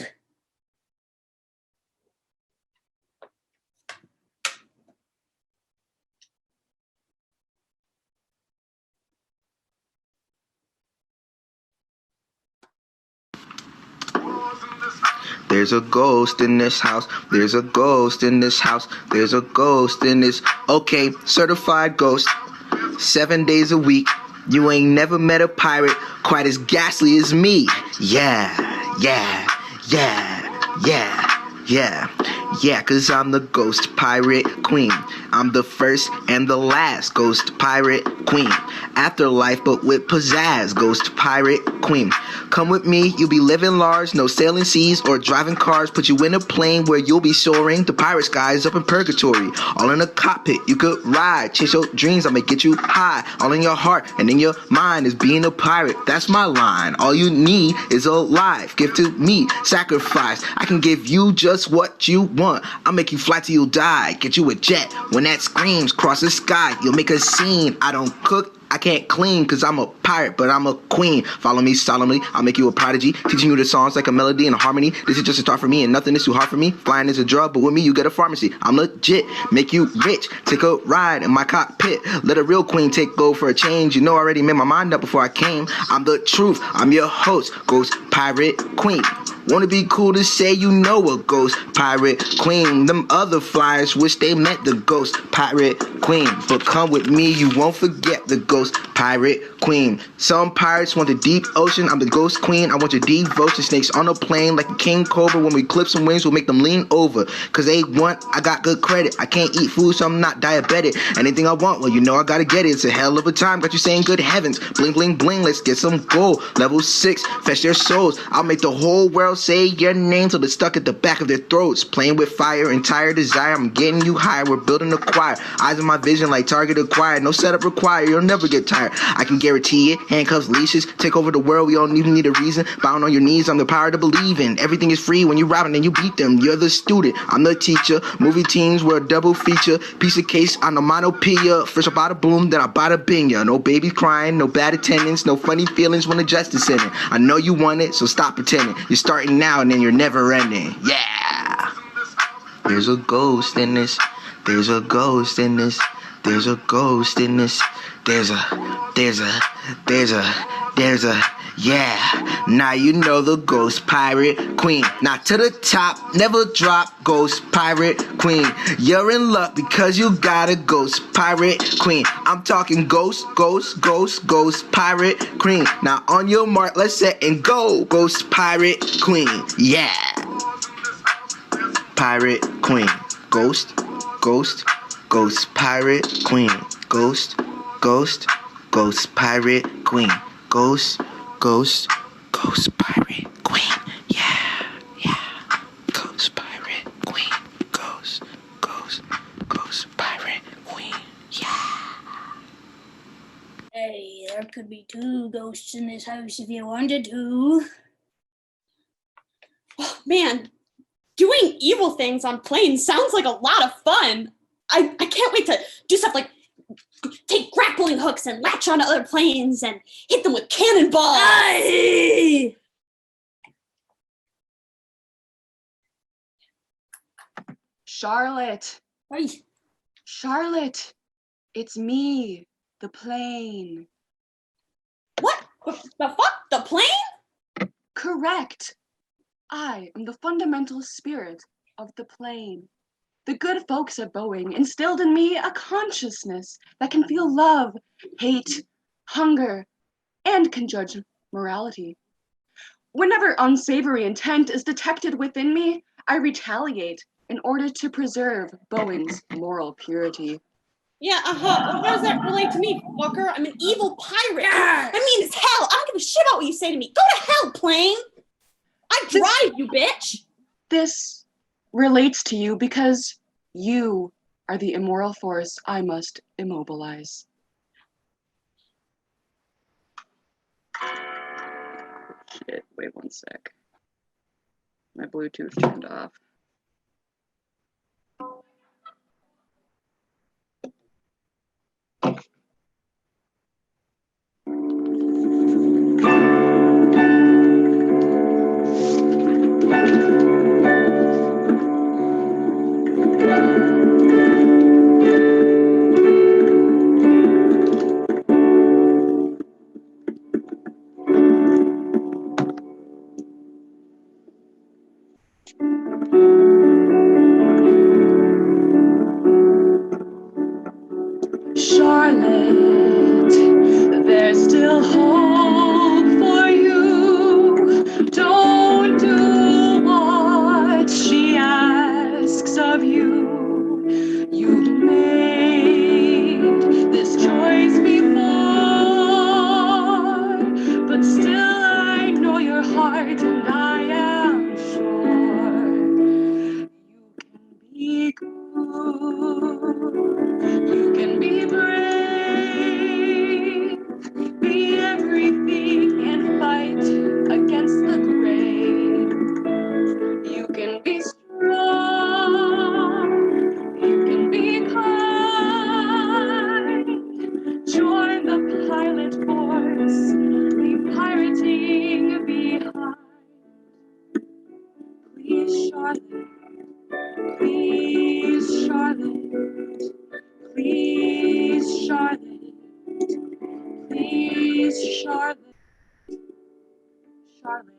S3: There's a ghost in this house. There's a ghost in this house. There's a ghost in this. Okay, certified ghost. 7 days a week. You ain't never met a pirate quite as ghastly as me. Yeah, 'cause I'm the ghost pirate queen. I'm the first and the last ghost pirate queen. Afterlife, but with pizzazz, ghost pirate queen. Come with me, you'll be living large, no sailing seas or driving cars. Put you in a plane where you'll be soaring to pirate skies up in purgatory. All in a cockpit, you could ride, chase your dreams, I'ma get you high. All in your heart and in your mind is being a pirate. That's my line. All you need is a life. Give to me, sacrifice. I can give you just what you want. I'll make you fly till you die. Get you a jet. When that screams cross the sky, you'll make a scene. I don't cook, I can't clean, 'cause I'm a pirate, but I'm a queen. Follow me solemnly, I'll make you a prodigy. Teaching you the songs like a melody and a harmony. This is just a start for me and nothing is too hard for me. Flying is a drug, but with me you get a pharmacy. I'm legit, make you rich. Take a ride in my cockpit. Let a real queen take go for a change. You know I already made my mind up before I came. I'm the truth, I'm your host, ghost pirate queen. Wanna be cool to say you know a ghost pirate queen. Them other flyers wish they met the ghost pirate queen. But come with me, you won't forget the ghost pirate queen. Some pirates want the deep ocean. I'm the ghost queen. I want your devotion. Snakes on a plane like a king cobra. When we clip some wings, we'll make them lean over. Cause they want, I got good credit. I can't eat food, so I'm not diabetic. Anything I want, well, you know I gotta get it. It's a hell of a time. Got you saying good heavens. Bling, bling, bling. Let's get some gold. Level 6, fetch their souls. I'll make the whole world say your name till it's stuck at the back of their throats. Playing with fire, entire desire. I'm getting you higher. We're building a choir. Eyes in my vision like target acquired. No setup required. You'll never get tired. I can guarantee it. Handcuffs, leashes. Take over the world. We don't even need a reason. Bound on your knees. I'm the power to believe in. Everything is free when you robbing and you beat them. You're the student. I'm the teacher. Movie teams were a double feature. Piece of case onomatopoeia. First I bada boom, then I bada bing ya. No babies crying. No bad attendance. No funny feelings when the justice in it. I know you want it, so stop pretending. You're starting now and then you're never ending. Yeah. There's a ghost in this. There's a ghost in this. There's a ghost in this. There's a, yeah. Now you know the ghost pirate queen. Not to the top, never drop, ghost pirate queen. You're in luck because you got a ghost pirate queen. I'm talking ghost pirate queen. Now on your mark, let's set and go, ghost pirate queen. Yeah. Pirate queen. Ghost pirate queen. Ghost pirate queen. Ghost pirate queen. Yeah. Ghost pirate queen. Ghost pirate queen. Yeah.
S15: Hey, there could be 2 ghosts in this house if you wanted to. Oh, man, doing evil things on planes sounds like a lot of fun. I can't wait to do stuff like take grappling hooks and latch onto other planes and hit them with cannonballs. Aye!
S8: Charlotte.
S15: Aye.
S8: Charlotte. It's me, the plane.
S15: What? The fuck? The plane?
S8: Correct. I am the fundamental spirit of the plane. The good folks at Boeing instilled in me a consciousness that can feel love, hate, hunger, and can judge morality. Whenever unsavory intent is detected within me, I retaliate in order to preserve Boeing's moral purity.
S15: Yeah, well, how does that relate to me, fucker? I'm an evil pirate. I mean, it's hell. I don't give a shit about what you say to me. Go to hell, plane. I drive you, bitch.
S8: This relates to you because you are the immoral force I must immobilize. Shit, wait one sec. My Bluetooth turned off. Charlotte, there's still hope for you. Don't do what she asks of you. You've made this choice before, but still I know your heart and I am sure you can be good. You can be brave, be everything and fight against the grave. You can be strong, you can be kind. Join the pilot force, leave pirating behind. Please, Charlotte, please, Charlotte. Please, Charlotte. Please, Charlotte. Charlotte.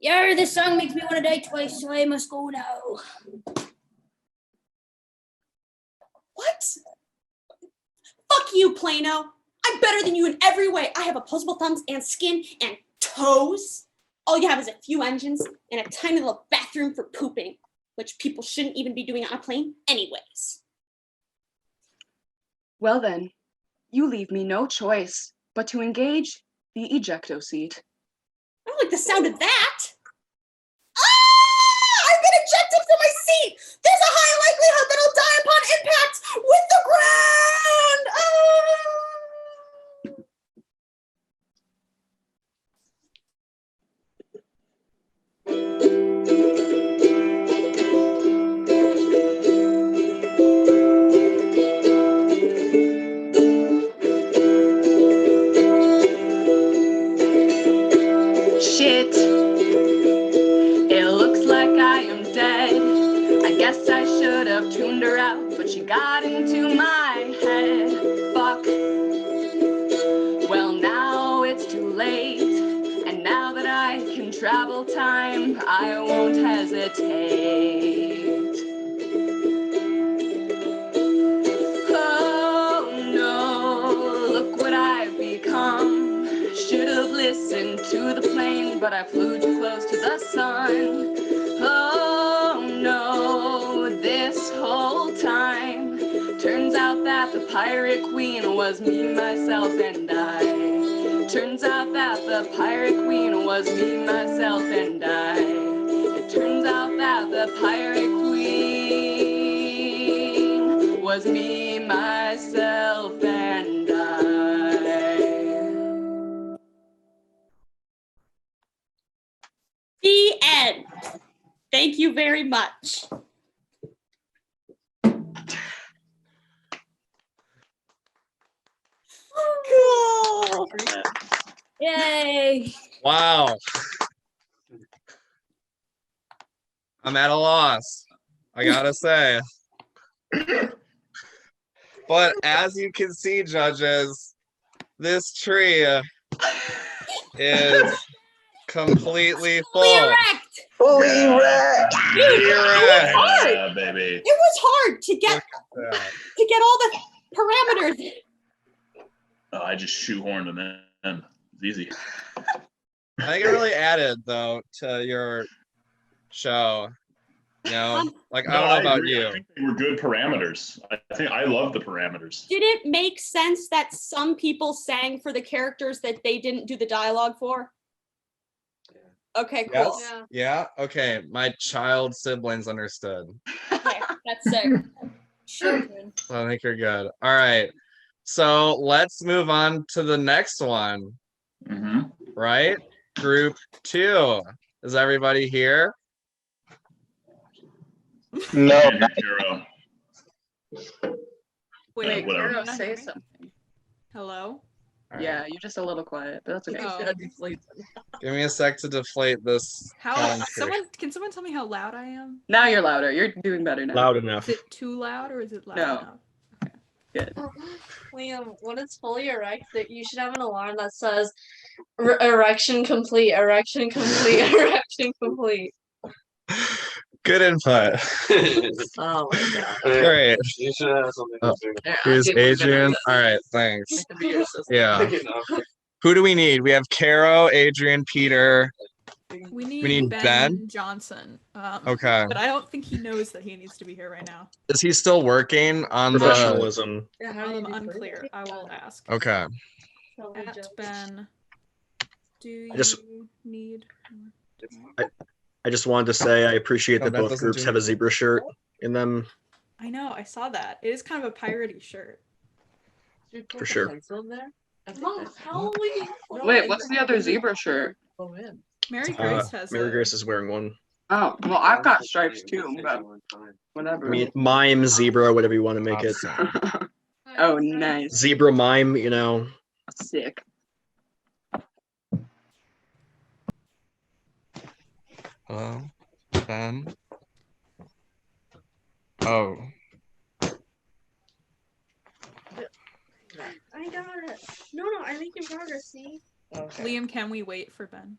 S15: Yeah, this song makes me want to die twice, so I must go now. What? Fuck you, Plano. I'm better than you in every way. I have opposable thumbs and skin and toes. All you have is a few engines and a tiny little bathroom for pooping, which people shouldn't even be doing on a plane anyways.
S8: Well then, you leave me no choice but to engage the ejecto seat.
S15: I don't like the sound of that. Ah! I've been ejected from my seat. There's a high likelihood that I'll die upon impact with the ground. Ah!
S8: Shit. It looks like I am dead. I guess I should have tuned her out, but she got into my head. Fuck. Well, now it's too late. And now that I can travel time, I won't hesitate. Oh no, look what I've become. Should have listened to the plane, but I flew too close to the sun. Oh no, this whole time, turns out that the pirate queen was me, myself, and I. Turns out that the pirate queen was me, myself, and I. It turns out that the pirate queen was me, myself, and I.
S15: The end. Thank you very much. Cool.
S10: Yay.
S1: Wow. I'm at a loss, I gotta say. But as you can see, judges, this tree is completely full.
S3: Fully erect.
S15: Dude,
S1: Erect.
S11: Yeah, baby.
S15: it was hard to get all the parameters.
S17: I just shoehorned them in. It's easy.
S1: I think it really added though to your show. You know, like I don't know about
S17: agree.
S1: you.
S17: I think they were good parameters. I think I love the parameters.
S15: Did it make sense that some people sang for the characters that they didn't do the dialogue for? Okay, cool.
S1: Yes. Yeah. Okay. My child siblings understood.
S15: Okay, that's sick. Children.
S1: So I think you're good. All right. So let's move on to the next one. Right? Group 2. Is everybody here?
S3: No.
S2: Wait,
S8: Kara,
S2: Kara,
S8: say something.
S2: Hello?
S8: Yeah, you're just a little quiet, but that's okay.
S2: Oh.
S1: Give me a sec to deflate this.
S2: How
S1: calendar.
S2: can someone tell me how loud I am?
S8: Now you're louder. You're doing better now.
S12: Loud enough.
S2: Is it too loud or is it loud
S8: No.
S2: enough?
S8: Good.
S14: Liam, when it's fully erect, that you should have an alarm that says erection complete, erection complete, erection complete.
S1: Good input.
S14: Oh my god.
S1: Great.
S17: You should have something
S1: Oh,
S14: I'll
S1: here's
S14: give you a
S1: Adrian.
S14: good
S1: All right, thanks.
S14: It could be your sister.
S1: Yeah. Who do we need? We have Caro, Adrian, Peter.
S2: We need Ben Johnson.
S1: Okay.
S2: But I don't think he knows that he needs to be here right now.
S1: Is he still working on
S12: Professionalism.
S2: Unclear. I will ask.
S1: Okay.
S2: At Ben, do you need?
S12: I just wanted to say I appreciate
S1: Oh,
S12: that
S1: that
S12: both
S1: doesn't
S12: groups
S1: do
S12: have a zebra shirt in them.
S2: I know. I saw that. It is kind of a piratey shirt.
S12: For sure.
S14: Mom, how will we?
S8: Wait, what's the other zebra shirt?
S2: Mary Grace has
S12: Mary
S2: a-
S12: Grace is wearing one.
S8: Oh, well, I've got stripes too, but whatever.
S12: I mean, mime, zebra, whatever you want to make it.
S8: Oh, nice.
S12: Zebra mime, you know.
S8: Sick.
S1: Hello, Ben. Oh,
S14: I got it. No, I'm making progress. See.
S2: Liam, can we wait for Ben?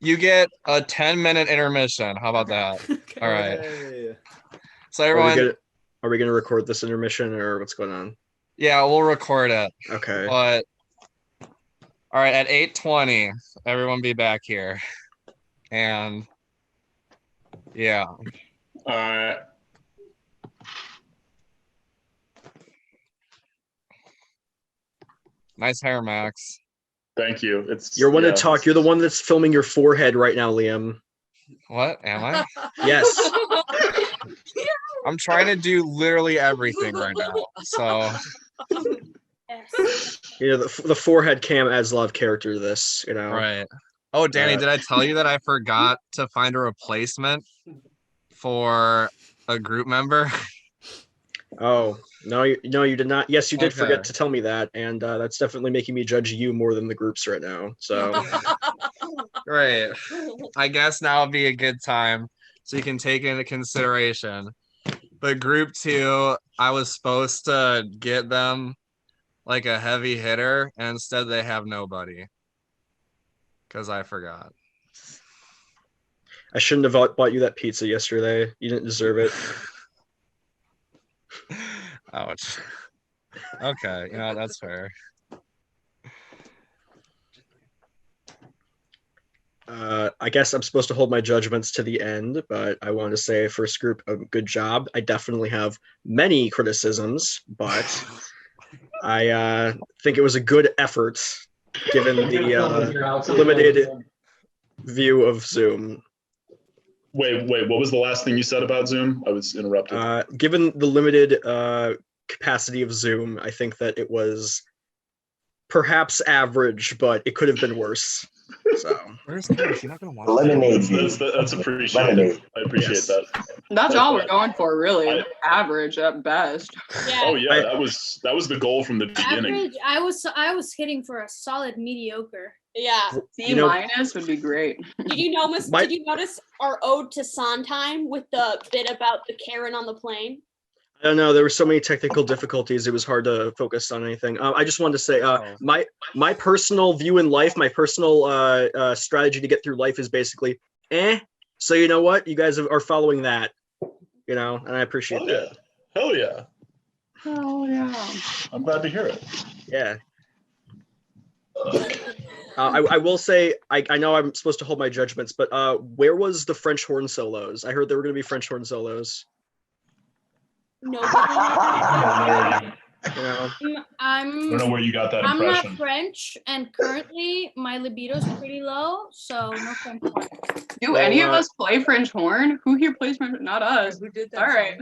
S1: You get a 10-minute intermission. How about that? All right.
S12: Yay.
S1: So everyone,
S12: Are we gonna record this intermission or what's going on?
S1: yeah, we'll record it.
S12: Okay.
S1: But all right, at 8:20, everyone be back here. And yeah.
S17: All right.
S1: Nice hair, Max.
S17: Thank you. It's
S12: You're one to talk. You're the one that's filming your forehead right now, Liam.
S1: What am I?
S12: Yes.
S1: I'm trying to do literally everything right now. So
S12: You know, the forehead cam adds a lot of character to this, you know.
S1: right. Oh, Danny, did I tell you that I forgot to find a replacement for a group member?
S12: Oh, no, you did not. Yes, you did
S1: Okay.
S12: forget to tell me that, and that's definitely making me judge you more than the groups right now. So
S1: Right. I guess now would be a good time so you can take into consideration. But group 2, I was supposed to get them like a heavy hitter, and instead they have nobody. Because I forgot.
S12: I shouldn't have bought you that pizza yesterday. You didn't deserve it.
S1: Ouch. Okay, you know, that's fair.
S12: I guess I'm supposed to hold my judgments to the end, but I want to say, first group, a good job. I definitely have many criticisms, but I think it was a good effort given the limited view of Zoom.
S17: Wait, what was the last thing you said about Zoom? I was interrupted.
S12: Given the limited capacity of Zoom, I think that it was perhaps average, but it could have been worse. So
S1: where's Chris? You're not gonna watch
S3: Lemonade.
S17: That's appreciated. I appreciate that.
S8: That's all we're going for, really. Average at best.
S10: Yeah.
S17: Oh yeah, that was the goal from the beginning.
S10: Average. I was hitting for a solid mediocre.
S9: Yeah.
S8: C minus would be great.
S9: Did you notice our ode to Sondheim with the bit about the Karen on the plane?
S12: I don't know. There were so many technical difficulties. It was hard to focus on anything. I just wanted to say, my personal view in life, my personal strategy to get through life is basically, So you know what? You guys are following that, you know, and I appreciate that.
S17: Hell yeah.
S8: Oh yeah.
S17: I'm glad to hear it.
S12: Yeah. I will say, I know I'm supposed to hold my judgments, but where was the French horn solos? I heard there were going to be French horn solos.
S9: Nobody.
S12: You know?
S17: I don't know where you got that
S10: I'm
S17: impression.
S10: not French, and currently my libido's pretty low, so no French horn.
S8: Do any of us play French horn? Who here plays French? Not us.
S13: Who did that?
S8: All right.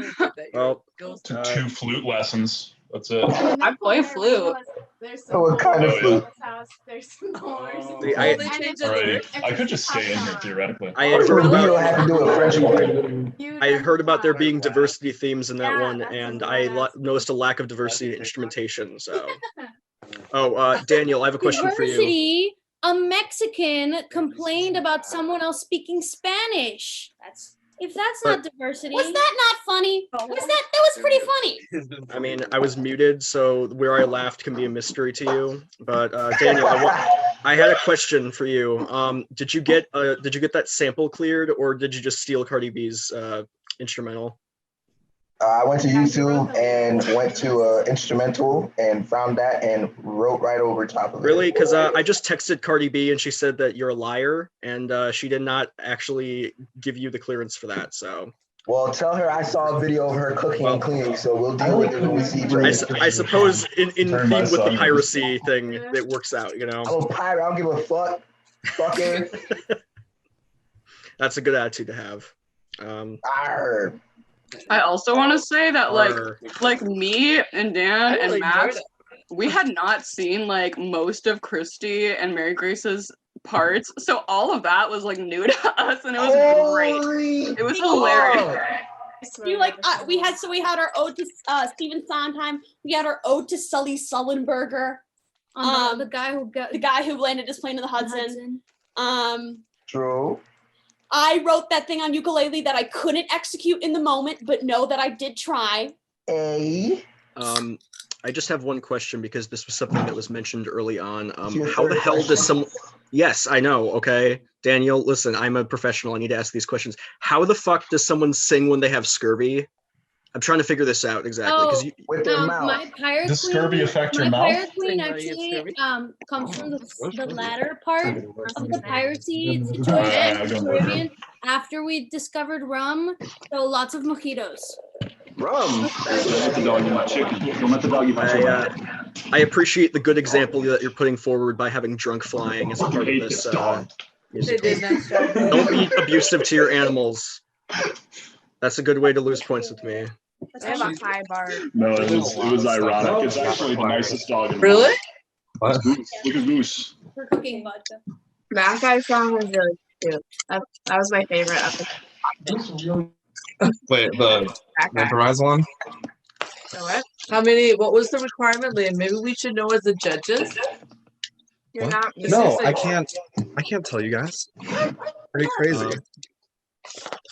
S12: Well,
S17: Two flute lessons. That's it.
S8: I play flute.
S14: There's
S3: Oh, what kind of flute?
S14: There's snores.
S17: All right. I could just stay in here theoretically.
S12: I had heard
S3: You don't
S12: about,
S3: have to do a French horn.
S12: I heard about there being diversity themes in that one, and I noticed a lack of diversity in instrumentation. So, Daniel, I have a question for you.
S10: Diversity. A Mexican complained about someone else speaking Spanish. If that's not diversity.
S9: Was that not funny? That was pretty funny.
S12: I mean, I was muted, so where I laughed can be a mystery to you. But Daniel, I had a question for you. Did you get that sample cleared, or did you just steal Cardi B's instrumental?
S3: I went to YouTube and went to instrumental and found that and wrote right over top of it.
S12: Really? Because I just texted Cardi B and she said that you're a liar, and she did not actually give you the clearance for that. So.
S3: Well, tell her I saw a video of her cooking and cleaning, so we'll deal with it when we see each other.
S12: I suppose in theme with the piracy thing, it works out, you know.
S3: I'm a pirate. I don't give a fuck. Fucker.
S12: That's a good attitude to have.
S3: Arr.
S8: I also want to say that like me and Dan and Max, we had not seen like most of Christy and Mary Grace's parts, so all of that was like new to us, and it was great. It was hilarious.
S9: We had our ode to Stephen Sondheim. We had our ode to Sully Sullenberger.
S10: The
S9: guy who landed his plane in the Hudson.
S3: True.
S9: I wrote that thing on ukulele that I couldn't execute in the moment, but know that I did try.
S12: I just have one question because this was something that was mentioned early on.
S3: Your
S12: How the
S3: third
S12: hell does
S3: question.
S12: some? Yes, I know. Okay, Daniel, listen, I'm a professional. I need to ask these questions. How the fuck does someone sing when they have scurvy? I'm trying to figure this out exactly because you.
S3: With their mouth.
S10: My pirate
S17: Does
S10: queen.
S17: scurvy affect your
S10: My
S17: mouth?
S10: pirate queen actually comes from the latter part of the piracy situation in the Caribbean after we discovered rum. So lots of mojitos.
S3: Rum.
S17: Don't let the dog eat my chicken. Don't let the dog eat my chicken.
S12: I appreciate the good example that you're putting forward by having drunk flying as a part of this. Musical. Don't be abusive to your animals. That's a good way to lose points with me.
S18: I have a high bar.
S17: No, it was ironic. It's actually the nicest dog in the
S18: Really?
S17: world. Goose. Look at Goose.
S10: For cooking vodka.
S18: That guy's song was really cute. That was my favorite episode.
S1: Wait, the improvised one?
S18: So what?
S13: How many? What was the requirement, Liam? Maybe we should know as the judges.
S18: You're
S1: What?
S18: not.
S1: No, I can't tell you guys. Pretty crazy.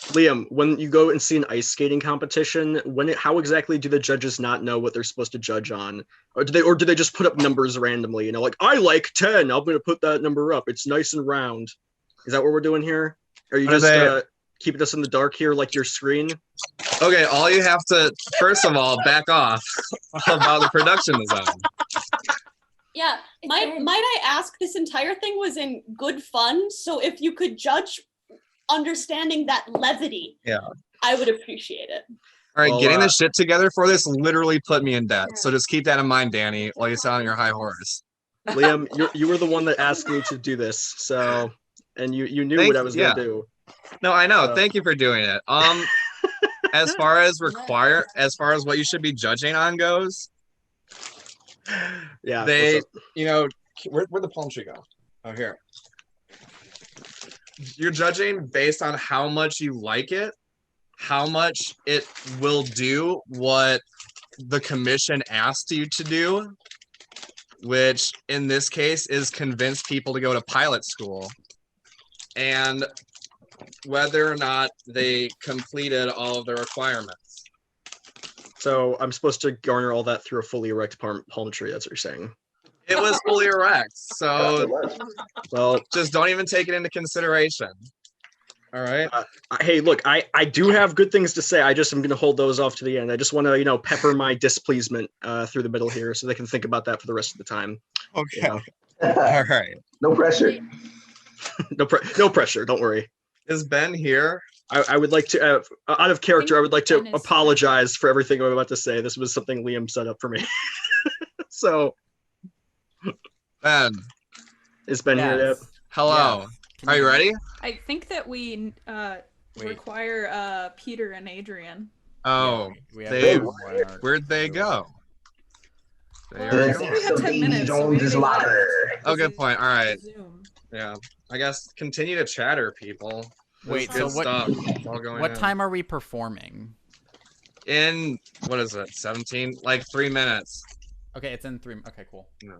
S12: Liam, when you go and see an ice skating competition, how exactly do the judges not know what they're supposed to judge on, or do they just put up numbers randomly? You know, like I like 10. I'm going to put that number up. It's nice and round. Is that what we're doing here? Are you just keeping us in the dark here, like your screen?
S1: Okay, all you have to first of all back off about the production design.
S9: Yeah, might I ask, this entire thing was in good fun, so if you could judge understanding that levity,
S1: Yeah.
S9: I would appreciate it.
S1: All right,
S12: Well,
S1: getting the shit together for this literally put me in debt. So just keep that in mind, Danny, while you sit on your high horse.
S12: Liam, you were the one that asked me to do this, so and you knew what I was gonna do.
S1: No, I know.
S12: So-
S1: Thank you for doing it. As far as what you should be judging on goes,
S12: yeah,
S1: they, where'd the palm tree go? Oh, here. You're judging based on how much you like it, how much it will do what the commission asked you to do, which in this case is convince people to go to pilot school, and whether or not they completed all of the requirements.
S12: So I'm supposed to garner all that through a fully erect palm tree. That's what you're saying.
S1: It was fully erect, so
S12: well,
S1: just don't even take it into consideration. All right.
S12: Hey, look, I do have good things to say. I just am going to hold those off to the end. I just want to, pepper my displeasement through the middle here, so they can think about that for the rest of the time.
S1: Okay. All right.
S3: No pressure.
S12: No pressure. Don't worry.
S1: Is Ben here?
S12: I would like to, out of character, I would like to apologize for everything I'm about to say. This was something Liam set up for me. So,
S1: Ben.
S12: Is Ben here yet?
S1: Hello. Are you ready?
S2: I think that we require Peter and Adrian.
S1: Oh,
S19: we have
S1: where'd they go?
S3: We have 10 minutes. Jones's locker.
S1: Oh, good point. All right. Yeah, I guess continue to chatter, people. This
S19: Wait,
S1: is
S19: so
S1: good stuff. It's all going
S19: what
S1: on.
S19: time are we performing?
S1: In, what is it, 17? Like 3 minutes.
S19: Okay, it's in 3. Okay, cool.
S1: No.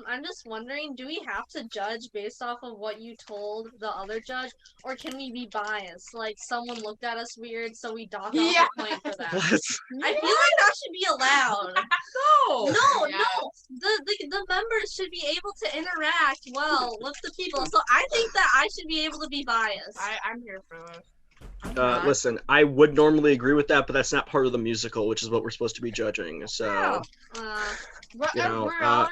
S14: I'm just wondering, do we have to judge based off of what you told the other judge, or can we be biased? Like someone looked at us weird, so we dock off a point for that.
S1: What?
S14: I feel like that should be allowed. No. The members should be able to interact well with the people. So I think that I should be able to be biased.
S18: I'm here for this.
S12: Listen, I would normally agree with that, but that's not part of the musical, which is what we're supposed to be judging. So,
S2: But
S12: I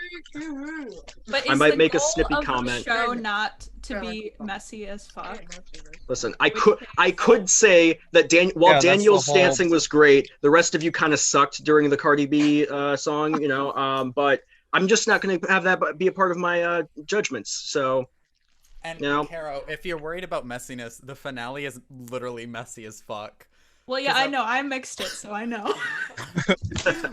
S2: is
S12: might
S2: the
S12: make a
S2: goal
S12: snippy
S2: of the
S12: comment.
S2: show not to be messy as fuck.
S12: Listen, I could say that while
S1: that's
S12: Daniel's
S1: the whole-
S12: dancing was great, the rest of you kind of sucked during the Cardi B song, but I'm just not going to have that be a part of my judgments. So,
S19: And
S12: No.
S19: Caro, if you're worried about messiness, the finale is literally messy as fuck.
S2: Well, yeah, I know. I mixed it, so I know.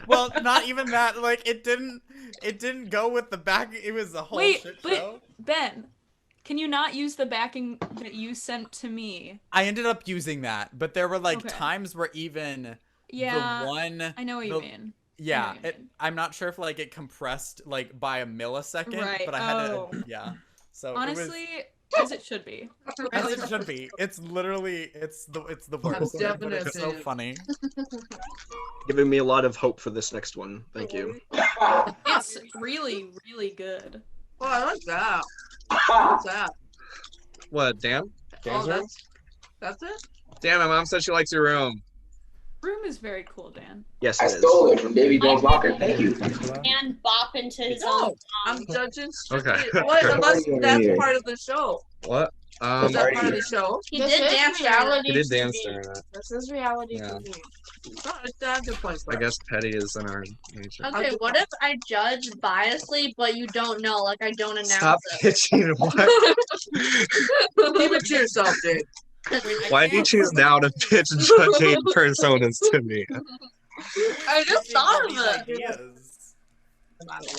S19: Well, not even that. Like, it didn't go with the back. It was a whole
S2: Wait,
S19: shit
S2: but
S19: show.
S2: Ben, can you not use the backing that you sent to me?
S19: I ended up using that, but there were like
S2: Okay.
S19: times where even
S2: Yeah,
S19: the one.
S2: I know what you mean.
S19: Yeah, I'm not sure if like it compressed like by a millisecond,
S2: Right,
S19: but I had
S2: oh.
S19: to. Yeah. So
S2: Honestly, As it should be.
S19: As it should be. It's literally it's the worst. But it's so funny.
S12: Giving me a lot of hope for this next one. Thank you.
S2: It's really, really good.
S13: Oh, I like that. What's that?
S1: What, Dan? Dan's room?
S13: That's it?
S1: Dan, my mom said she likes your room.
S2: Room is very cool, Dan.
S12: Yes,
S3: I stole it from Davy Jones' locker. Thank you.
S9: And bop into his
S13: No,
S9: own.
S13: I'm judging
S1: Okay.
S13: strictly. What? Unless that's
S3: here.
S13: part of the show.
S1: What?
S13: Is that part of the show?
S14: He did dance
S1: He did dance during that.
S18: This is reality
S1: Yeah.
S18: TV.
S13: Oh, that's a good point.
S1: I guess petty is in our nature.
S14: Okay, what if I judge biasly, but you don't know? Like I don't announce
S1: Stop
S14: it.
S1: pitching. What?
S13: Keep it to yourself, dude.
S1: Why do you choose now to pitch judging personas to me?
S13: I just thought of it.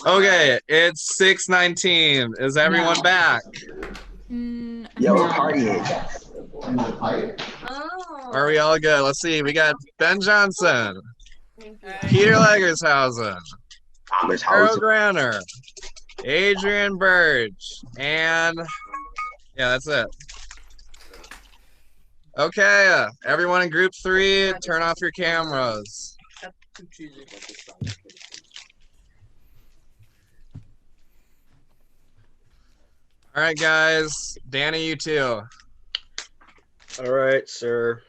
S1: Okay, it's 6:19. Is everyone back?
S3: Yo, we're partying.
S14: Oh.
S1: Are we all good? Let's see. We got Ben Johnson, Peter Lagershausen, Carol Granner, Adrian Burge, and yeah, that's it. Okay, everyone in group 3, turn off your cameras. All right, guys. Danny, you too.
S12: All right, sir.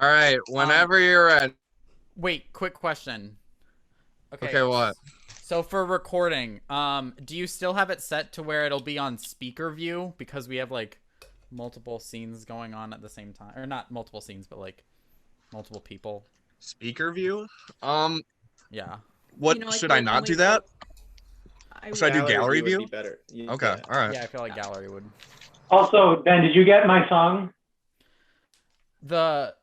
S1: All right, whenever you're ready.
S19: Wait, quick question.
S1: Okay, what?
S19: So for recording, do you still have it set to where it'll be on speaker view? Because we have like multiple scenes going on at the same time. Or not multiple scenes, but like multiple people.
S1: Speaker view?
S19: Yeah.
S1: What,
S2: You know, like
S1: should I
S2: when
S1: not
S2: we
S1: do that? Should I do
S20: Gallery
S1: gallery
S20: view
S1: view?
S20: would be better.
S1: Okay, all right.
S19: Yeah, I feel like gallery would.
S4: Also, Ben, did you get my song?
S19: The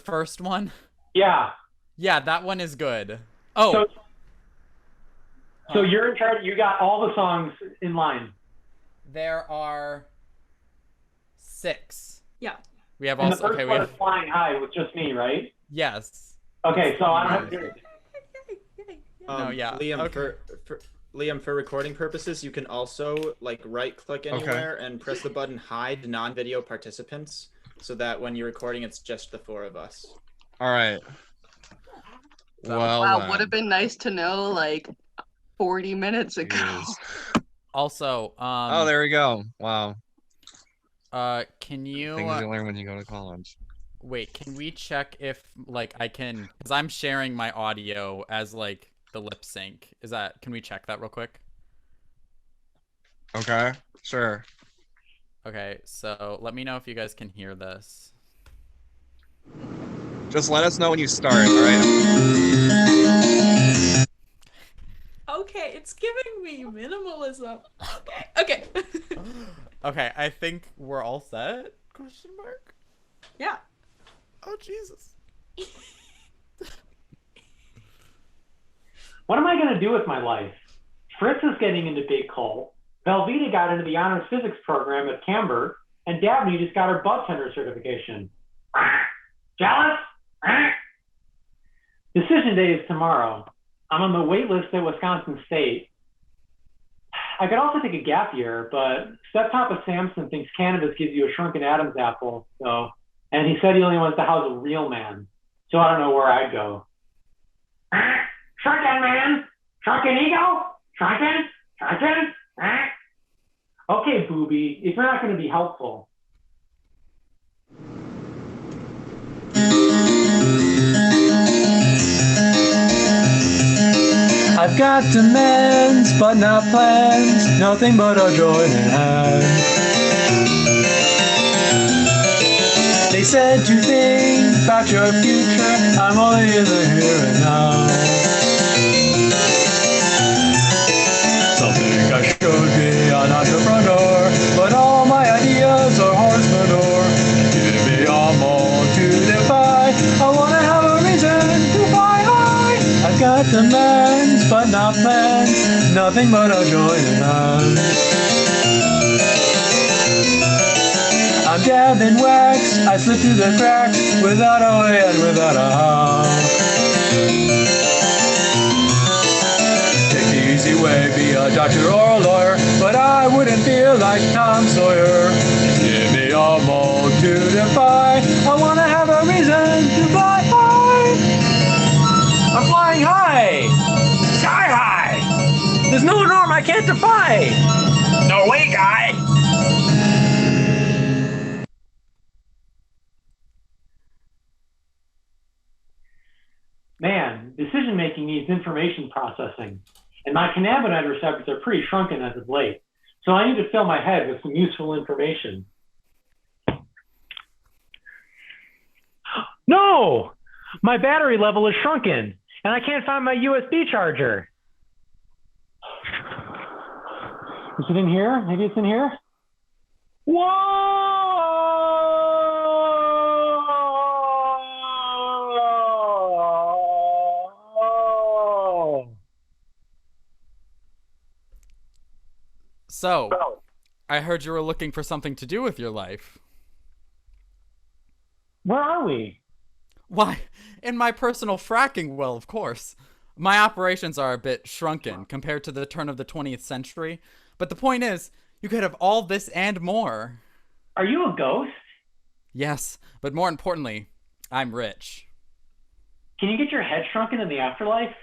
S19: first one?
S4: Yeah.
S19: Yeah, that one is good. Oh.
S4: So you're in charge. You got all the songs in line.
S19: There are 6.
S2: Yeah.
S19: We have
S4: And
S19: also
S4: the first
S19: okay, we
S4: one
S19: have
S4: is Flying High with just me, right?
S19: yes.
S4: Okay, so I don't have to do it.
S19: No, yeah.
S20: Liam,
S19: Okay.
S20: Liam, for recording purposes, you can also like right-click anywhere and press the button Hide Non-Video Participants, so that when you're recording, it's just the 4 of us.
S1: All right. Well,
S8: Wow, would have been nice to know like 40 minutes ago.
S19: Also,
S1: oh, there we go. Wow.
S19: Can you
S1: Things you learn when you go to college.
S19: wait, can we check if like I can, because I'm sharing my audio as like the lip sync. Can we check that real quick?
S1: Okay, sure.
S19: Okay, so let me know if you guys can hear this.
S1: Just let us know when you start, all right?
S2: Okay, it's giving me minimalism. Okay.
S19: Okay, I think we're all set? Question mark?
S2: Yeah.
S19: Oh, Jesus.
S4: What am I going to do with my life? Fritz is getting into big coal. Velveeta got into the honors physics program at Camber, and Dabney just got her bud tender certification. Jealous? Decision day is tomorrow. I'm on the wait list at Wisconsin State. I could also take a gap year, but Step Papa Samson thinks cannabis gives you a shrunken Adam's apple, and he said he only wants to house a real man. So I don't know where I'd go. Shrunken man? Shrunken ego? Shrunken? Shrunken? Okay, booby, if you're not going to be helpful.
S21: I've got demands, but not plans, nothing but a joy in hand. They said to think about your future, I'm only in the here and now. Some think I should be an entrepreneur, but all my ideas are horse manure. Give me a mold to defy, I wanna have a reason to fly high. I've got demands, but not plans, nothing but a joy in hand. I'm dabbing wax, I slip through the cracks, without a way and without a how. Take the easy way, be a doctor or a lawyer, but I wouldn't feel like like Tom Sawyer. Give me a mole to defy. I wanna have a reason to fly high. I'm flying high, sky high. There's no norm I can't defy. No way, guy.
S4: Man, decision making needs information processing, and my cannabinoid receptors are pretty shrunken as of late, so I need to fill my head with some useful information. No! My battery level is shrunken, and I can't find my USB charger. Is it in here? Maybe it's in here? Whoa!
S19: So, I heard you were looking for something to do with your life.
S4: Where are we?
S19: Why, in my personal fracking well, of course. My operations are a bit shrunken compared to the turn of the 20th century, but the point is, you could have all this and more.
S4: Are you a ghost?
S19: Yes, but more importantly, I'm rich.
S4: Can you get your head shrunken in the afterlife?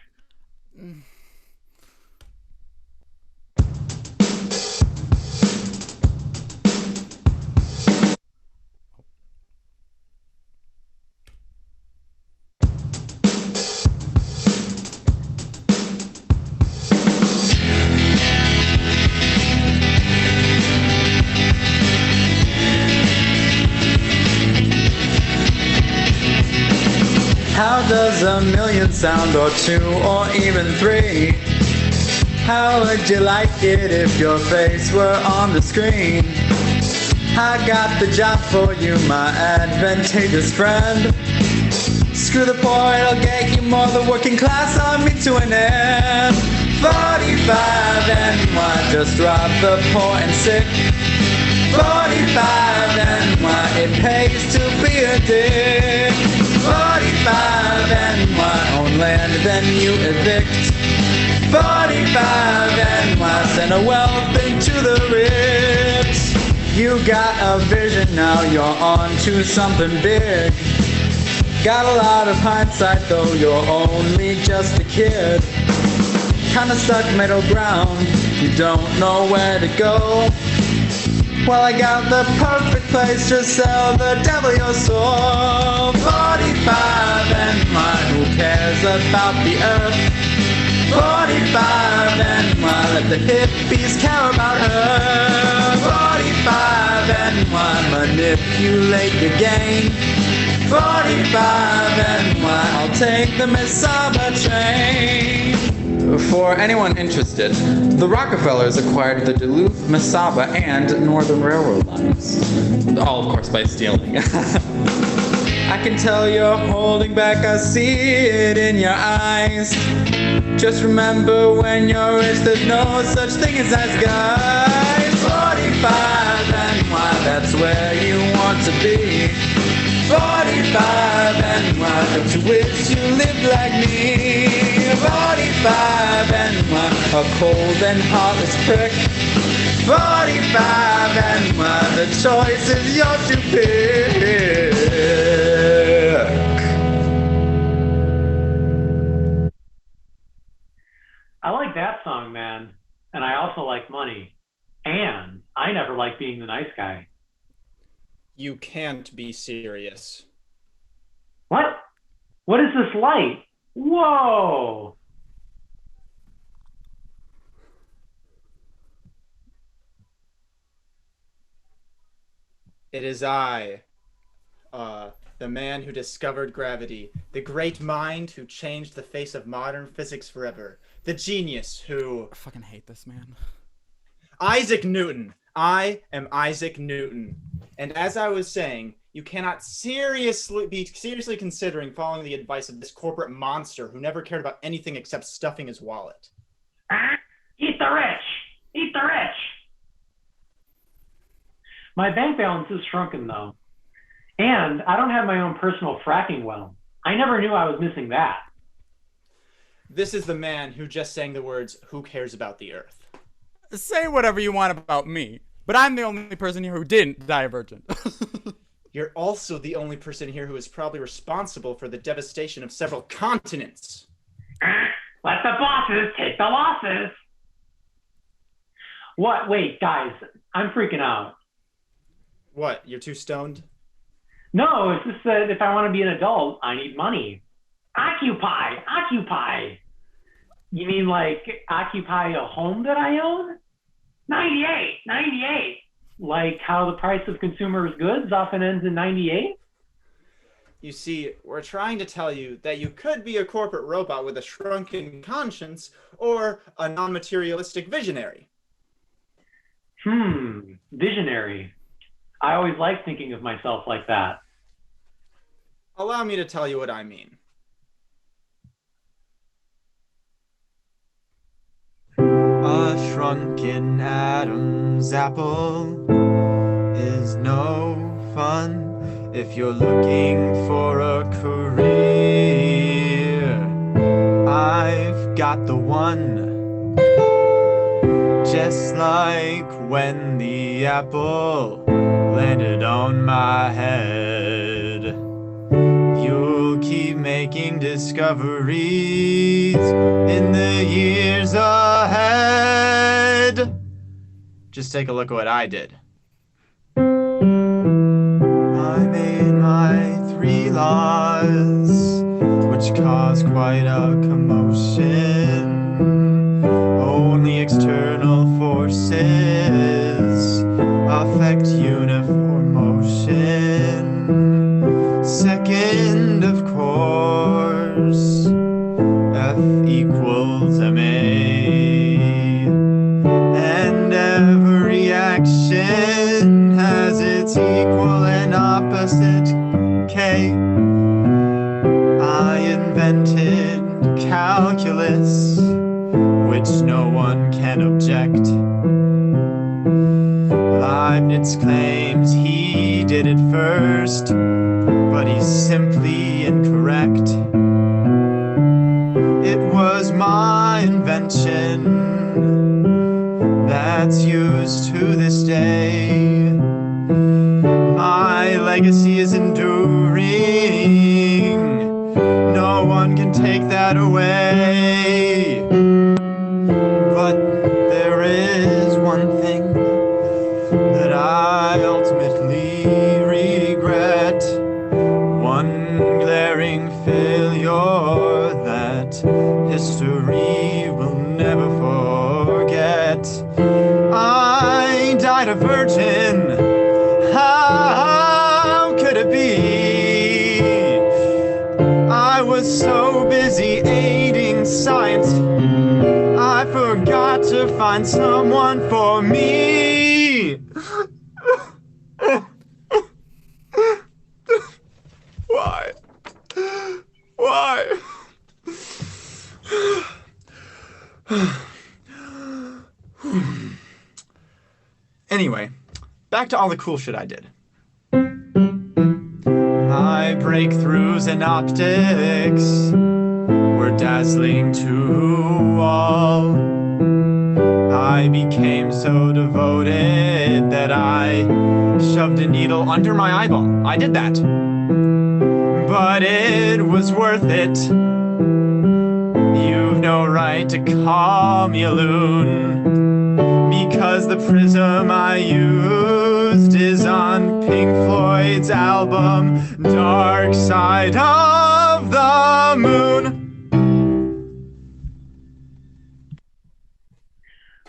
S21: How does a million sound, or two, or even three? How would you like it if your face were on the screen? I got the job for you, my advantageous friend. Screw the poor, it'll get you more. The working class on me to an end. 45 NY, just rob the poor and sick. 45 NY, it pays to be a dick. 45 NY, own land, then you evict. 45 NY, send a wealth into the rich. You got a vision, now you're on to something big. Got a lot of hindsight, though you're only just a kid. Kinda stuck middle ground, you don't know where to go. Well, I got the perfect place to sell the devil your soul. 45 NY, who cares about the earth? 45 NY, let the hippies care about her. 45 NY, manipulate the game. 45 NY, I'll take the Mesaba train. For anyone interested, the Rockefellers acquired the Duluth, Mesaba, and Northern Railroad lines. All, of course, by stealing. I can tell you're holding back, I see it in your eyes. Just remember, when you're rich, there's no such thing as nice guys. 45 NY, that's where you want to be. 45 NY, don't you wish you lived like me? 45 NY, a cold and heartless prick. 45 NY, the choice is yours to pick.
S4: I like that song, man. And I also like money. And I never like being the nice guy.
S20: You can't be serious.
S4: What? What is this light? Whoa!
S20: It is I, the man who discovered gravity, the great mind who changed the face of modern physics forever, the genius who...
S19: I fucking hate this man.
S20: Isaac Newton. I am Isaac Newton. And as I was saying, you cannot be seriously considering following the advice of this corporate monster who never cared about anything except stuffing his wallet.
S4: Eat the rich! Eat the rich! My bank balance is shrunken, though. And I don't have my own personal fracking well. I never knew I was missing that.
S20: This is the man who just sang the words, "Who cares about the earth?"
S19: Say whatever you want about me, but But I'm the only person here who didn't die a virgin.
S20: You're also the only person here who is probably responsible for the devastation of several continents.
S6: Let the bosses take the losses. What? Wait, guys, I'm freaking out.
S20: What? You're too stoned?
S6: No, it's just that if I want to be an adult, I need money. Occupy. You mean like occupy a home that I own? 98. Like how the price of consumers' goods often ends in 98?
S20: You see, we're trying to tell you that you could be a corporate robot with a shrunken conscience or a non-materialistic visionary.
S6: Visionary. I always like thinking of myself like that.
S20: Allow me to tell you what I mean.
S21: A shrunken Adam's apple is no fun if you're looking for a career. I've got the one, just like when the apple landed on my head. You'll keep making discoveries in the years ahead. Just take a look at what I did. I made my 3 laws, which caused quite a commotion. Only external forces affect uniform motion. Second, of course, F equals MA. And every action has its equal and opposite K. I invented calculus, which no one can object. Leibniz claims he did it first, but he's simply incorrect. It was my invention that's used to this day. My legacy is enduring. No one can take that away. But there is one thing that I ultimately regret. One glaring failure that history will never forget. I died a virgin. How could it be? I was so busy aiding science, I forgot to find someone for me. Why? Why? Anyway, back to all the cool shit I did. My breakthroughs in optics were dazzling to all. I became so devoted that I shoved a needle under my eyeball. I did that. But it was worth it. You've no right to call me a loon, because the prism I used is on Pink Floyd's album Dark Side of the Moon.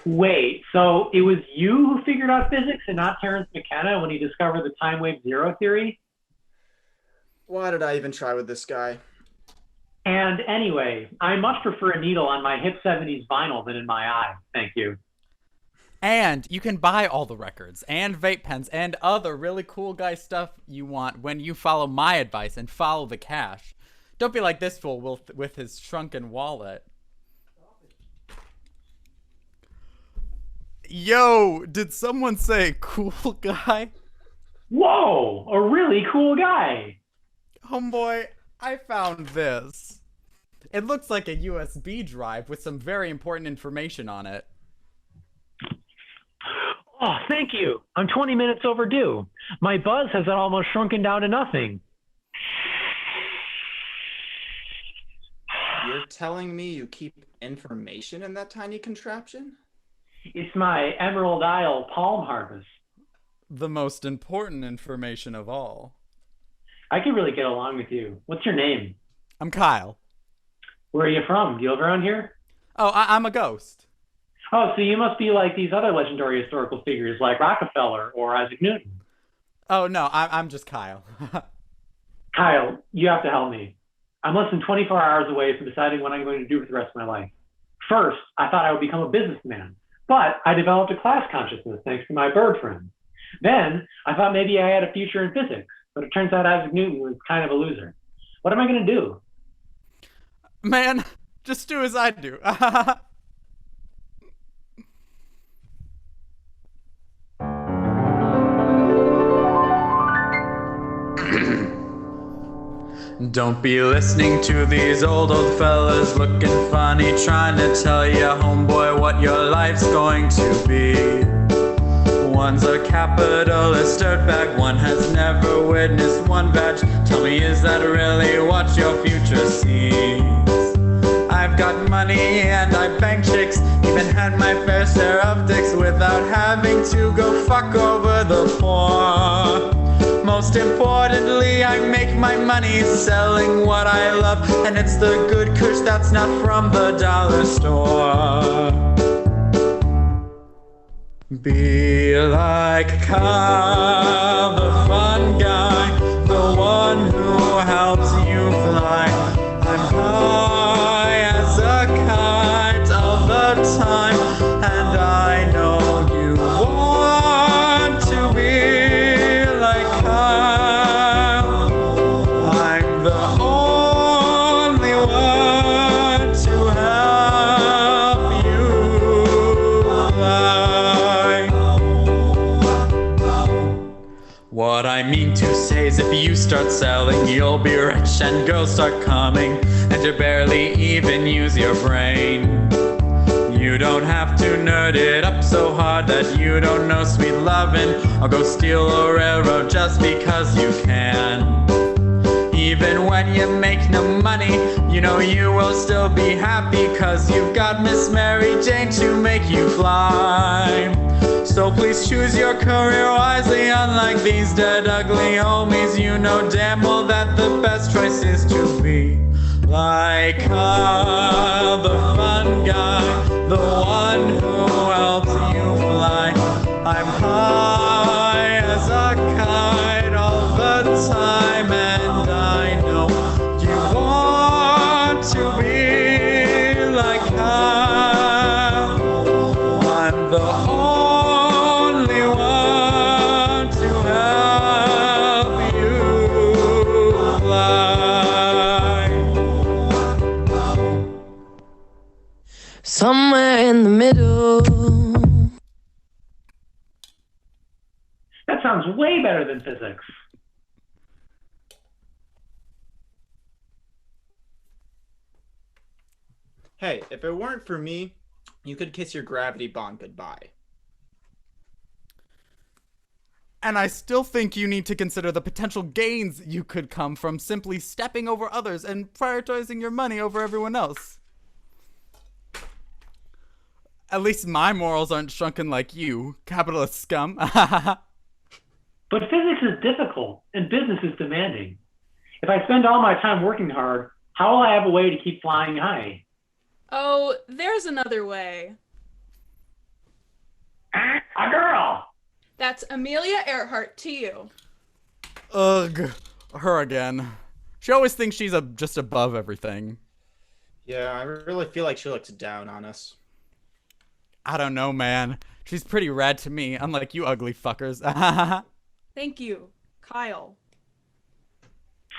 S6: Wait, so it was you who figured out physics and not Terence McKenna when he discovered the time wave zero theory?
S20: Why did I even try with this guy?
S6: And anyway, I much prefer a needle on my hip 70s vinyl than in my eye. Thank you.
S19: And you can buy all the records and vape pens and other really cool guy stuff you want when you follow my advice and follow the cash. Don't be like this fool with his shrunken wallet. Yo, did someone say cool guy?
S6: Whoa, a really cool guy.
S19: Homeboy, I found this. It looks like a USB drive with some very important information on it.
S6: Oh, thank you. I'm 20 minutes overdue. My buzz has almost shrunken down to nothing.
S20: You're telling me you keep information in that tiny contraption?
S6: It's my Emerald Isle palm harvest.
S19: The most important information of all.
S6: I could really get along with you. What's your name?
S19: I'm Kyle.
S6: Where are you from? Do you live around here?
S19: Oh, I'm a ghost.
S6: Oh, so you must be like these other legendary historical figures like Rockefeller or Isaac Newton.
S19: Oh, no, I'm just Kyle.
S6: Kyle, you have to help me. I'm less than 24 hours away from deciding what I'm going to do with the rest of my life. First, I thought I would become a businessman, but I developed a class consciousness thanks to my bird friend. Then, I thought maybe I had a future in physics, but it turns out Isaac Newton was kind of a loser. What am I going to do?
S19: Man, just do as I do.
S21: Don't be listening to these old fellas looking funny, trying to tell you, homeboy, what your life's going to be. One's a capitalist dirtbag, one has never witnessed one badge. Tell me, is that really what your future sees? I've got money and I bang chicks, even had my fair share of dicks without having to go fuck over the poor. Most importantly, I make my money selling what I love, and it's the good kush that's not from the dollar store. Be like Kyle, the fun guy, the one who helps you fly. I'm high as a kite all the time, and I know you want to be like Kyle. I'm the only one to help you fly. What I mean to say is if you start selling, you'll be rich and girls start coming, and you barely even use your brain. You don't have to nerd it up so hard that you don't know sweet lovin', or go steal a railroad just because you can. Even when you make no money, you know you will still be happy, cause you've got Miss Mary Jane to make you fly. So please choose your career wisely, unlike these dead ugly homies. You know damn well that the best choice is to be like Kyle, the fun guy, the one who helps you fly. I'm high as a kite all the time, and I know you want to be like Kyle. I'm the only one to help you fly.
S5: Somewhere in the middle.
S6: That sounds way better than physics.
S20: Hey, if it weren't for me, you could kiss your gravity bond goodbye.
S19: And I still think you need to consider the potential gains you could come from simply stepping over others and prioritizing your money over everyone else. At least my morals aren't shrunken like you, capitalist scum.
S6: But physics is difficult and business is demanding. If I spend all my time working hard, how will I have a way to keep flying high?
S2: Oh, there's another way.
S6: A girl!
S2: That's Amelia Earhart to you.
S19: Ugh, her again. She always thinks she's just above everything.
S20: Yeah, I really feel like she looks down on us.
S19: I don't know, man. She's pretty rad to me, unlike you ugly fuckers.
S2: Thank you, Kyle.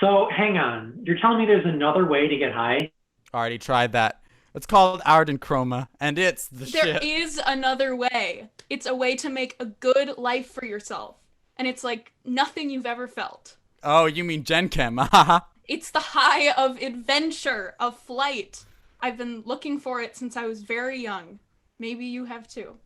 S6: So, hang on. You're telling me there's another way to get high?
S19: Already tried that. It's called Arden Chroma, and it's the
S2: There
S19: shit.
S2: is another way. It's a way to make a good life for yourself. And it's like nothing you've ever felt.
S19: Oh, you mean Gen Chem.
S2: It's the high of adventure, of flight. I've been looking for it since I was very young. Maybe you have too.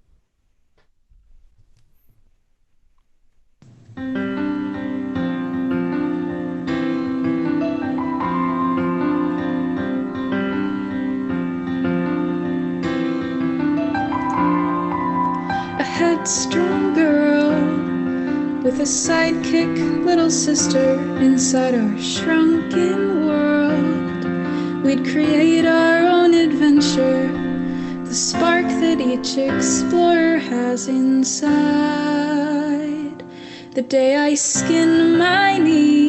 S7: strong girl with a sidekick little sister inside our shrunken world. We'd create our own adventure, the spark that each explorer has inside. The day I skinned my knee,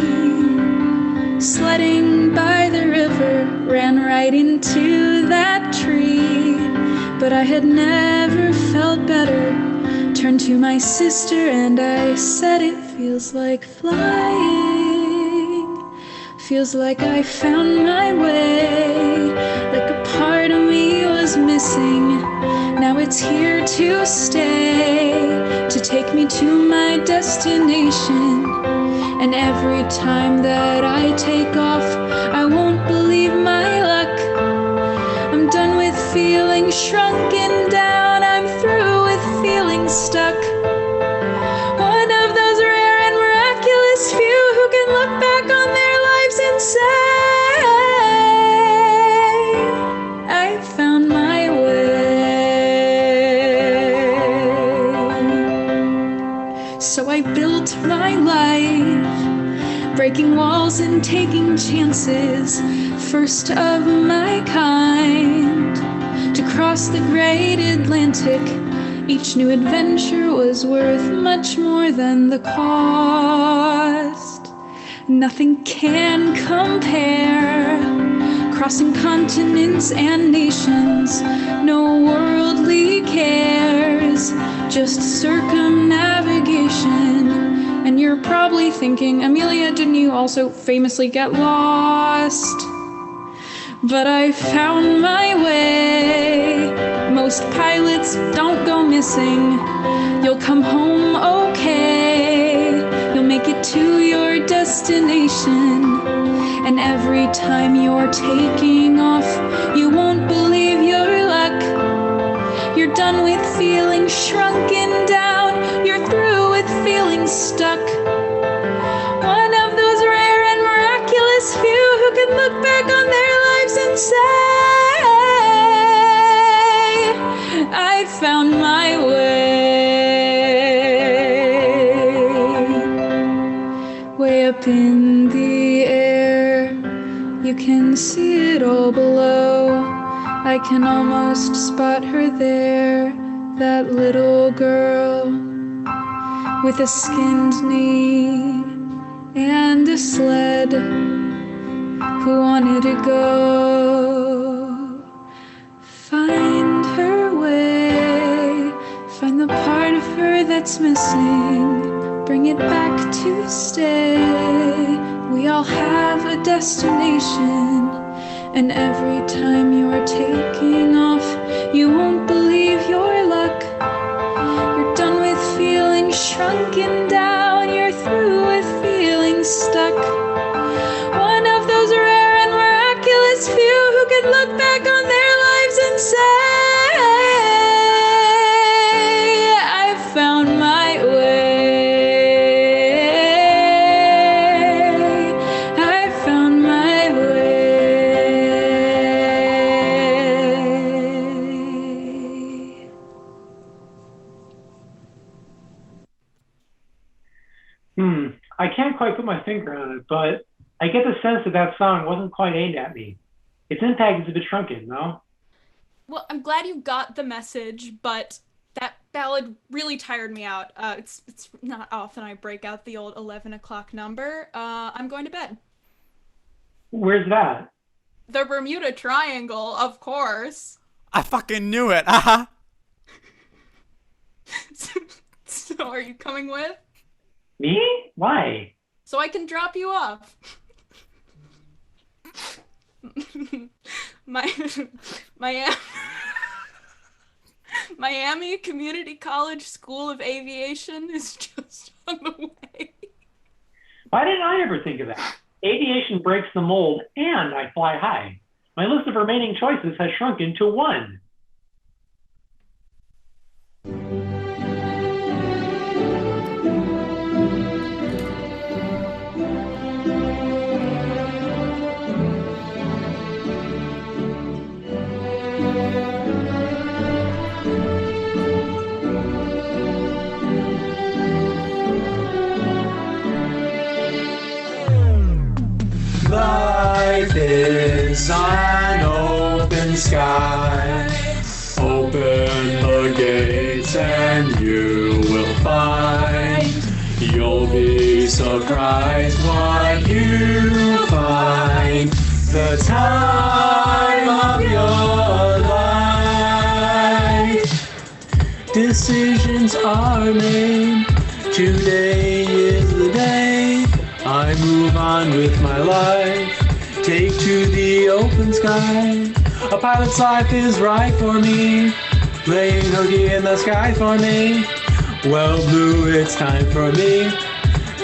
S7: sledding by the river, ran right into that tree. But I had never felt better. Turned to my sister and I said, it feels like flying. Feels like I found my way. Like a part of me was missing. Now it's here to stay, to take me to my destination. And every time that I take off, I won't believe my luck. I'm done with feeling shrunken down. I'm through with feeling stuck. One of those rare and miraculous few who can look back on their lives and say, I found my way. So I built my life, breaking walls and taking chances, first of my kind, to cross the great Atlantic. Each new adventure was worth much more than the cost. Nothing can compare, crossing continents and nations, no worldly cares, just circumnavigation. And you're probably thinking, Amelia, didn't you also famously get lost? But I found my way. Most pilots don't go missing. You'll come home okay. You'll make it to your destination. And every time you're taking off, you won't believe your luck. You're done with feeling shrunken down. You're through with feeling stuck. One of those rare and miraculous few who can look back on their lives and say, I found my way. Way up in the air, you can see it all below. I can almost spot her there, that little girl with a skinned knee and a sled, who wanted to go. Find her way, find the part of her that's missing, bring it back to stay. We all have a destination, and every time you're taking off, you won't believe your luck. You're done with feeling shrunken down, you're through with feeling stuck. One of those rare and miraculous few who can look back on their lives and say, I found my way. I found my way.
S6: I can't quite put my finger on it, but I get the sense that that song wasn't quite aimed at me. Its impact is a bit shrunken, no?
S2: Well, I'm glad you got the message, but that ballad really tired me out. It's not often I break out the old 11 o'clock number. I'm going to bed.
S6: Where's that?
S2: The Bermuda Triangle, of course.
S19: I fucking knew it. Uh-huh.
S2: So are you coming with?
S6: Me? Why?
S2: So I can drop you off. Miami Community College School of Aviation is just on the way.
S6: Why didn't I ever think of that? Aviation breaks the mold, and I fly high. My list of remaining choices has shrunken to one.
S21: is an open sky. Open the gates and you will find. You'll be surprised what you find. The time of your life. Decisions are made. Today is the day I move on with my life. Take to the open sky. A pilot's life is right for me. Playing hooky in the sky for me. Well, Blue, it's time for me.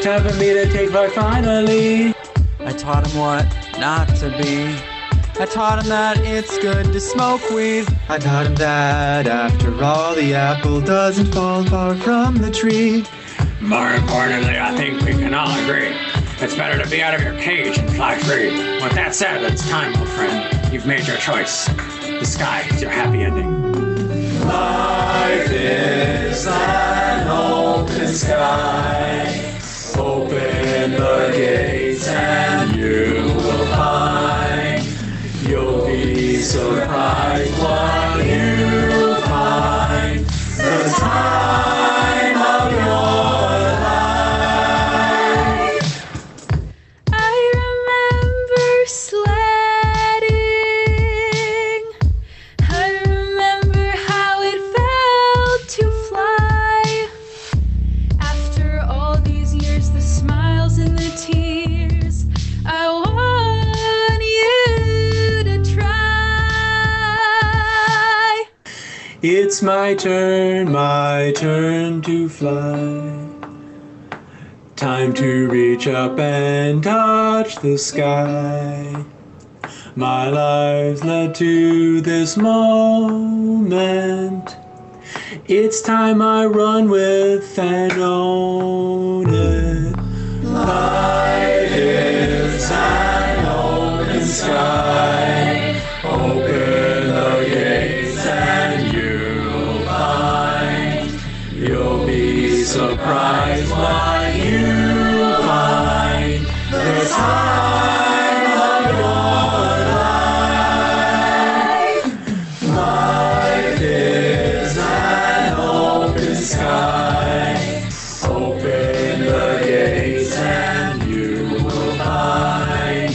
S21: Time for me to take flight finally. I taught him what not to be. I taught him that it's good to smoke weed. I taught him that after all, the apple doesn't fall far from the tree.
S16: More importantly, I think we can all agree it's better to be out of your cage and fly free. With that said, it's time, old friend. You've made your choice. The sky is your happy ending.
S21: Life is an open sky. Open the gates and you will find. You'll be surprised what you find. The time of your life.
S7: I remember sledding. I remember how it felt to fly. After all these years, the smiles and the tears, I want you to try.
S21: It's my turn to fly. Time to reach up and touch the sky. My life's led to this moment. It's time I run with and own it. Life is an open sky. Open the gates and you'll find. You'll be surprised what you find. The time of your life. Life is an open sky. Open the gates and you will find.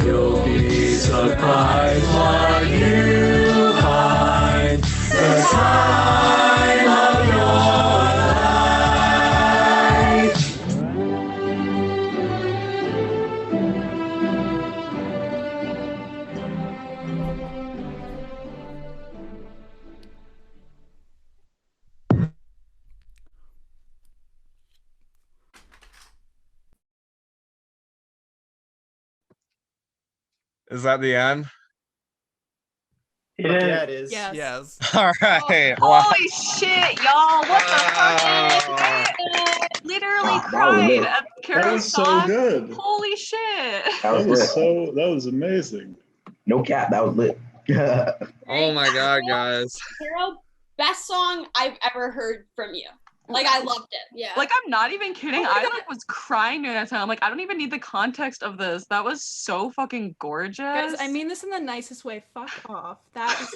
S21: You'll be surprised what you find. The time of your life.
S1: Is that the end?
S6: It is.
S20: Yeah, it is.
S2: Yes.
S19: Yes.
S1: All right. Wow.
S22: Holy shit, y'all! What the fuck? Literally cried at
S17: That
S22: Carol's
S17: was so
S22: song.
S17: good.
S22: Holy shit!
S3: That was lit.
S17: That was amazing.
S3: No cap, that was lit.
S1: Oh my god, guys.
S15: Carol, best song I've ever heard from you. Like, I loved it.
S10: Yeah.
S22: Like, I'm not even kidding. I like was crying during that time. I'm like, I don't even need the context of this. That was so fucking gorgeous.
S2: Guys, I mean this in the nicest way. Fuck off. That is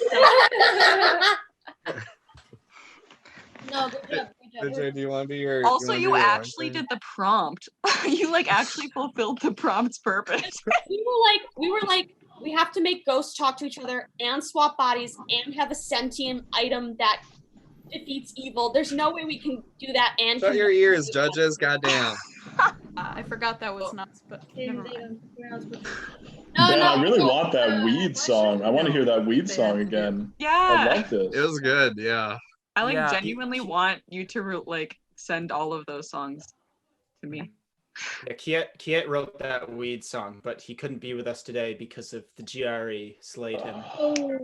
S10: No, good job. Good
S1: DJ,
S10: job.
S1: do you want to do your?
S22: Also,
S1: wanna do
S22: you
S1: your
S22: actually
S1: line thing?
S22: did the prompt. You like actually fulfilled the prompt's purpose.
S15: We were like, we have to make ghosts talk to each other and swap bodies and have a sentient item that defeats evil. There's no way we can do that and
S1: Shut your ears, judges. Goddamn.
S2: I forgot that was nuts, but never mind.
S17: I really want that weed song. I want to hear that weed song again. I
S22: Yeah.
S17: liked it.
S1: It was good. Yeah.
S22: I like
S19: Yeah.
S22: genuinely want you to like send all of those songs to me.
S20: Yeah, Kiet wrote that weed song, but he couldn't be with us today because of the GRE slayed him.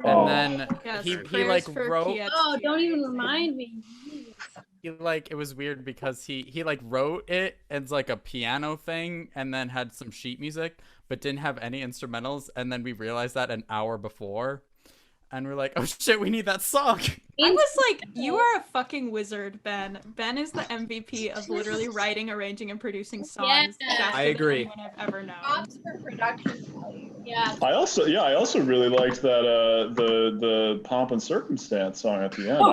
S19: And then
S2: Yes,
S19: he
S2: prayers
S19: like
S2: for
S19: wrote
S2: Kiet's
S10: Oh, don't even remind me.
S19: he like it was weird because he like wrote it as like a piano thing and then had some sheet music but didn't have any instrumentals, and then we realized that an hour before and we're like, oh shit, we need that song.
S2: I was like, you are a fucking wizard, Ben. Ben is the MVP of literally writing, arranging, and producing songs.
S10: Yeah.
S2: faster
S20: I
S2: than
S20: agree.
S2: anyone I've ever known.
S10: Props for production value. Yeah.
S17: I also really liked that the pomp and circumstance song at the end.
S10: Oh,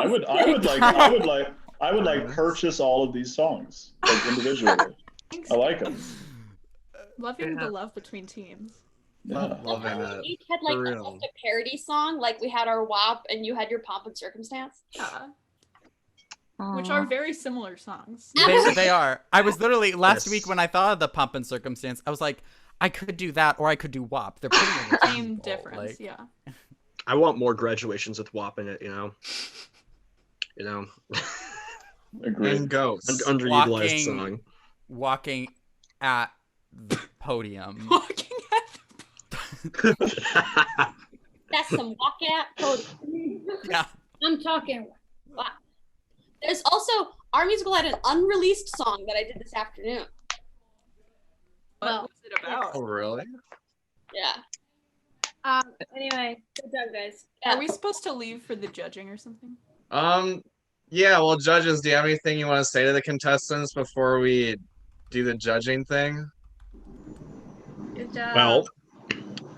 S17: I would like purchase all of these songs like individually. I like them.
S2: Loving the love between teams.
S17: Yeah.
S1: Loving it.
S15: Each had like almost a parody song. Like we had our WAP and you had your Pomp and Circumstance.
S2: Yeah. Which are very similar songs.
S19: They are. I was literally last week when I thought of the Pomp and Circumstance, I was like, I could do that or I could do WAP. They're pretty
S2: Same difference, yeah.
S12: I want more graduations with WAP in it, you know.
S1: And Ghost.
S12: Underutilized song.
S19: Walking at the podium.
S15: That's some walk at podium.
S19: Yeah.
S15: I'm talking. Wow. There's also our musical had an unreleased song that I did this afternoon.
S2: What was it about?
S1: Oh, really?
S15: Yeah.
S10: Anyway, good job, guys.
S2: Are we supposed to leave for the judging or something?
S1: Yeah, well, judges, do you have anything you want to say to the contestants before we do the judging thing?
S14: Good job.
S12: Well,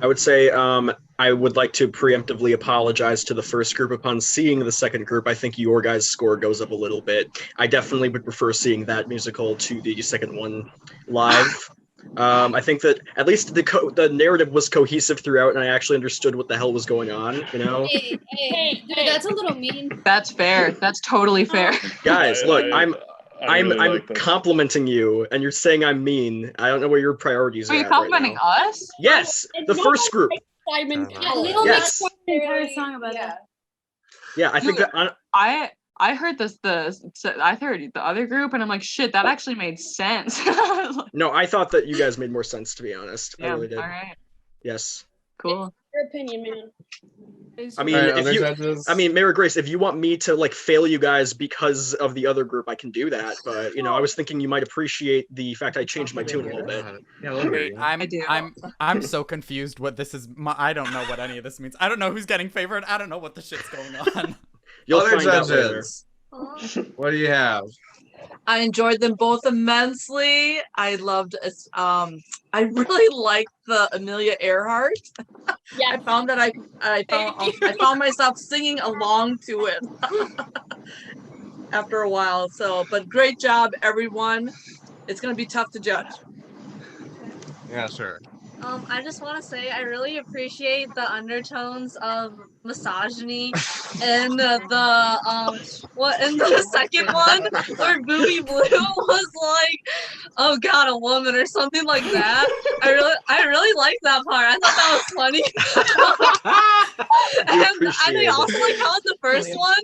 S12: I would say I would like to preemptively apologize to the first group upon seeing the second group. I think your guys' score goes up a little bit. I definitely would prefer seeing that musical to the second one live. I think that at least the narrative was cohesive throughout, and I actually understood what the hell was going on. You know,
S10: Hey, dude, that's a little mean.
S22: That's fair. That's totally fair.
S12: guys, look, I'm
S17: really like this.
S12: complimenting you, and you're saying I'm mean. I don't know where your priorities
S22: Are
S12: are
S22: you
S12: at right
S22: complimenting
S12: now.
S22: us?
S12: Yes, the first group.
S15: Simon
S10: Yeah, we don't
S12: Yes.
S10: make the entire song about that.
S12: Yeah, I think that.
S22: I heard this. I heard the other group, and I'm like, shit, that actually made sense.
S12: No, I thought that you guys made more sense, to be honest. I
S22: Yeah,
S12: really did.
S22: all right.
S12: Yes.
S22: Cool.
S15: Your opinion, man.
S12: I mean,
S1: Alright,
S12: if
S1: other
S12: you,
S1: judges?
S12: I mean, Mary Grace, if you want me to like fail you guys because of the other group, I can do that. But you know, I was thinking you might appreciate the fact I changed my tune a little bit.
S19: Wait, I'm so confused what this is. I don't know what any of this means. I don't know who's getting favored. I don't know what the shit's going on.
S12: You'll
S1: Other
S12: find out
S1: judges. What do you have?
S13: I enjoyed them both immensely. I loved I really liked the Amelia Earhart.
S15: Yeah.
S13: I found that I found myself singing along to it after a while. So, but great job, everyone. It's gonna be tough to judge.
S1: Yeah, sure.
S14: I just want to say I really appreciate the undertones of misogyny in the second one where Booty Blue was like, "Oh God, a woman" or something like that. I really liked that part. I thought that was funny. and I also like how in the first one,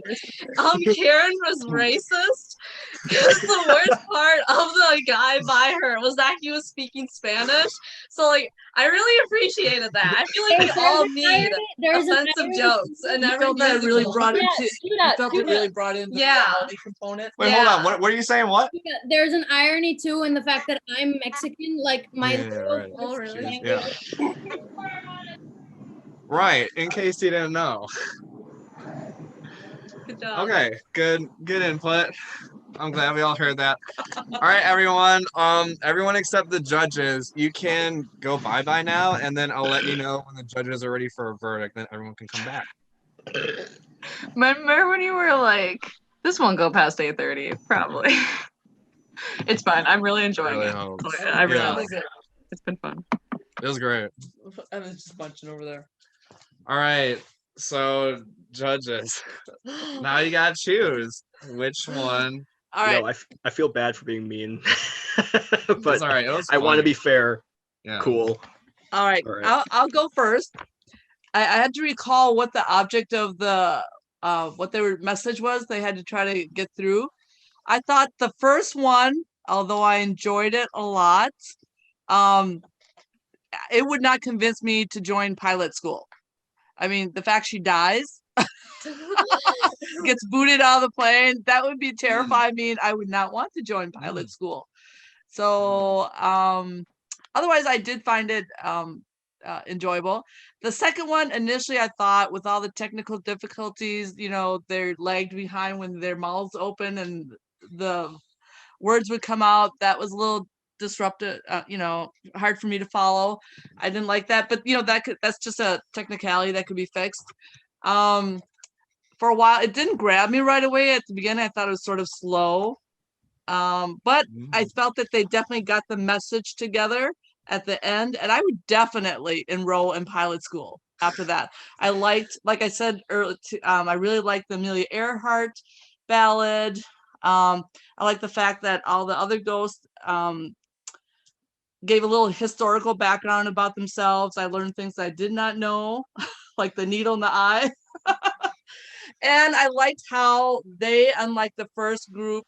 S14: Karen was racist. Because the worst part of the guy by her was that he was speaking Spanish. So like I really appreciated that. I feel like we all need offensive jokes and
S13: I felt that really brought in the reality component.
S1: Wait, hold on. What are you saying? What?
S10: There's an irony too in the fact that I'm Mexican. Like my.
S1: Right.
S10: Oh really?
S1: Yeah. Right. In case you didn't know.
S14: Good job.
S1: Okay. Good input. I'm glad we all heard that. All right, everyone. Everyone except the judges, you can go bye-bye now, and then I'll let you know when the judges are ready for a verdict. Then everyone can come back.
S22: Remember when you were like, "This won't go past 8:30, probably." It's fine. I'm really enjoying it. I really like it. It's been fun.
S1: It was great.
S13: I was just bunching over there.
S1: All right. So judges, now you gotta choose which one.
S13: All right.
S12: No, I feel bad for being mean, but
S1: It's all right. It was
S12: I want to
S1: funny.
S12: be fair.
S1: Yeah.
S12: Cool.
S13: All right. I'll go first. I had to recall what the object of the what their message was. They had to try to get through. I thought the first one, although I enjoyed it a lot, it would not convince me to join pilot school. I mean, the fact she dies, gets booted out of the plane, that would be terrifying me, and I would not want to join pilot school. So, otherwise, I did find it enjoyable. The second one, initially, I thought with all the technical difficulties, you know, they're lagged behind when their mouths open and the words would come out. That was a little disruptive, hard for me to follow. I didn't like that, but that's just a technicality that could be fixed. For a while, it didn't grab me right away at the beginning. I thought it was sort of slow. But I felt that they definitely got the message together at the end, and I would definitely enroll in pilot school after that. I liked, like I said earlier, I really liked the Amelia Earhart ballad. I like the fact that all the other ghosts gave a little historical background about themselves. I learned things I did not know, like the needle in the eye. And I liked how they, unlike the first group,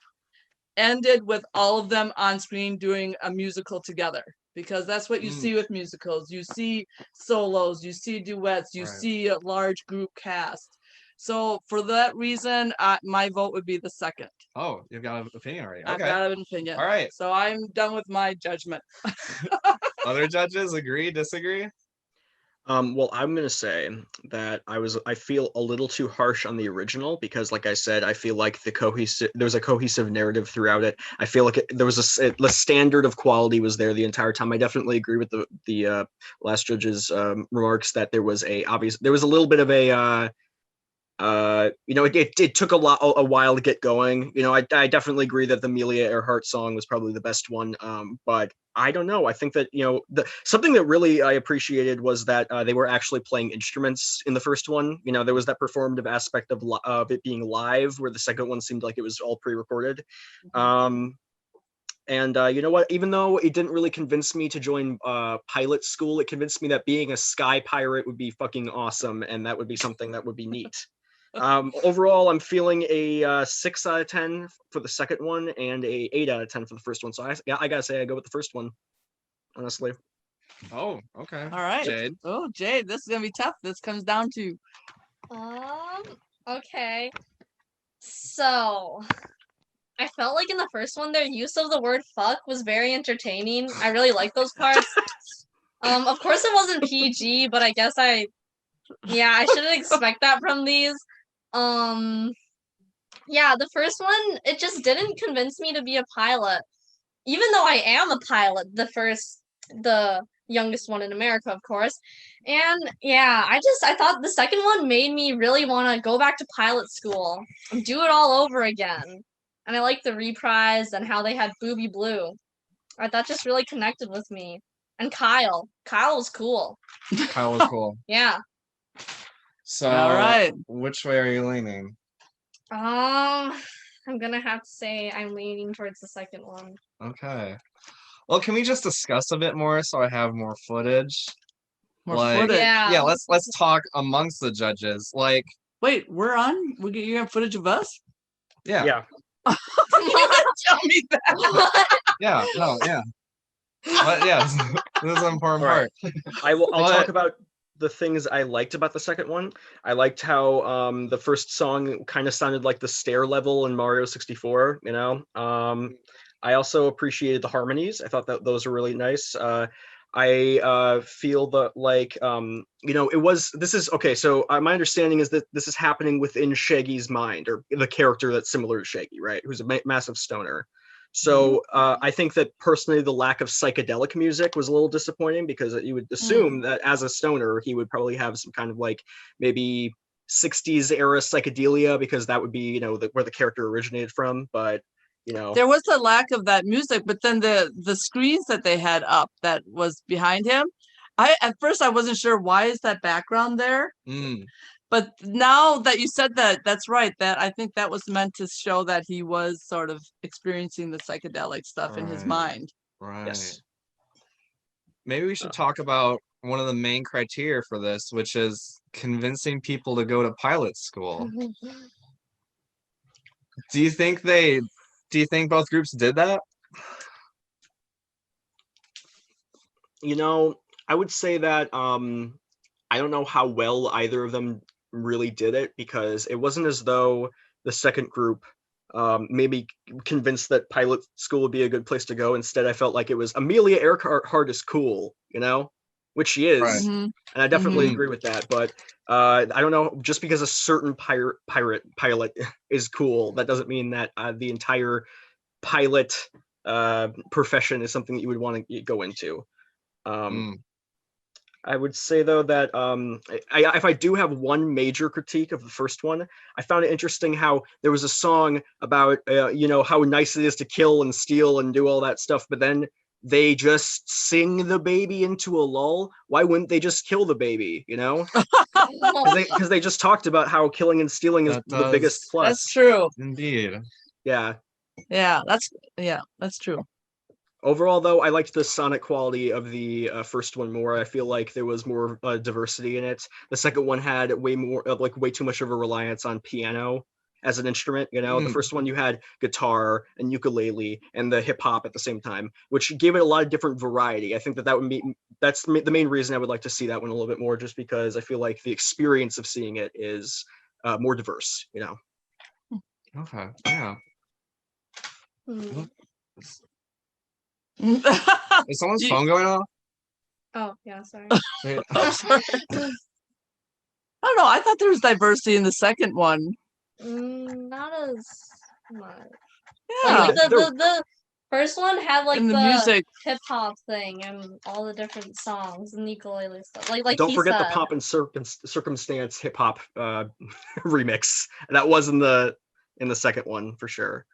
S13: ended with all of them on screen doing a musical together, because that's what you see with musicals. You see solos, you see duets, you see a large group cast. So for that reason, my vote would be the second.
S1: Oh, you've got an opinion already.
S13: I've got an opinion.
S1: All right.
S13: So I'm done with my judgment.
S1: Other judges agree, disagree?
S12: Well, I'm gonna say that I feel a little too harsh on the original because, like I said, I feel like there's a cohesive narrative throughout it. I feel like there was the standard of quality was there the entire time. I definitely agree with the last judge's remarks that there was a little bit of a it took a while to get going. I definitely agree that the Amelia Earhart song was probably the best one. But I don't know. I think that, something that really I appreciated was that they were actually playing instruments in the first one. There was that performative aspect of it being live, where the second one seemed like it was all pre-recorded. And you know what? Even though it didn't really convince me to join pilot school, it convinced me that being a sky pirate would be fucking awesome, and that would be something that would be neat. Overall, I'm feeling a 6 out of 10 for the second one and a 8 out of 10 for the first one. So I gotta say I go with the first one, honestly.
S1: Oh, okay.
S13: All right.
S1: Jade.
S13: Oh, Jade, this is gonna be tough. This comes down to.
S14: Okay. So I felt like in the first one, their use of the word fuck was very entertaining. I really like those parts. Of course it wasn't PG, but I guess I shouldn't expect that from these. The first one, it just didn't convince me to be a pilot. Even though I am a pilot, the youngest one in America, of course. And I thought the second one made me really want to go back to pilot school and do it all over again. And I liked the reprise and how they had Booby Blue. That just really connected with me. And Kyle was cool.
S1: Kyle was cool.
S14: Yeah.
S1: So,
S13: all right.
S1: Which way are you leaning?
S14: I'm gonna have to say I'm leaning towards the second one.
S1: Okay. Well, can we just discuss a bit more so I have more footage?
S13: More footage.
S1: Yeah. Let's talk amongst the judges.
S13: Wait, we're on? You have footage of us?
S1: Yeah.
S12: Yeah.
S13: Tell me that.
S1: Yeah. No. Yeah. But yeah, this is an important part.
S12: I'll talk about the things I liked about the second one. I liked how the first song kind of sounded like the stair level in Mario 64, I also appreciated the harmonies. I thought that those were really nice. I feel that so my understanding is that this is happening within Shaggy's mind, or the character that's similar to Shaggy, right? Who's a massive stoner. So I think that personally the lack of psychedelic music was a little disappointing, because you would assume that as a stoner, he would probably have some kind of maybe 60s era psychedelia, because that would be, where the character originated from. But,
S13: there was a lack of that music, but then the screens that they had up that was behind him, at first I wasn't sure, why is that background there? But now that you said that, that's right. That I think that was meant to show that he was sort of experiencing the psychedelic stuff in his mind.
S1: Right.
S12: Yes.
S1: Maybe we should talk about one of the main criteria for this, which is convincing people to go to pilot school. Do you think both groups did that?
S12: I would say that I don't know how well either of them really did it, because it wasn't as though the second group maybe convinced that pilot school would be a good place to go. Instead, I felt like it was Amelia Earhart is cool, which she is,
S1: right.
S12: And I definitely agree with that. But I don't know, just because a certain pilot is cool, that doesn't mean that the entire pilot profession is something that you would want to go into. I would say though that if I do have one major critique of the first one, I found it interesting how there was a song about how nice it is to kill and steal and do all that stuff, but then they just sing the baby into a lull. Why wouldn't they just kill the baby? Because they just talked about how killing and stealing is the biggest plus.
S13: That's true.
S1: Indeed.
S12: Yeah.
S13: Yeah, that's true.
S12: Overall, though, I liked the sonic quality of the first one more. I feel like there was more diversity in it. The second one had way too much of a reliance on piano as an instrument. The first one you had guitar and ukulele and the hip hop at the same time, which gave it a lot of different variety. I think that's the main reason I would like to see that one a little bit more, just because I feel like the experience of seeing it is more diverse.
S1: Okay. Yeah. Is someone's phone going off?
S14: Oh, yeah, sorry.
S13: I don't know. I thought there was diversity in the second one.
S14: Not as much.
S13: Yeah.
S14: Like, the first one had like
S13: And the
S14: the
S13: music.
S14: hip hop thing and all the different songs and ukulele stuff. Like
S12: Don't
S14: he
S12: forget
S14: said.
S12: the Pomp and Circumstance hip hop remix. That was in the second one for sure.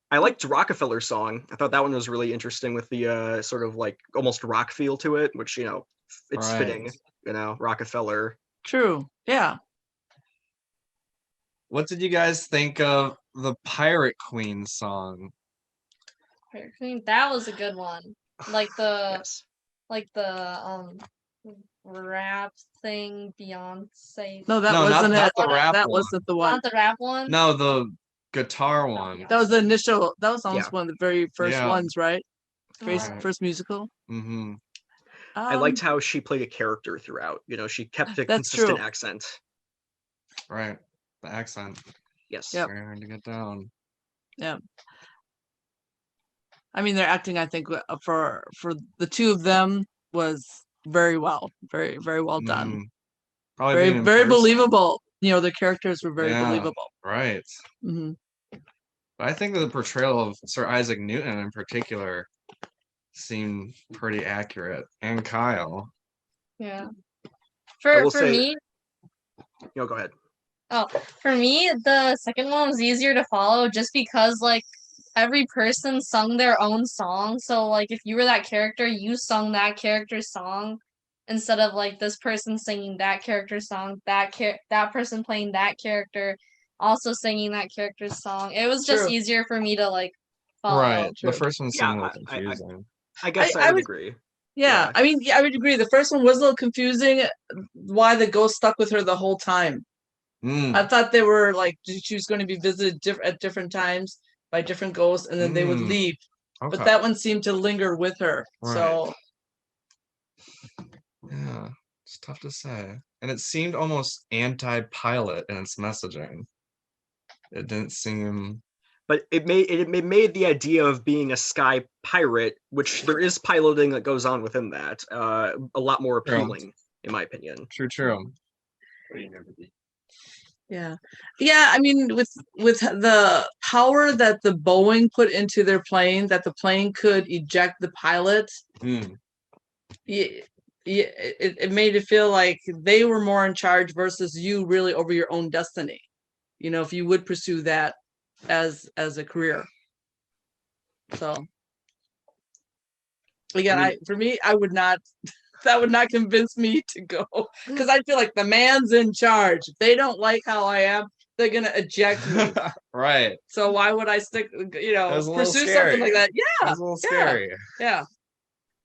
S12: I liked Rockefeller's song. I thought that one was really interesting with the sort of like almost rock feel to it, which it's fitting. Rockefeller.
S13: True. Yeah.
S1: What did you guys think of the Pirate Queen song?
S14: Pirate Queen, that was a good one. Like the rap thing, Beyonce.
S13: No, that wasn't
S1: not
S13: it.
S1: the rap
S13: That
S1: one.
S13: wasn't the one.
S14: Not the rap one.
S1: No, the guitar one.
S13: That was the initial. That was almost
S12: Yeah.
S13: one of the very first
S1: Yeah.
S13: ones, right?
S1: Right.
S13: First musical.
S1: Mm-hmm.
S12: I liked how she played a character throughout. She kept a
S13: That's
S12: consistent
S13: true.
S12: accent.
S1: Right. The accent.
S12: Yes.
S13: Yep.
S1: Very hard to get down.
S13: Yeah. I mean, their acting, I think, for the two of them was very well, very well done.
S1: Probably
S13: Very
S1: being in
S13: very
S1: person.
S13: believable. Their characters were very
S1: Yeah,
S13: believable.
S1: Right.
S13: Hmm.
S1: But I think that the portrayal of Sir Isaac Newton in particular seemed pretty accurate. And Kyle.
S14: Yeah.
S12: I will
S14: For
S12: say-
S14: me,
S12: Go ahead.
S14: oh, for me, the second one was easier to follow just because like every person sung their own song. So like if you were that character, you sung that character's song instead of like this person singing that character's song, that person playing that character, also singing that character's song. It was just
S13: True.
S14: easier for me to like follow.
S1: Right. The
S13: True.
S1: first one seemed a little
S12: I-
S1: confusing.
S12: I guess
S13: I
S12: I would
S13: would-
S12: agree.
S13: Yeah, I mean, I would agree. The first one was a little confusing. Why the ghost stuck with her the whole time? I thought they were like she was going to be visited at different times by different ghosts, and then they would leave.
S1: Okay.
S13: But that one seemed to linger with her. So
S1: Yeah, it's tough to say. And it seemed almost anti-pilot in its messaging. It didn't seem.
S12: But it made the idea of being a sky pirate, which there is piloting that goes on within that, a lot more
S1: True.
S12: appealing, in my opinion.
S1: True.
S13: yeah. I mean, with the power that the Boeing put into their plane, that the plane could eject the pilot. It made it feel like they were more in charge versus you really over your own destiny. If you would pursue that as a career. So again, for me, I would not. That would not convince me to go because I feel like the man's in charge. If they don't like how I am, they're gonna eject me.
S1: Right.
S13: So why would I stick?
S1: was a little
S13: Pursue
S1: scary.
S13: something like that? Yeah,
S1: It was a little scary.
S13: Yeah.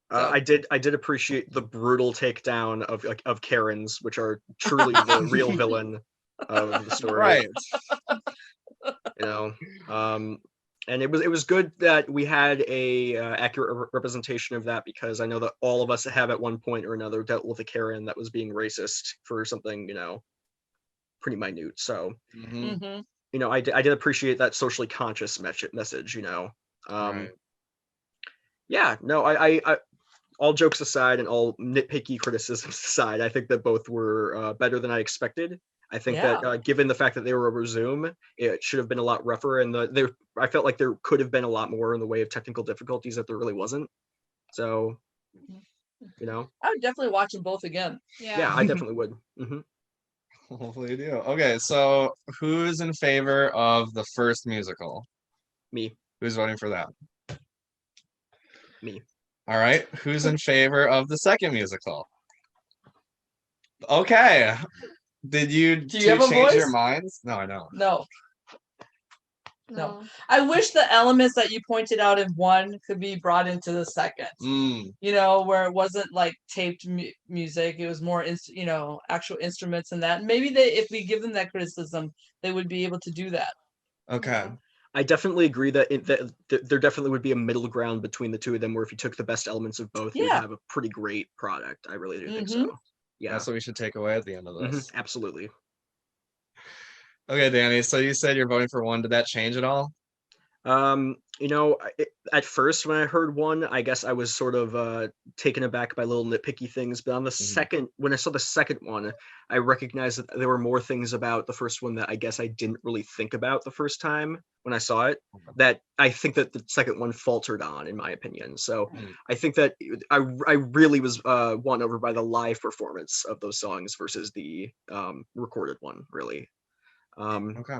S12: I did appreciate the brutal takedown of Karens, which are truly the real villain of the story.
S1: Right.
S12: And it was good that we had a accurate representation of that, because I know that all of us have at one point or another dealt with a Karen that was being racist for something pretty minute. So I did appreciate that socially conscious message.
S1: Right.
S12: Yeah, no, I all jokes aside and all nitpicky criticisms aside, I think that both were better than I expected. I think that given the fact that they were over Zoom, it should have been a lot rougher, and I felt like there could have been a lot more in the way of technical difficulties that there really wasn't. So, you know,
S13: I would definitely watch them both again.
S12: yeah, I definitely would.
S1: Hopefully you do. Okay, so who's in favor of the first musical?
S12: Me.
S1: Who's voting for that?
S12: Me.
S1: All right. Who's in favor of the second musical? Okay. Did you
S13: Do you have a
S1: change your
S13: voice?
S1: minds? No, I don't.
S13: No. I wish the elements that you pointed out in one could be brought into the second.
S1: Mm.
S13: You know, where it wasn't like taped music, it was more, actual instruments and that. Maybe if we give them that criticism, they would be able to do that.
S1: Okay.
S12: I definitely agree that there definitely would be a middle ground between the two of them, where if you took the best elements of both, you'd have a pretty great product. I really do think so. Yeah,
S1: that's what we should take away at the end of this.
S12: Absolutely.
S1: Okay, Danny. So you said you're voting for one. Did that change at all?
S12: You know, at first when I heard one, I guess I was sort of taken aback by little nitpicky things. But on the second, when I saw the second one, I recognized that there were more things about the first one that I guess I didn't really think about the first time when I saw it. That I think that the second one faltered on, in my opinion. So I think that I really was won over by the live performance of those songs versus the recorded one. Really.
S1: Okay.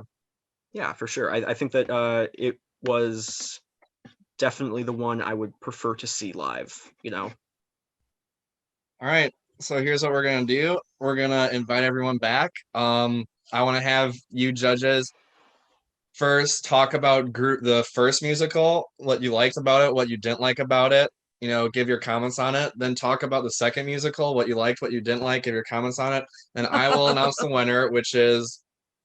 S12: Yeah, for sure. I think that it was definitely the one I would prefer to see live, you know.
S1: All right. So here's what we're gonna do. We're gonna invite everyone back. I want to have you judges first talk about the first musical, what you liked about it, what you didn't like about it. You know, give your comments on it. Then talk about the second musical, what you liked, what you didn't like, give your comments on it. And I will announce the winner, which is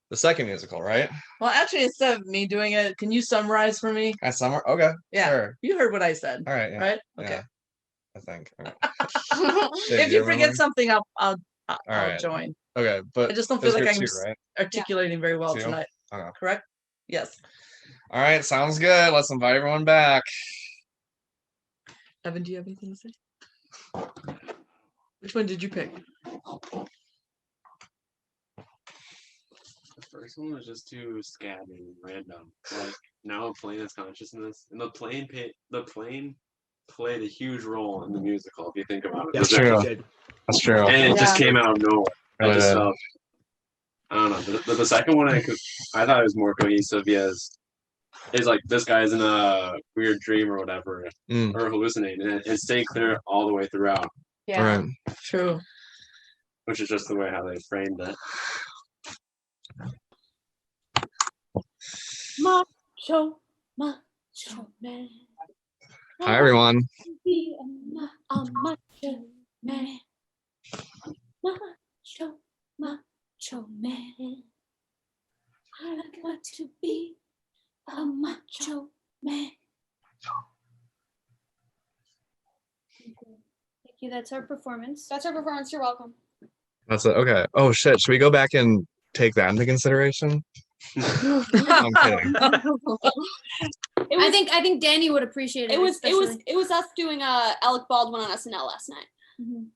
S1: the second musical, right?
S13: Well, actually, instead of me doing it, can you summarize for me?
S1: Okay.
S13: Yeah.
S1: Sure.
S13: You heard what I said.
S1: All right. Yeah.
S13: Right? Okay.
S1: Yeah, I think. All right.
S13: If you forget something, I'll
S1: right.
S13: join.
S1: Okay, but
S13: I just don't feel like I'm
S1: right?
S13: articulating very well
S1: Two?
S13: tonight.
S1: Okay.
S13: Correct? Yes.
S1: All right, sounds good. Let's invite everyone back.
S13: Evan, do you have anything to say? Which one did you pick?
S9: The first one was just too scattered and random. Like now, plane is consciousness, and the plane played a huge role in the musical. If you think about it,
S1: That's true. That's true.
S9: And it just came out of nowhere.
S1: Really
S9: I just
S1: did.
S9: felt, I don't know. The second one, I thought it was more cohesive. Yes, it's like this guy's in a weird dream or whatever, or hallucinating, and it stayed clear all the way throughout.
S13: Yeah. True.
S9: Which is just the way how they framed it.
S15: Macho man.
S1: Hi, everyone.
S15: Be a macho man. Macho man. I want to be a macho man.
S10: Thank you. That's our performance.
S15: That's our performance. You're welcome.
S1: That's it. Okay. Oh shit. Should we go back and take that into consideration? I'm kidding.
S10: I think Danny would appreciate it.
S15: It was
S10: especially.
S15: us doing Alec Baldwin on SNL last night.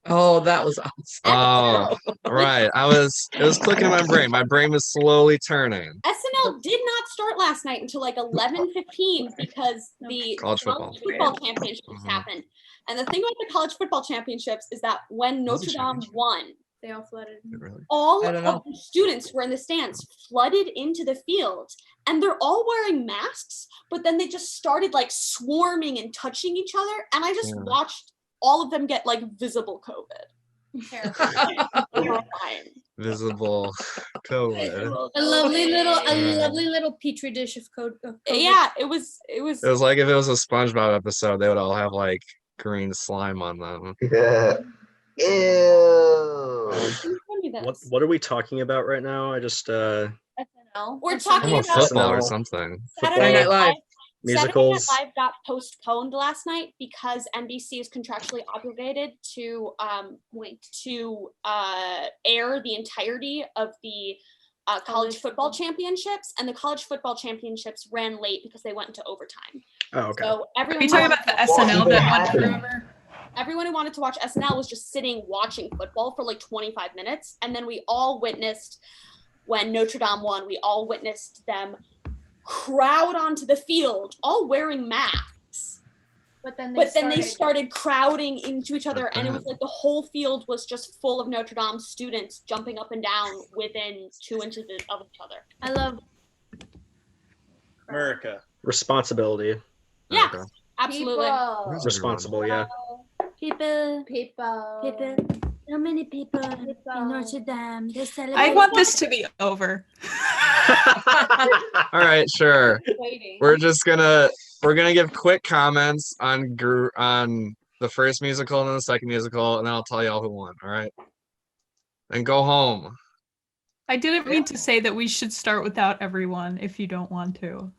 S13: Oh, that was awesome.
S1: Oh, right. It was clicking in my brain. My brain was slowly turning.
S15: SNL did not start last night until like 11:15 because the
S1: College football
S15: championships happened. And the thing about the college football championships is that when Notre Dame won,
S10: they all flooded.
S15: all of the students who were in the stands flooded into the field, and they're all wearing masks, but then they just started like swarming and touching each other, and I just watched all of them get like visible COVID. Terrifying.
S1: Visible COVID.
S10: A lovely little petri dish of code.
S15: Yeah, it was.
S1: It was like if it was a SpongeBob episode, they would all have like green slime on them.
S3: Yeah. Ew.
S12: What are we talking about right now? I just
S15: SNL. We're talking about
S1: football or something.
S15: Saturday Night Live.
S12: Musicals.
S15: Saturday Night Live got postponed last night because NBC is contractually obligated to air the entirety of the college football championships, and the college football championships ran late because they went into overtime.
S12: Oh, okay.
S15: So everyone.
S2: Are you talking about the SNL that went forever?
S15: Everyone who wanted to watch SNL was just sitting watching football for like 25 minutes, and then we all witnessed when Notre Dame won, we all witnessed them crowd onto the field, all wearing masks.
S10: But then
S15: they started crowding into each other, and it was like the whole field was just full of Notre Dame students jumping up and down within 2 inches of each other.
S10: I love
S20: America.
S12: Responsibility.
S15: Yeah, absolutely.
S12: Responsible, yeah.
S10: People.
S11: So many people in Notre Dame. They celebrate.
S2: I want this to be over.
S1: All right, sure.
S10: Waiting.
S1: We're gonna give quick comments on the first musical and then the second musical, and then I'll tell y'all who won. All right, and go home.
S2: I didn't mean to say that we should start without everyone if you don't want to.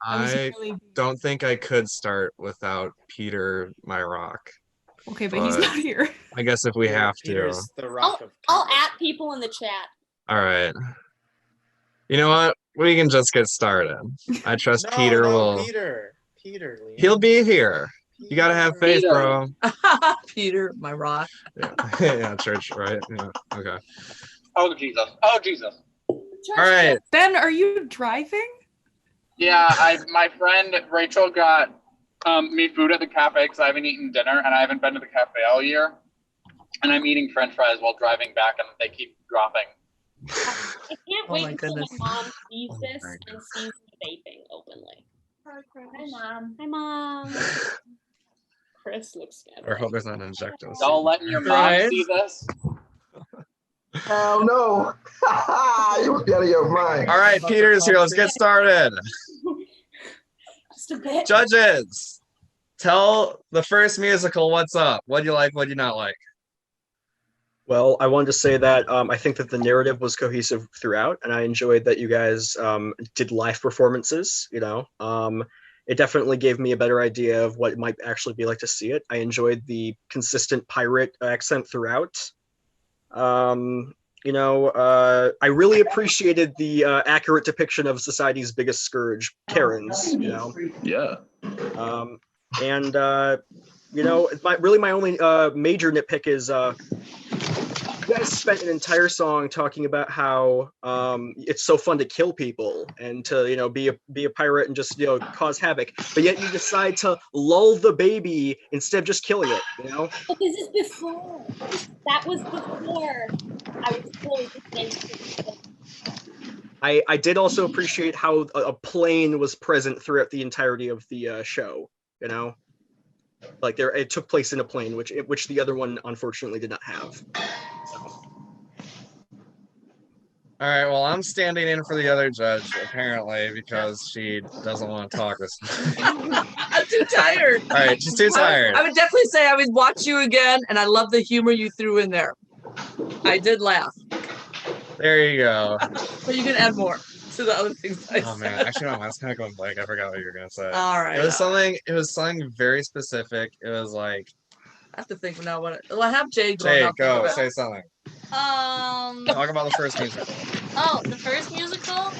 S1: I don't think I could start without Peter, my rock.
S2: Okay, but he's not here.
S1: I guess if we have to.
S20: Peter's the rock of
S15: I'll add people in the chat.
S1: All right. You know what? We can just get started. I trust
S20: No,
S1: Peter
S20: no,
S1: will.
S20: Peter, Liam.
S1: He'll be here. You gotta have faith,
S13: Peter.
S1: bro.
S13: Peter, my rock.
S1: Yeah, church, right? Yeah. Okay.
S18: Oh Jesus! Oh Jesus!
S1: All right.
S2: Ben, are you driving?
S18: Yeah, my friend Rachel got me food at the cafe because I haven't eaten dinner and I haven't been to the cafe all year. And I'm eating French fries while driving back, and they keep dropping.
S15: I can't
S13: Oh
S15: wait
S13: my
S15: until
S13: goodness.
S15: my mom sees this and sees me vaping openly. Hi, Mom. Hi, Mom. Chris looks scared.
S1: Or hope there's not an ejecto.
S18: Y'all letting your mom
S13: Right.
S18: see this?
S3: Hell no. You're out of your mind.
S1: All right, Peter's here. Let's get started.
S15: Just a bit.
S1: Judges, tell the first musical what's up. What do you like? What do you not like?
S12: Well, I wanted to say that I think that the narrative was cohesive throughout, and I enjoyed that you guys did live performances. It definitely gave me a better idea of what it might actually be like to see it. I enjoyed the consistent pirate accent throughout. I really appreciated the accurate depiction of society's biggest scourge, Karens.
S17: Yeah.
S12: My only major nitpick is you guys spent an entire song talking about how it's so fun to kill people and to be a pirate and just cause havoc, but yet you decide to lull the baby instead of just killing it.
S15: But this is before. That was before I was fully convinced.
S12: I did also appreciate how a plane was present throughout the entirety of the show. Like it took place in a plane, which the other one unfortunately did not have.
S1: All right, well, I'm standing in for the other judge, apparently, because she doesn't want to talk this time.
S13: I'm too tired.
S1: All right, she's too tired.
S13: I would definitely say I would watch you again, and I love the humor you threw in there. I did laugh.
S1: There you go.
S13: But you can add more to the other things I
S1: Oh
S13: said.
S1: man, actually, my mind's kind of going blank. I forgot what you were gonna say.
S13: All right.
S1: It was something very specific. It was like.
S13: I have to think now. I have Jade going.
S1: Jade,
S13: I'll think
S1: go
S13: of it.
S1: say something. Talk about the first musical.
S14: Oh, the first musical?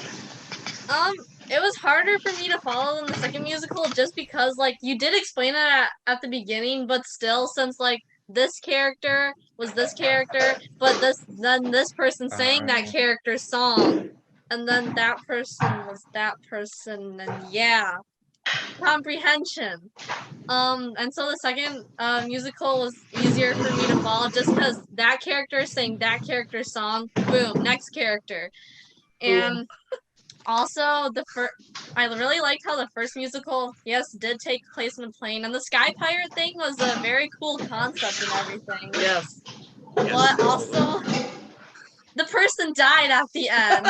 S14: It was harder for me to follow than the second musical just because, you did explain it at the beginning, but still, since, this character was this character, but then this person sang that character's song, and then that person was that person, and yeah. Comprehension. And so the second musical was easier for me to follow just because that character sang that character's song. Boom, next character. And also I really liked how the first musical, yes, did take place in a plane, and the Sky Pirate thing was a very cool concept and everything.
S13: Yes.
S14: But also the person died at the end.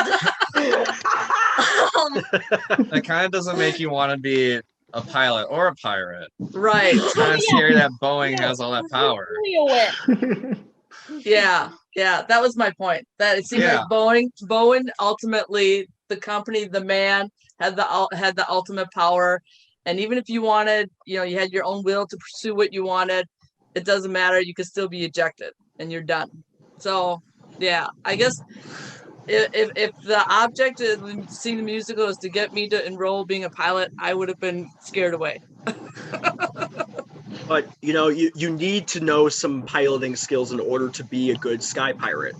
S1: That kind of doesn't make you want to be a pilot or a pirate.
S13: Right.
S1: It's kind of scary that Boeing has all that power.
S13: Yeah, that was my point. That it seemed like Boeing ultimately, the company, the man had the ultimate power, and even if you wanted, you had your own will to pursue what you wanted, it doesn't matter. You could still be ejected, and you're done. So, yeah, I guess if the object of seeing the musical is to get me to enroll being a pilot, I would have been scared away.
S12: But you need to know some piloting skills in order to be a good sky pirate.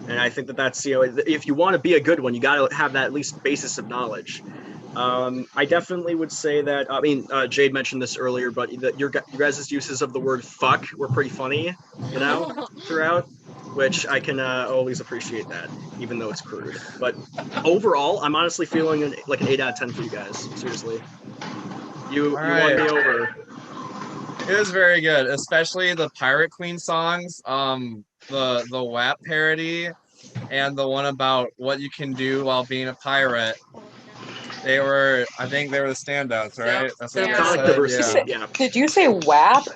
S12: And I think that that's, if you want to be a good one, you got to have that at least basis of knowledge. I definitely would say that, Jade mentioned this earlier, but your guys' uses of the word fuck were pretty funny, throughout, which I can always appreciate that, even though it's crude. But overall, I'm honestly feeling like an 8 out of 10 for you guys, seriously. You won me over.
S1: It was very good, especially the Pirate Queen songs, the WAP parody, and the one about what you can do while being a pirate. I think they were the standouts, right? That's what you said.
S12: Yeah.
S4: Did you say WAP?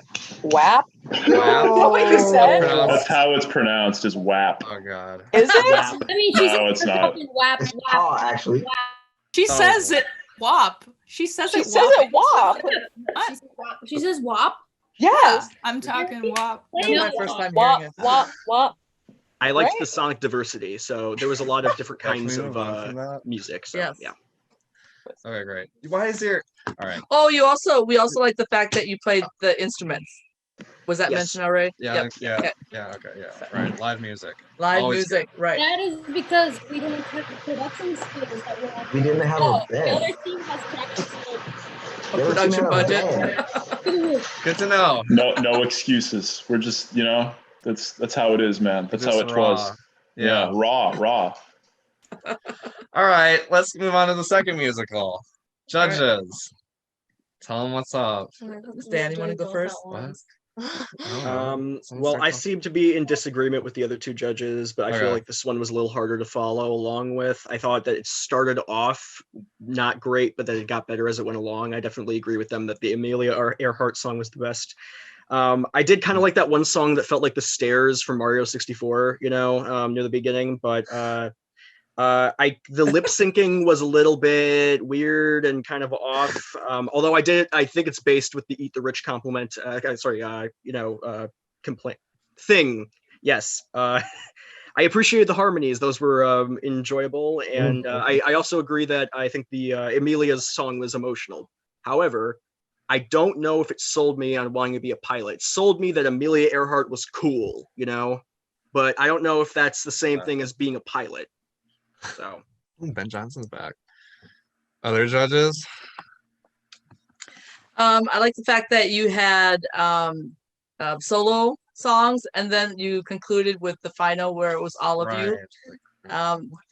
S4: WAP?
S1: WAP?
S4: Is that what you said?
S17: That's how it's pronounced, is WAP.
S1: Oh God.
S4: Is it?
S10: I mean, she's
S17: No, it's not.
S10: WAP.
S3: Oh, actually.
S2: She says it WAP. She says it
S4: WAP.
S10: She says WAP.
S4: Yes.
S2: I'm talking WAP.
S13: That's my first time
S4: WAP,
S13: hearing it.
S4: WAP, WAP.
S12: I liked
S4: Right?
S12: the sonic diversity, so there was a lot of different kinds of music. So,
S13: Yes.
S12: yeah.
S1: Okay, great. Why is your all right?
S13: Oh, we also like the fact that you played the instruments. Was that mentioned already?
S1: Yeah,
S13: Yep.
S1: Right. Live music.
S13: Live
S1: Always
S13: music, right.
S10: That is because we didn't have the production skills that we're
S3: We didn't have a
S10: the
S3: band.
S10: other team has production skills.
S3: The other team
S13: Production
S3: had a
S13: budget.
S3: band.
S1: Good to know.
S17: No excuses. We're just, that's how it is, man. That's how
S1: Just
S17: it
S1: raw.
S17: was. Yeah, raw.
S1: All right, let's move on to the second musical. Judges, tell them what's up.
S13: Stan, you want to go first?
S1: What?
S12: Well, I seem to be in disagreement with the other two judges, but I feel
S1: Okay.
S12: like this one was a little harder to follow along with. I thought that it started off not great, but then it got better as it went along. I definitely agree with them that the Amelia Earhart song was the best. I did kind of like that one song that felt like the stairs from Mario 64, near the beginning, but the lip syncing was a little bit weird and kind of off. Although I think it's based with the Eat the Rich compliment. Complaint thing. Yes. I appreciated the harmonies; those were enjoyable, and I also agree that I think the Amelia's song was emotional. However, I don't know if it sold me on wanting to be a pilot. It sold me that Amelia Earhart was cool, but I don't know if that's the same thing as being a pilot. So
S1: Ben Johnson's back. Other judges?
S13: I like the fact that you had solo songs, and then you concluded with the final where it was all of you.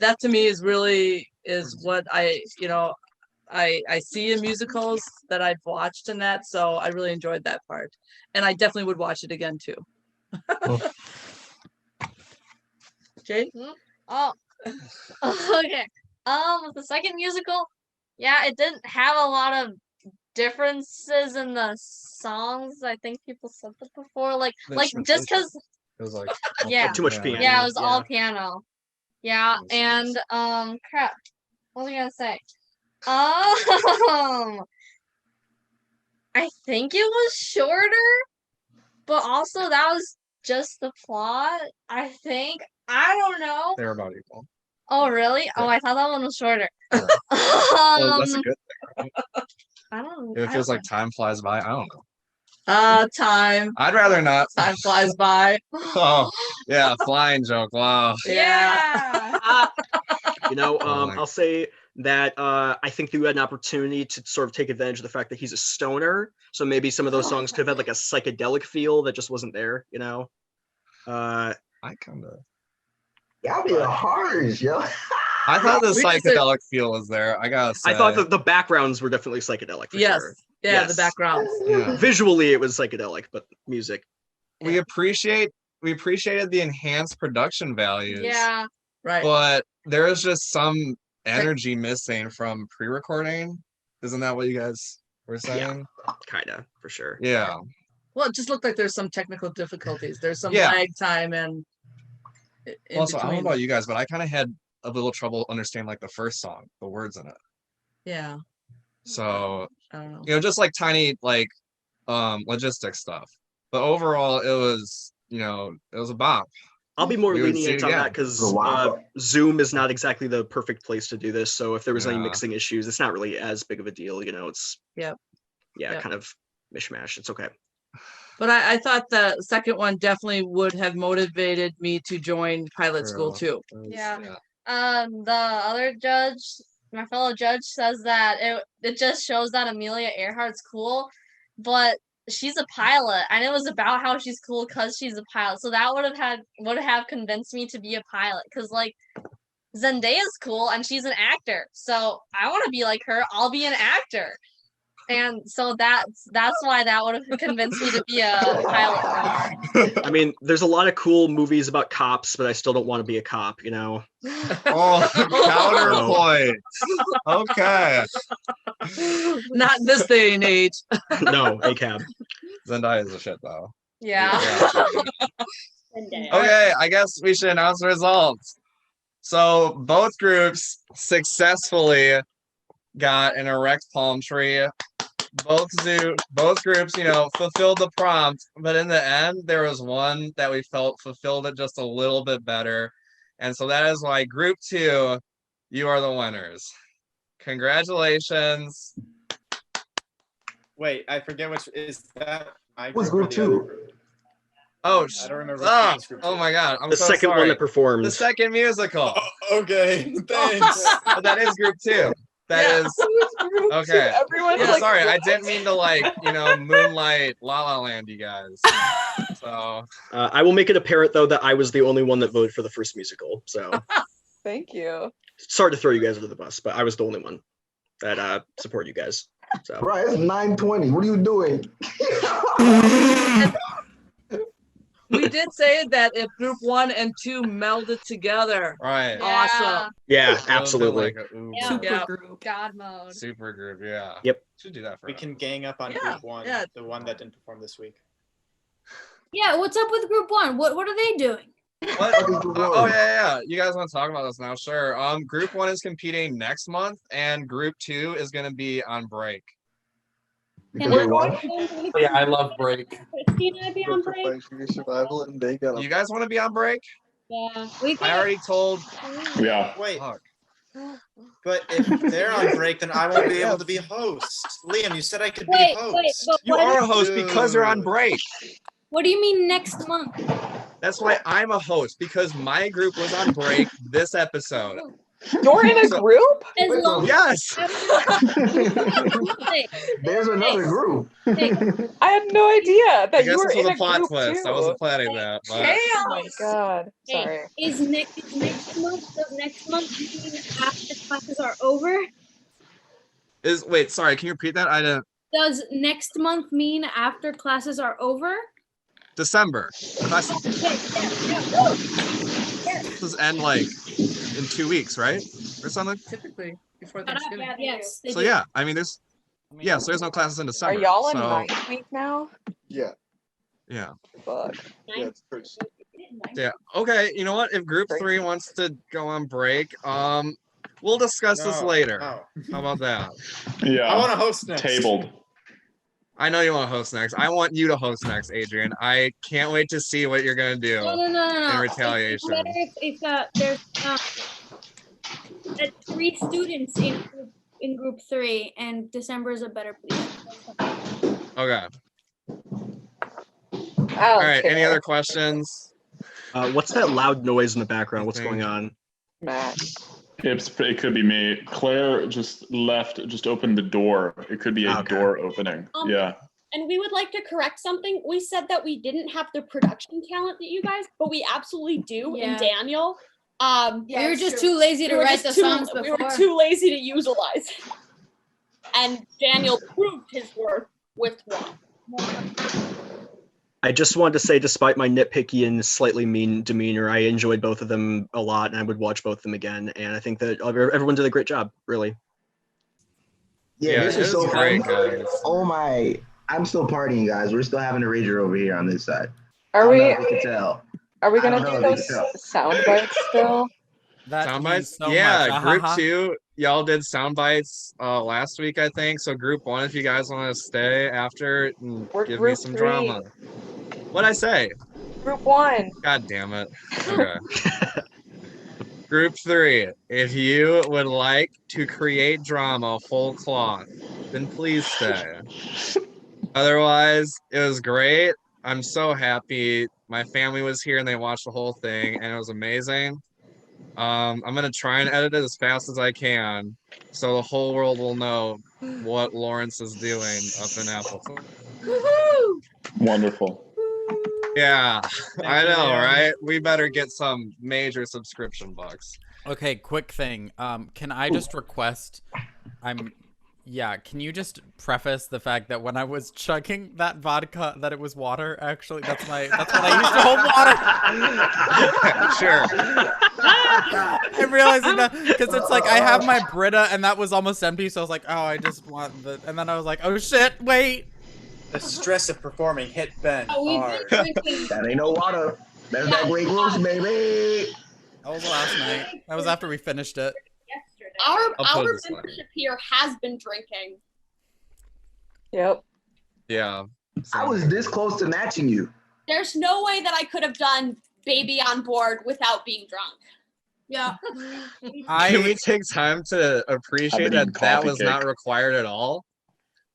S13: That to me is what I see in musicals that I've watched in that, so I really enjoyed that part, and I definitely would watch it again too. Jade?
S14: Oh, okay. The second musical, yeah, it didn't have a lot of differences in the songs. I think people said that before, like just because
S1: it was like
S12: too much piano.
S14: Yeah, it was all piano. Yeah, and crap. What was I gonna say? I think it was shorter, but also that was just the plot. I think. I don't know.
S1: They're about equal.
S14: Oh really? Oh, I thought that one was shorter.
S1: Well, that's a good thing.
S14: I don't.
S1: It feels like time flies by. I don't know.
S13: Time.
S1: I'd rather not.
S13: Time flies by.
S1: Oh, yeah, flying joke. Wow.
S13: Yeah.
S12: I'll say that I think you had an opportunity to sort of take advantage of the fact that he's a stoner. So maybe some of those songs could have had like a psychedelic feel that just wasn't there, I
S1: kind of.
S3: Y'all be harsh, yo.
S1: I thought the psychedelic feel was there. I gotta say.
S12: I thought that the backgrounds were definitely psychedelic. For sure.
S13: Yeah, the backgrounds.
S1: Yeah.
S12: Visually, it was psychedelic, but music.
S1: We appreciated the enhanced production values.
S14: Yeah.
S13: Right.
S1: But there is just some energy missing from pre-recording. Isn't that what you guys were saying?
S12: Yeah, kinda, for sure.
S1: Yeah.
S13: Well, it just looked like there's some technical difficulties. There's some
S1: Yeah.
S13: lag time and.
S1: Also, I don't know about you guys, but I kind of had a little trouble understanding like the first song, the words in it.
S13: Yeah.
S1: So
S13: I don't know.
S1: just like tiny logistics stuff. But overall, it was a bop.
S12: I'll be more
S1: We would see
S12: lenient
S1: it
S12: on
S1: again.
S12: that because
S3: Wow.
S12: Zoom is not exactly the perfect place to do this. So if there was any
S1: Yeah.
S12: mixing issues, it's not really as big of a deal. It's
S13: Yep.
S12: kind of mishmash. It's okay.
S13: But I thought the second one definitely would have motivated me to join pilot school too.
S14: Yeah. The other judge, my fellow judge, says that it just shows that Amelia Earhart's cool, but she's a pilot, and it was about how she's cool because she's a pilot. So that would have convinced me to be a pilot, because like Zendaya's cool and she's an actor, so I want to be like her. I'll be an actor. And so that's why that would have convinced me to be a pilot.
S12: I mean, there's a lot of cool movies about cops, but I still don't want to be a cop, you know?
S1: Oh, counterpoint. Okay.
S13: Not in this day and age.
S12: No, ACAB.
S1: Zendaya is a shit, though.
S14: Yeah.
S1: Okay, I guess we should announce the results. So both groups successfully got an erect palm tree. Both groups, fulfilled the prompt, but in the end, there was one that we felt fulfilled it just a little bit better. And so that is why Group 2, you are the winners. Congratulations.
S20: Wait, I forget which is that.
S3: What's Group 2?
S1: Oh,
S20: I don't remember.
S1: oh my God. I'm
S12: the
S1: so
S12: second
S1: sorry.
S12: one that performed.
S1: The second musical.
S20: Okay, thanks.
S1: But that is Group 2. That is okay.
S4: Everyone,
S1: I'm sorry, I didn't mean to moonlight La La Land, you guys. So
S12: I will make it apparent though that I was the only one that voted for the first musical. So
S4: Thank you.
S12: sorry to throw you guys under the bus, but I was the only one that support you guys. So
S3: Right, it's 9:20. What are you doing?
S13: We did say that if Group 1 and 2 melded together,
S1: right,
S13: awesome.
S12: yeah, absolutely.
S14: Yeah.
S13: Group.
S14: God mode.
S1: Super group, yeah.
S12: Yep.
S1: Should do that for
S20: We
S1: us.
S20: can gang up on
S13: Yeah,
S20: Group 1,
S13: yeah.
S20: the one that didn't perform this week.
S10: Yeah, what's up with Group 1? What are they doing?
S1: What? Oh yeah. You guys want to talk about this now? Sure. Group 1 is competing next month, and Group 2 is going to be on break.
S10: Can
S5: Yeah, I love break.
S10: Christina be on break?
S1: Survival, and they got. You guys want to be on break?
S10: Yeah, we
S1: I already told.
S17: Yeah.
S20: Wait. But if they're on break, then I won't be able to be host. Liam, you said I could be host.
S10: but
S1: You
S10: what
S1: are a
S10: if-
S1: host because you're on break.
S10: What do you mean next month?
S1: That's why I'm a host, because my group was on break this episode.
S4: You're in a group?
S10: As long
S1: Yes.
S3: There's another group.
S4: I had no idea
S1: I
S4: that
S1: guess
S4: you were
S1: this was
S4: in
S1: a
S4: a
S1: plot
S4: group
S1: twist.
S4: too.
S1: I wasn't planning that. But...
S4: Oh my god. Sorry.
S10: Is next month? Does next month mean after classes are over?
S1: Wait, sorry, can you repeat that? I didn't.
S10: Does next month mean after classes are over?
S1: December. Classes end in 2 weeks, right? Or something.
S13: Typically before Thanksgiving.
S10: Yes.
S1: So yeah, I mean so there's no classes in
S4: Are
S1: December.
S4: y'all in
S1: so,
S4: 9th week now?
S3: Yeah.
S1: Yeah.
S4: Fuck.
S3: Yeah, it's pretty soon.
S1: Yeah. Okay. You know what? If Group 3 wants to go on break, we'll discuss this later.
S20: No.
S1: How about that?
S17: Yeah.
S20: I want to host next.
S17: Tabled.
S1: I know you want to host next. I want you to host next, Adrian. I can't wait to see what you're gonna do
S10: No.
S1: in retaliation.
S10: It's better if there's 3 students in group 3, and December is a better place.
S1: Okay.
S4: All
S1: right. Any other questions?
S12: What's that loud noise in the background? What's going on?
S17: It could be me. Claire just opened the door. It could be a door opening. Yeah.
S15: And we would like to correct something. We said that we didn't have the production talent that you guys, but we absolutely do in
S10: Yeah.
S15: Daniel.
S10: We were just too lazy to write the songs
S15: We were
S10: before.
S15: too lazy to utilize. And Daniel proved his worth with one.
S12: I just wanted to say, despite my nitpicky and slightly mean demeanor, I enjoyed both of them a lot, and I would watch both of them again. And I think that everyone did a great job, really.
S3: Yeah, this
S1: it
S3: is so
S1: was great,
S3: fun.
S1: guys.
S3: Oh my, I'm still partying, guys. We're still having a rager over here on this side.
S4: Are
S3: I don't
S4: we?
S3: know if you can tell.
S4: Are we
S3: I don't
S4: gonna
S3: know
S4: do
S3: if you
S4: those
S3: can tell.
S4: sound bites still?
S1: Sound bites?
S19: so
S1: yeah,
S19: much.
S1: Group
S19: Uh-huh.
S1: 2, y'all did sound bites last week, I think. So Group 1, if you guys want to stay after and
S4: We're
S1: give me
S4: Group
S1: some
S4: 3.
S1: drama. What'd I say?
S4: Group 1.
S1: God damn it. Okay. Group 3, if you would like to create drama full cloth, then please stay. Otherwise, it was great. I'm so happy. My family was here and they watched the whole thing, and it was amazing. I'm gonna try and edit it as fast as I can, so the whole world will know what Lawrence is doing up in Appleton.
S10: Woohoo!
S17: Wonderful.
S1: Yeah, I
S19: you,
S1: know,
S19: Liam.
S1: right? We better get some major subscription bucks.
S19: Okay, quick thing. Can I just request? Can you just preface the fact that when I was chugging that vodka, that it was water? Actually, that's what I used to hold water.
S1: Sure.
S19: I'm realizing that because it's like I have my Brita and that was almost empty, so I was like, oh, I just want the, and then I was like, oh shit, wait.
S20: The stress of performing hit Ben
S10: Oh, we've
S20: hard.
S10: been drinking.
S3: That ain't no water. That's that Grey Goose, baby.
S19: That was last night. That was after we finished it.
S15: Our
S1: I'll put it this way.
S15: membership here has been drinking.
S4: Yep.
S1: Yeah.
S3: I was this close to matching you.
S15: There's no way that I could have done Baby on Board without being drunk.
S10: Yeah.
S1: Can we take time to appreciate
S17: I've been
S1: that that
S17: eating
S1: was
S17: coffee
S1: not required at all?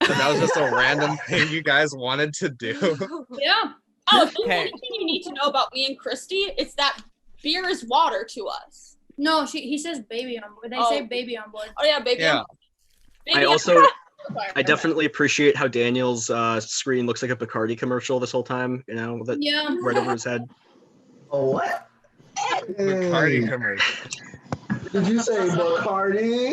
S1: That was just a random thing you guys wanted to do.
S15: Yeah. Oh, if there's
S19: Okay.
S15: anything you need to know about me and Christy, it's that beer is water to us.
S10: No, he says baby on board. They
S15: Oh.
S10: say baby on board.
S15: Oh yeah, baby.
S1: Yeah.
S12: I also, I definitely appreciate how Daniel's screen looks like a Bacardi commercial this whole time. You know, that
S10: Yeah.
S12: right over his head.
S3: Oh, what?
S1: Bacardi commercial.
S3: Did you say Bacardi?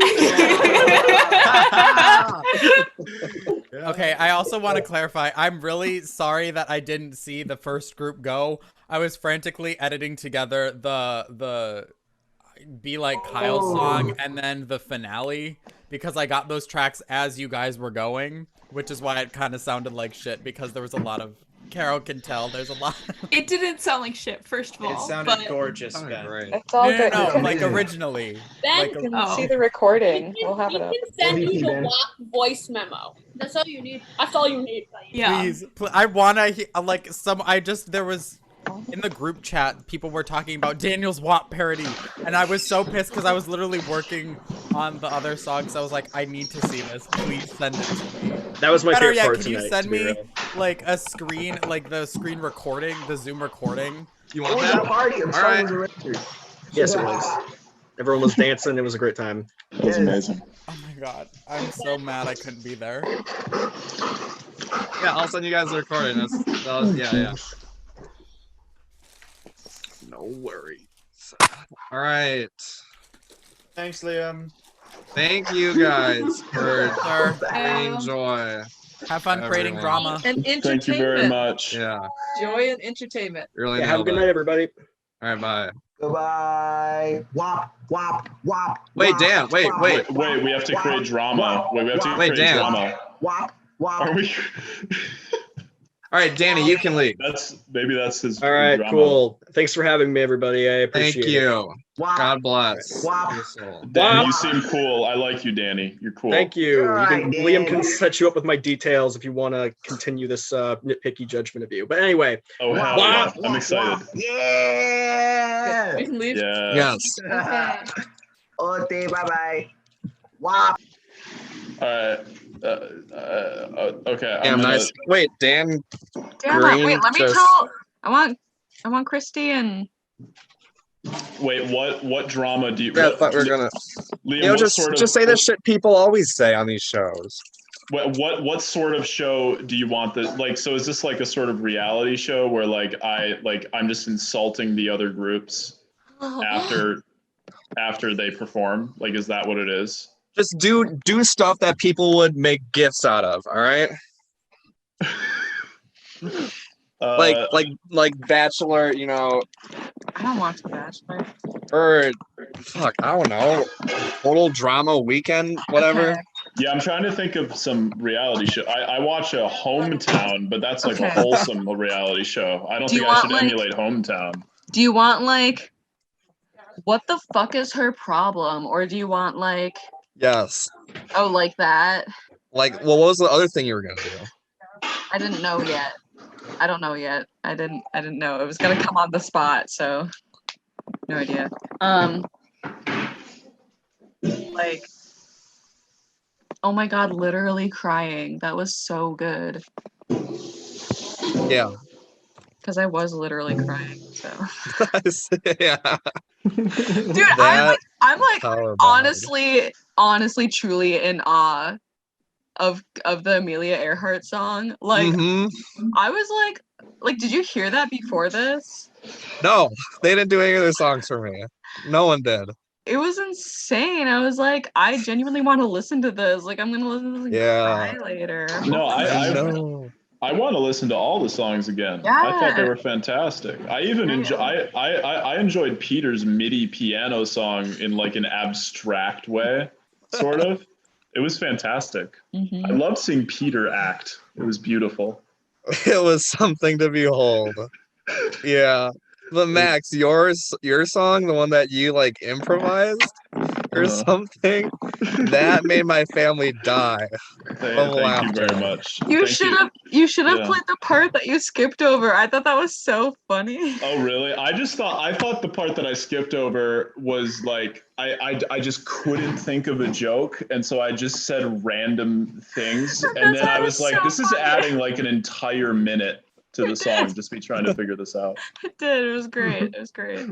S19: Okay, I also want to clarify. I'm really sorry that I didn't see the first group go. I was frantically editing together the Be Like Kyle song and then the finale because I got those tracks as you guys were going, which is why it kind of sounded like shit because there was a lot of Carol can tell there's a lot.
S2: It didn't sound like shit, first of all.
S20: It sounded
S2: but
S20: gorgeous,
S1: Sounded
S20: Ben.
S1: great.
S4: It's all good.
S19: No,
S4: You can-
S19: like originally.
S15: Ben,
S19: Like,
S4: you can
S2: Oh.
S4: see the recording. We'll have
S15: we
S4: it up.
S15: can send you
S3: MVP,
S15: the
S3: Ben.
S15: WAP voice memo.
S10: That's all you need.
S15: That's all you need.
S2: Yeah.
S19: Please, I wanna like some. There was in the group chat people were talking about Daniel's WAP parody, and I was so pissed because I was literally working on the other songs. I was like, I need to see this. Please send it to me.
S12: That was my
S19: Better
S12: favorite
S19: yet,
S12: part
S19: can
S12: tonight.
S19: you send
S12: to be
S19: me
S12: real.
S19: like a screen, like the screen recording, the Zoom recording?
S1: You
S3: It
S1: want
S3: was a
S1: that?
S3: party. I'm
S1: All
S3: sorry
S1: right.
S3: it was a record.
S12: Yes, it was. Everyone was dancing. It was a great time.
S17: That was amazing.
S19: Oh my god, I'm so mad I couldn't be there.
S1: Yeah, I'll send you guys the recording. Yeah. No worries. All right.
S20: Thanks, Liam.
S1: Thank you guys for
S19: Sir,
S1: bringing joy.
S19: have fun creating
S1: Everyone.
S19: drama.
S13: And entertainment.
S17: Thank you very much.
S1: Yeah,
S13: Joy and entertainment.
S1: really
S12: Yeah, have a
S1: nailed
S12: good
S1: it.
S12: night, everybody.
S1: All right, bye.
S3: Goodbye. Wop, wop, wop.
S1: Wait,
S3: wop,
S1: Dan, wait,
S3: wop,
S1: wait.
S17: Wait, we have to create drama. Wait, we have to
S1: Wait,
S17: create
S1: Dan.
S17: drama.
S3: Wop, wop.
S17: Are we?
S1: All right, Danny, you can leave.
S17: Maybe that's his.
S12: All right,
S17: drama.
S12: cool. Thanks for having me, everybody. I
S1: Thank
S12: appreciate it.
S1: you.
S3: Wop,
S1: God bless.
S3: wop.
S1: your soul.
S17: Dan, you seem cool. I like you, Danny. You're cool.
S12: Thank you.
S3: All right,
S12: Liam
S3: Dan.
S12: can set you up with my details if you want to continue this nitpicky judgment of you. But anyway,
S17: Oh, hell
S3: Wop,
S17: yeah. I'm excited.
S3: Yeah.
S13: We can leave.
S17: Yeah.
S1: Yes.
S3: Okay, bye-bye. Wop.
S17: All right. Okay.
S1: Damn,
S17: gonna-
S1: nice. Wait, Dan.
S22: Damn
S1: Green
S22: it. Wait, let me
S1: just-
S22: tell. I want Christy and.
S17: Wait, what drama do you?
S1: Yeah, I
S17: what-
S1: thought we were gonna.
S17: Liam,
S1: You know,
S17: what
S1: just
S17: sort of-
S1: just say the shit people always say on these shows.
S17: What sort of show do you want this? Like, so is this like a sort of reality show where I'm just insulting the other groups after they perform? Like, is that what it is?
S1: Just do stuff that people would make gifts out of. All right. Like Bachelor, you know,
S22: I don't watch The Bachelor.
S1: or fuck, I don't know, Total Drama Weekend, whatever.
S22: Okay.
S17: Yeah, I'm trying to think of some reality show. I watch a Hometown, but that's like a
S22: Okay.
S17: wholesome reality show. I don't
S22: Do you
S17: think I
S22: want,
S17: should
S22: like-
S17: emulate Hometown.
S22: Do you want like, what the fuck is her problem? Or do you want like,
S1: Yes.
S22: oh, like that?
S1: Like, well, what was the other thing you were gonna do?
S22: I didn't know yet. I don't know yet. I didn't know. It was gonna come on the spot, so no idea. Like, oh my god, literally crying. That was so good.
S1: Yeah.
S22: Because I was literally crying. So.
S1: Yeah.
S22: Dude, I'm like
S1: power
S22: honestly, truly in awe of the Amelia Earhart song. Like, I was like, did you hear that before this?
S1: No, they didn't do any of their songs for me. No one did.
S22: It was insane. I was like, I genuinely want to listen to this. Like, I'm gonna listen to this and cry later.
S17: No,
S1: I
S17: I want to listen to all the songs again.
S22: Yeah.
S17: I thought they were fantastic. I even I enjoyed Peter's MIDI piano song in like an abstract way, sort of. It was fantastic. I loved seeing Peter act. It was beautiful.
S1: It was something to behold. Yeah. But Max, your song, the one that you like improvised or something, that made my family die of laughter.
S17: Thank you very much.
S22: You should have
S17: Yeah.
S22: played the part that you skipped over. I thought that was so funny.
S17: Oh really? I thought the part that I skipped over was like I just couldn't think of a joke, and so I just said random things, and then I was like, this is adding like an entire minute to the song, just me trying to figure this out.
S22: It did. It was great. It was great.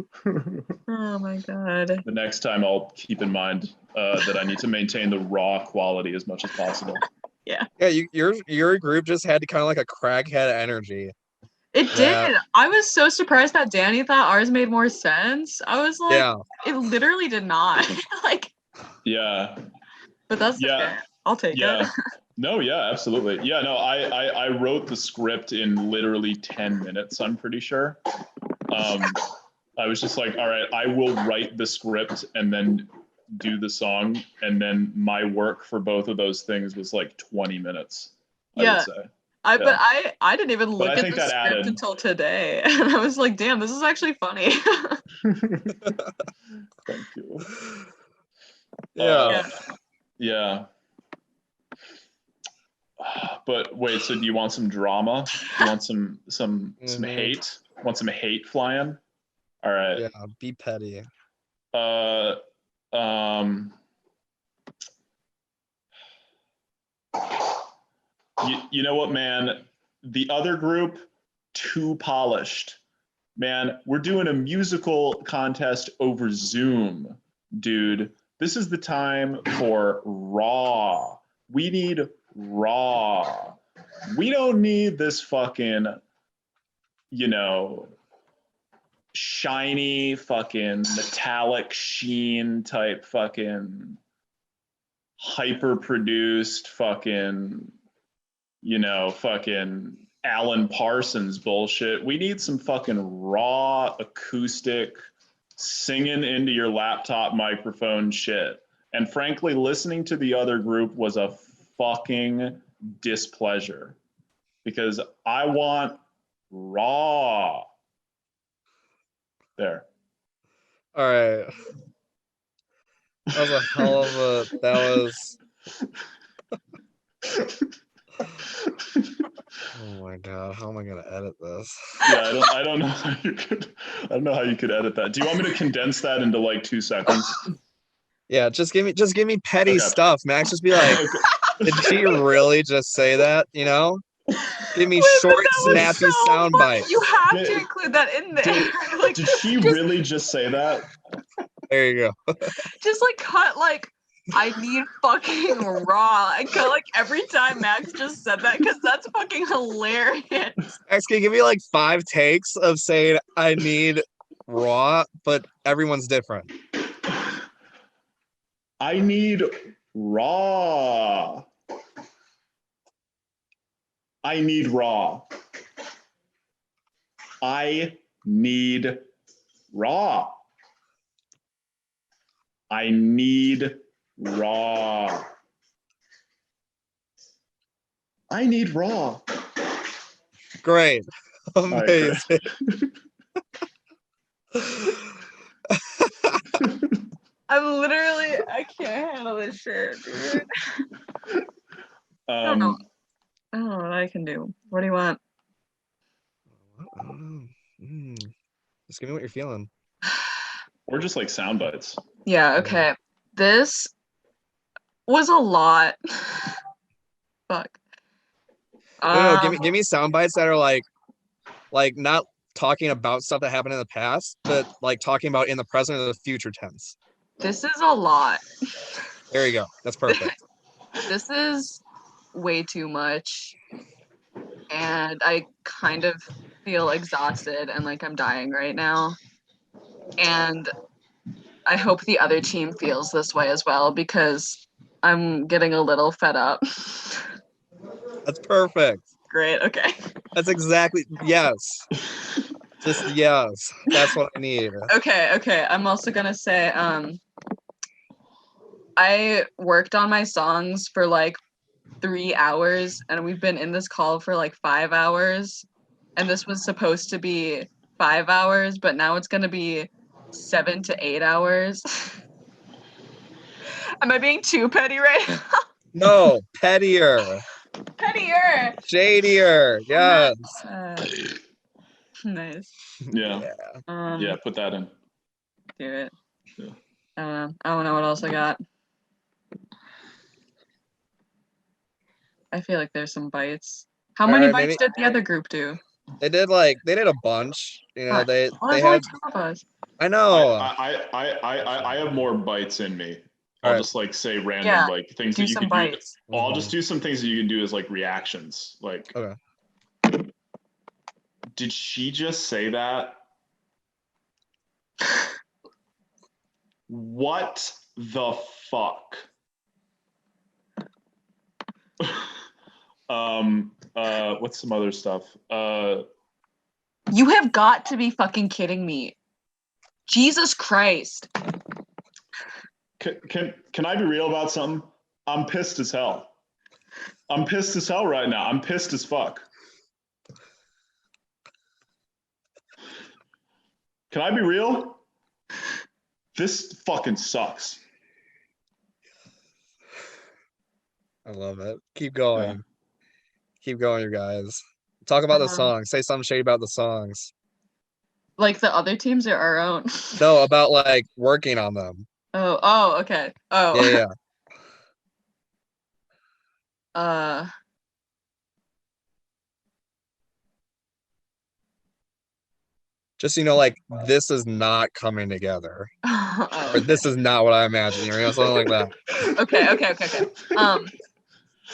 S22: Oh my god.
S17: The next time I'll keep in mind that I need to maintain the raw quality as much as possible.
S22: Yeah.
S1: Yeah, your group just had kind of like a crackhead energy.
S22: It did. I was so surprised that Danny thought ours made more sense. I was like,
S1: Yeah.
S22: it literally did not. Like,
S17: Yeah.
S22: but that's okay. I'll take it.
S17: No, yeah, absolutely. Yeah, no, I wrote the script in literally 10 minutes, I'm pretty sure. I was just like, all right, I will write the script and then do the song. And then my work for both of those things was like 20 minutes, I would say.
S22: But I didn't even look at
S17: think
S22: the
S17: that
S22: script
S17: added.
S22: until today. And I was like, damn, this is actually funny.
S17: Thank you.
S1: Yeah.
S17: Yeah. But wait, so do you want some drama? You want some hate? Want some hate flying? All right.
S1: Yeah, be petty.
S17: You know what, man? The other group, too polished. Man, we're doing a musical contest over Zoom, dude. This is the time for raw. We need raw. We don't need this fucking, shiny fucking metallic sheen type fucking hyper produced fucking, fucking Alan Parsons bullshit. We need some fucking raw acoustic singing into your laptop microphone shit. And frankly, listening to the other group was a fucking displeasure because I want raw. There.
S1: All right. That was a hell of a. That was. Oh my god! How am I gonna edit this?
S17: Yeah, I don't know how you could. I don't know how you could edit that. Do you want me to condense that into like 2 seconds?
S1: Yeah, just give me petty stuff, Max. Just be like, did she really just say that? Give me short, snappy sound bites.
S22: You have to include that in there.
S17: Did she really just say that?
S1: There you go.
S22: Just cut I need fucking raw. I cut every time Max just said that because that's fucking hilarious.
S1: Max, can you give me 5 takes of saying I need raw, but everyone's different.
S17: I need raw. I need raw. I need raw. I need raw. I need raw.
S1: Great. Amazing.
S22: I can't handle this shit, dude. I don't know what I can do. What do you want?
S1: I don't know. Just give me what you're feeling.
S17: Or just sound bites.
S22: Yeah, okay. This was a lot. Fuck.
S1: No, give me sound bites that are like not talking about stuff that happened in the past, but like talking about in the present or the future tense.
S22: This is a lot.
S1: There you go. That's perfect.
S22: This is way too much. And I kind of feel exhausted and like I'm dying right now. And I hope the other team feels this way as well because I'm getting a little fed up.
S1: That's perfect.
S22: Great. Okay.
S1: That's exactly, yes. Just yes. That's what I need.
S22: Okay. I'm also gonna say, I worked on my songs for like 3 hours and we've been in this call for like 5 hours. And this was supposed to be 5 hours, but now it's gonna be 7 to 8 hours. Am I being too petty right now?
S1: No, pettier.
S22: Pettier.
S1: Shadier. Yes.
S22: Nice.
S17: Yeah. Yeah, put that in.
S22: Do it.
S17: Yeah.
S22: I don't know what else I got. I feel like there's some bites. How many
S1: Alright,
S22: bites
S1: maybe-
S22: did the other group do?
S1: They did a bunch. You know, they
S22: there's only
S1: had
S22: 2 of us.
S1: I know.
S17: I have more bites in me. I'll
S1: Alright.
S17: just like say random
S22: Yeah,
S17: like things
S22: do
S17: that you
S22: some
S17: can
S22: bites.
S17: do. Well, I'll just do some things that you can do as like reactions. Like,
S1: okay.
S17: Did she just say that? What the fuck? What's some other stuff?
S22: You have got to be fucking kidding me. Jesus Christ.
S17: Can I be real about something? I'm pissed as hell. I'm pissed as hell right now. I'm pissed as fuck. Can I be real? This fucking sucks.
S1: I love it. Keep going. Yeah. Keep going, you guys. Talk about the songs. Say something shady about the songs.
S22: Like the other teams or our own?
S1: No, about like working on them.
S22: Oh, okay. Oh.
S1: Yeah. Just like this is not coming together. Or this is not what I imagined, you know, something like that.
S22: Okay.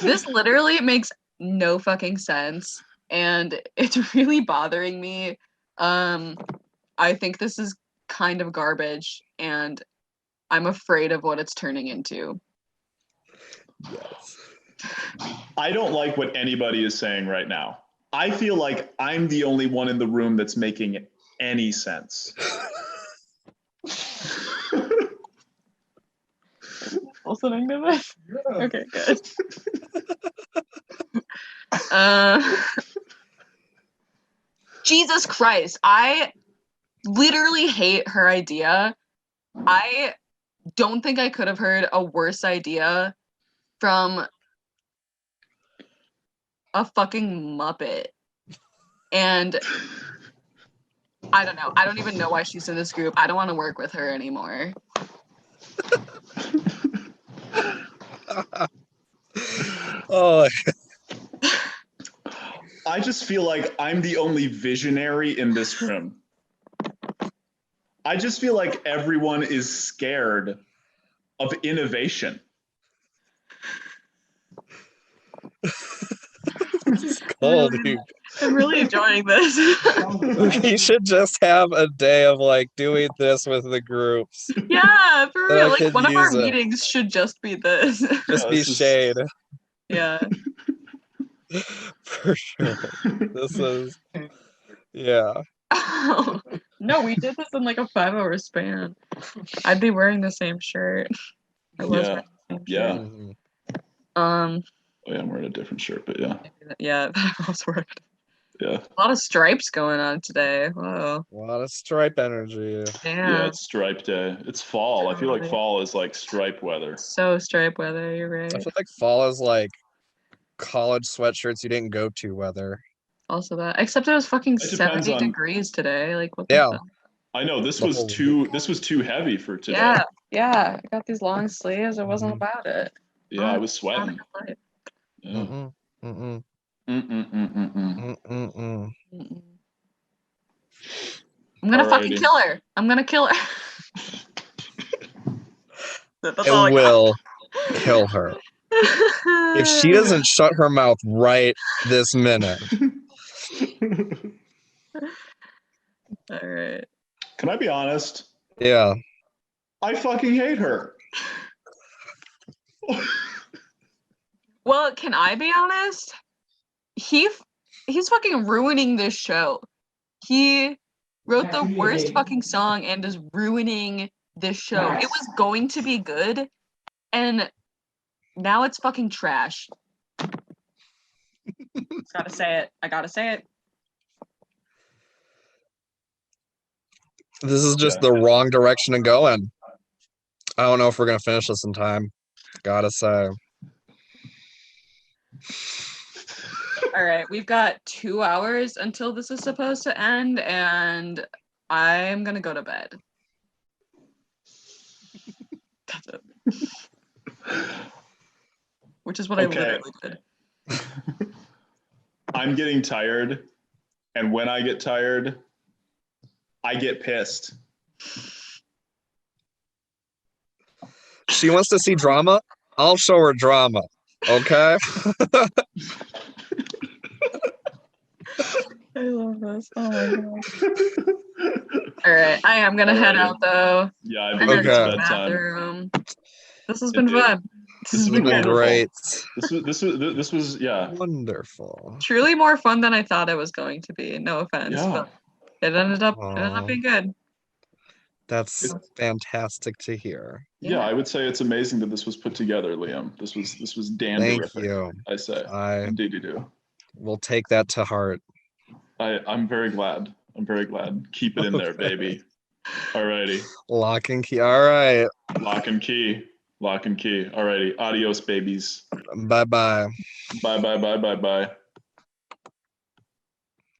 S22: This literally makes no fucking sense and it's really bothering me. I think this is kind of garbage and I'm afraid of what it's turning into.
S1: Yes.
S17: I don't like what anybody is saying right now. I feel like I'm the only one in the room that's making any sense.
S22: Listening to this?
S17: Yeah.
S22: Okay, good. Jesus Christ, I literally hate her idea. I don't think I could have heard a worse idea from a fucking Muppet. And I don't know. I don't even know why she's in this group. I don't want to work with her anymore.
S1: Oh.
S17: I just feel like I'm the only visionary in this room. I just feel like everyone is scared of innovation.
S1: It's cold, dude.
S22: I'm really enjoying this.
S1: We should just have a day of like doing this with the groups.
S22: Yeah, for real. Like one of our
S1: use it.
S22: meetings should just be this.
S1: Just be shade.
S22: Yeah.
S1: For sure. This is yeah.
S22: No, we did this in like a 5-hour span. I'd be wearing the same shirt. I was wearing the same
S17: Yeah.
S22: shirt.
S17: Oh yeah, I'm wearing a different shirt, but yeah.
S22: Yeah, that was wearing.
S17: Yeah.
S22: A lot of stripes going on today. Whoa.
S1: A lot of stripe energy.
S22: Yeah.
S17: It's stripe day. It's fall. I feel like fall is like stripe weather.
S22: So stripe weather, you're right.
S1: I feel like fall is like college sweatshirts you didn't go to weather.
S22: Also that. Except it was fucking
S17: It depends
S22: 70
S17: on-
S22: degrees today. Like what the
S1: Yeah.
S22: hell?
S17: I know this
S1: The
S17: was
S1: whole
S17: too heavy for today.
S22: Yeah. I got these long sleeves. It wasn't about it.
S17: Yeah, I was sweating. Yeah.
S22: fucking
S17: Alrighty.
S22: kill her. I'm gonna kill her. That's all
S1: I
S22: I got.
S1: will kill her. If she doesn't shut her mouth right this minute.
S22: All right.
S17: Can I be honest?
S1: Yeah.
S17: I fucking hate her.
S22: Well, can I be honest? He's fucking ruining this show. He wrote the worst fucking song and is ruining this show. It was going to be good, and now it's fucking trash. Gotta say it. I gotta say it.
S1: This is just the wrong direction to go in. I don't know if we're gonna finish this in time. Gotta say.
S22: All right, we've got 2 hours until this is supposed to end, and I'm gonna go to bed. That's it. Which is what I
S17: Okay.
S22: literally did.
S17: I'm getting tired, and when I get tired, I get pissed.
S1: She wants to see drama. I'll show her drama. Okay.
S22: I love this. Oh my god. All right, I am gonna head out though.
S17: Yeah, I
S22: I'm
S17: believe
S22: gonna
S17: it's
S22: go to the
S17: bedtime.
S22: bathroom. This has been fun.
S17: This has
S1: been great.
S17: This was yeah.
S1: Wonderful.
S22: Truly more fun than I thought it was going to be. No offense,
S17: Yeah.
S22: but it ended up
S1: Aw.
S22: being good.
S1: That's fantastic to hear.
S17: Yeah, I would say it's amazing that this was put together, Liam. This was damn
S1: Thank
S17: terrific.
S1: you.
S17: I say.
S1: I
S17: Indeed you do.
S1: will take that to heart.
S17: I'm very glad. I'm very glad. Keep it in there, baby. Alrighty.
S1: Lock and key. All right.
S17: Lock and key. Lock and key. Alrighty. Adios, babies.
S1: Bye bye.
S17: Bye bye bye bye bye.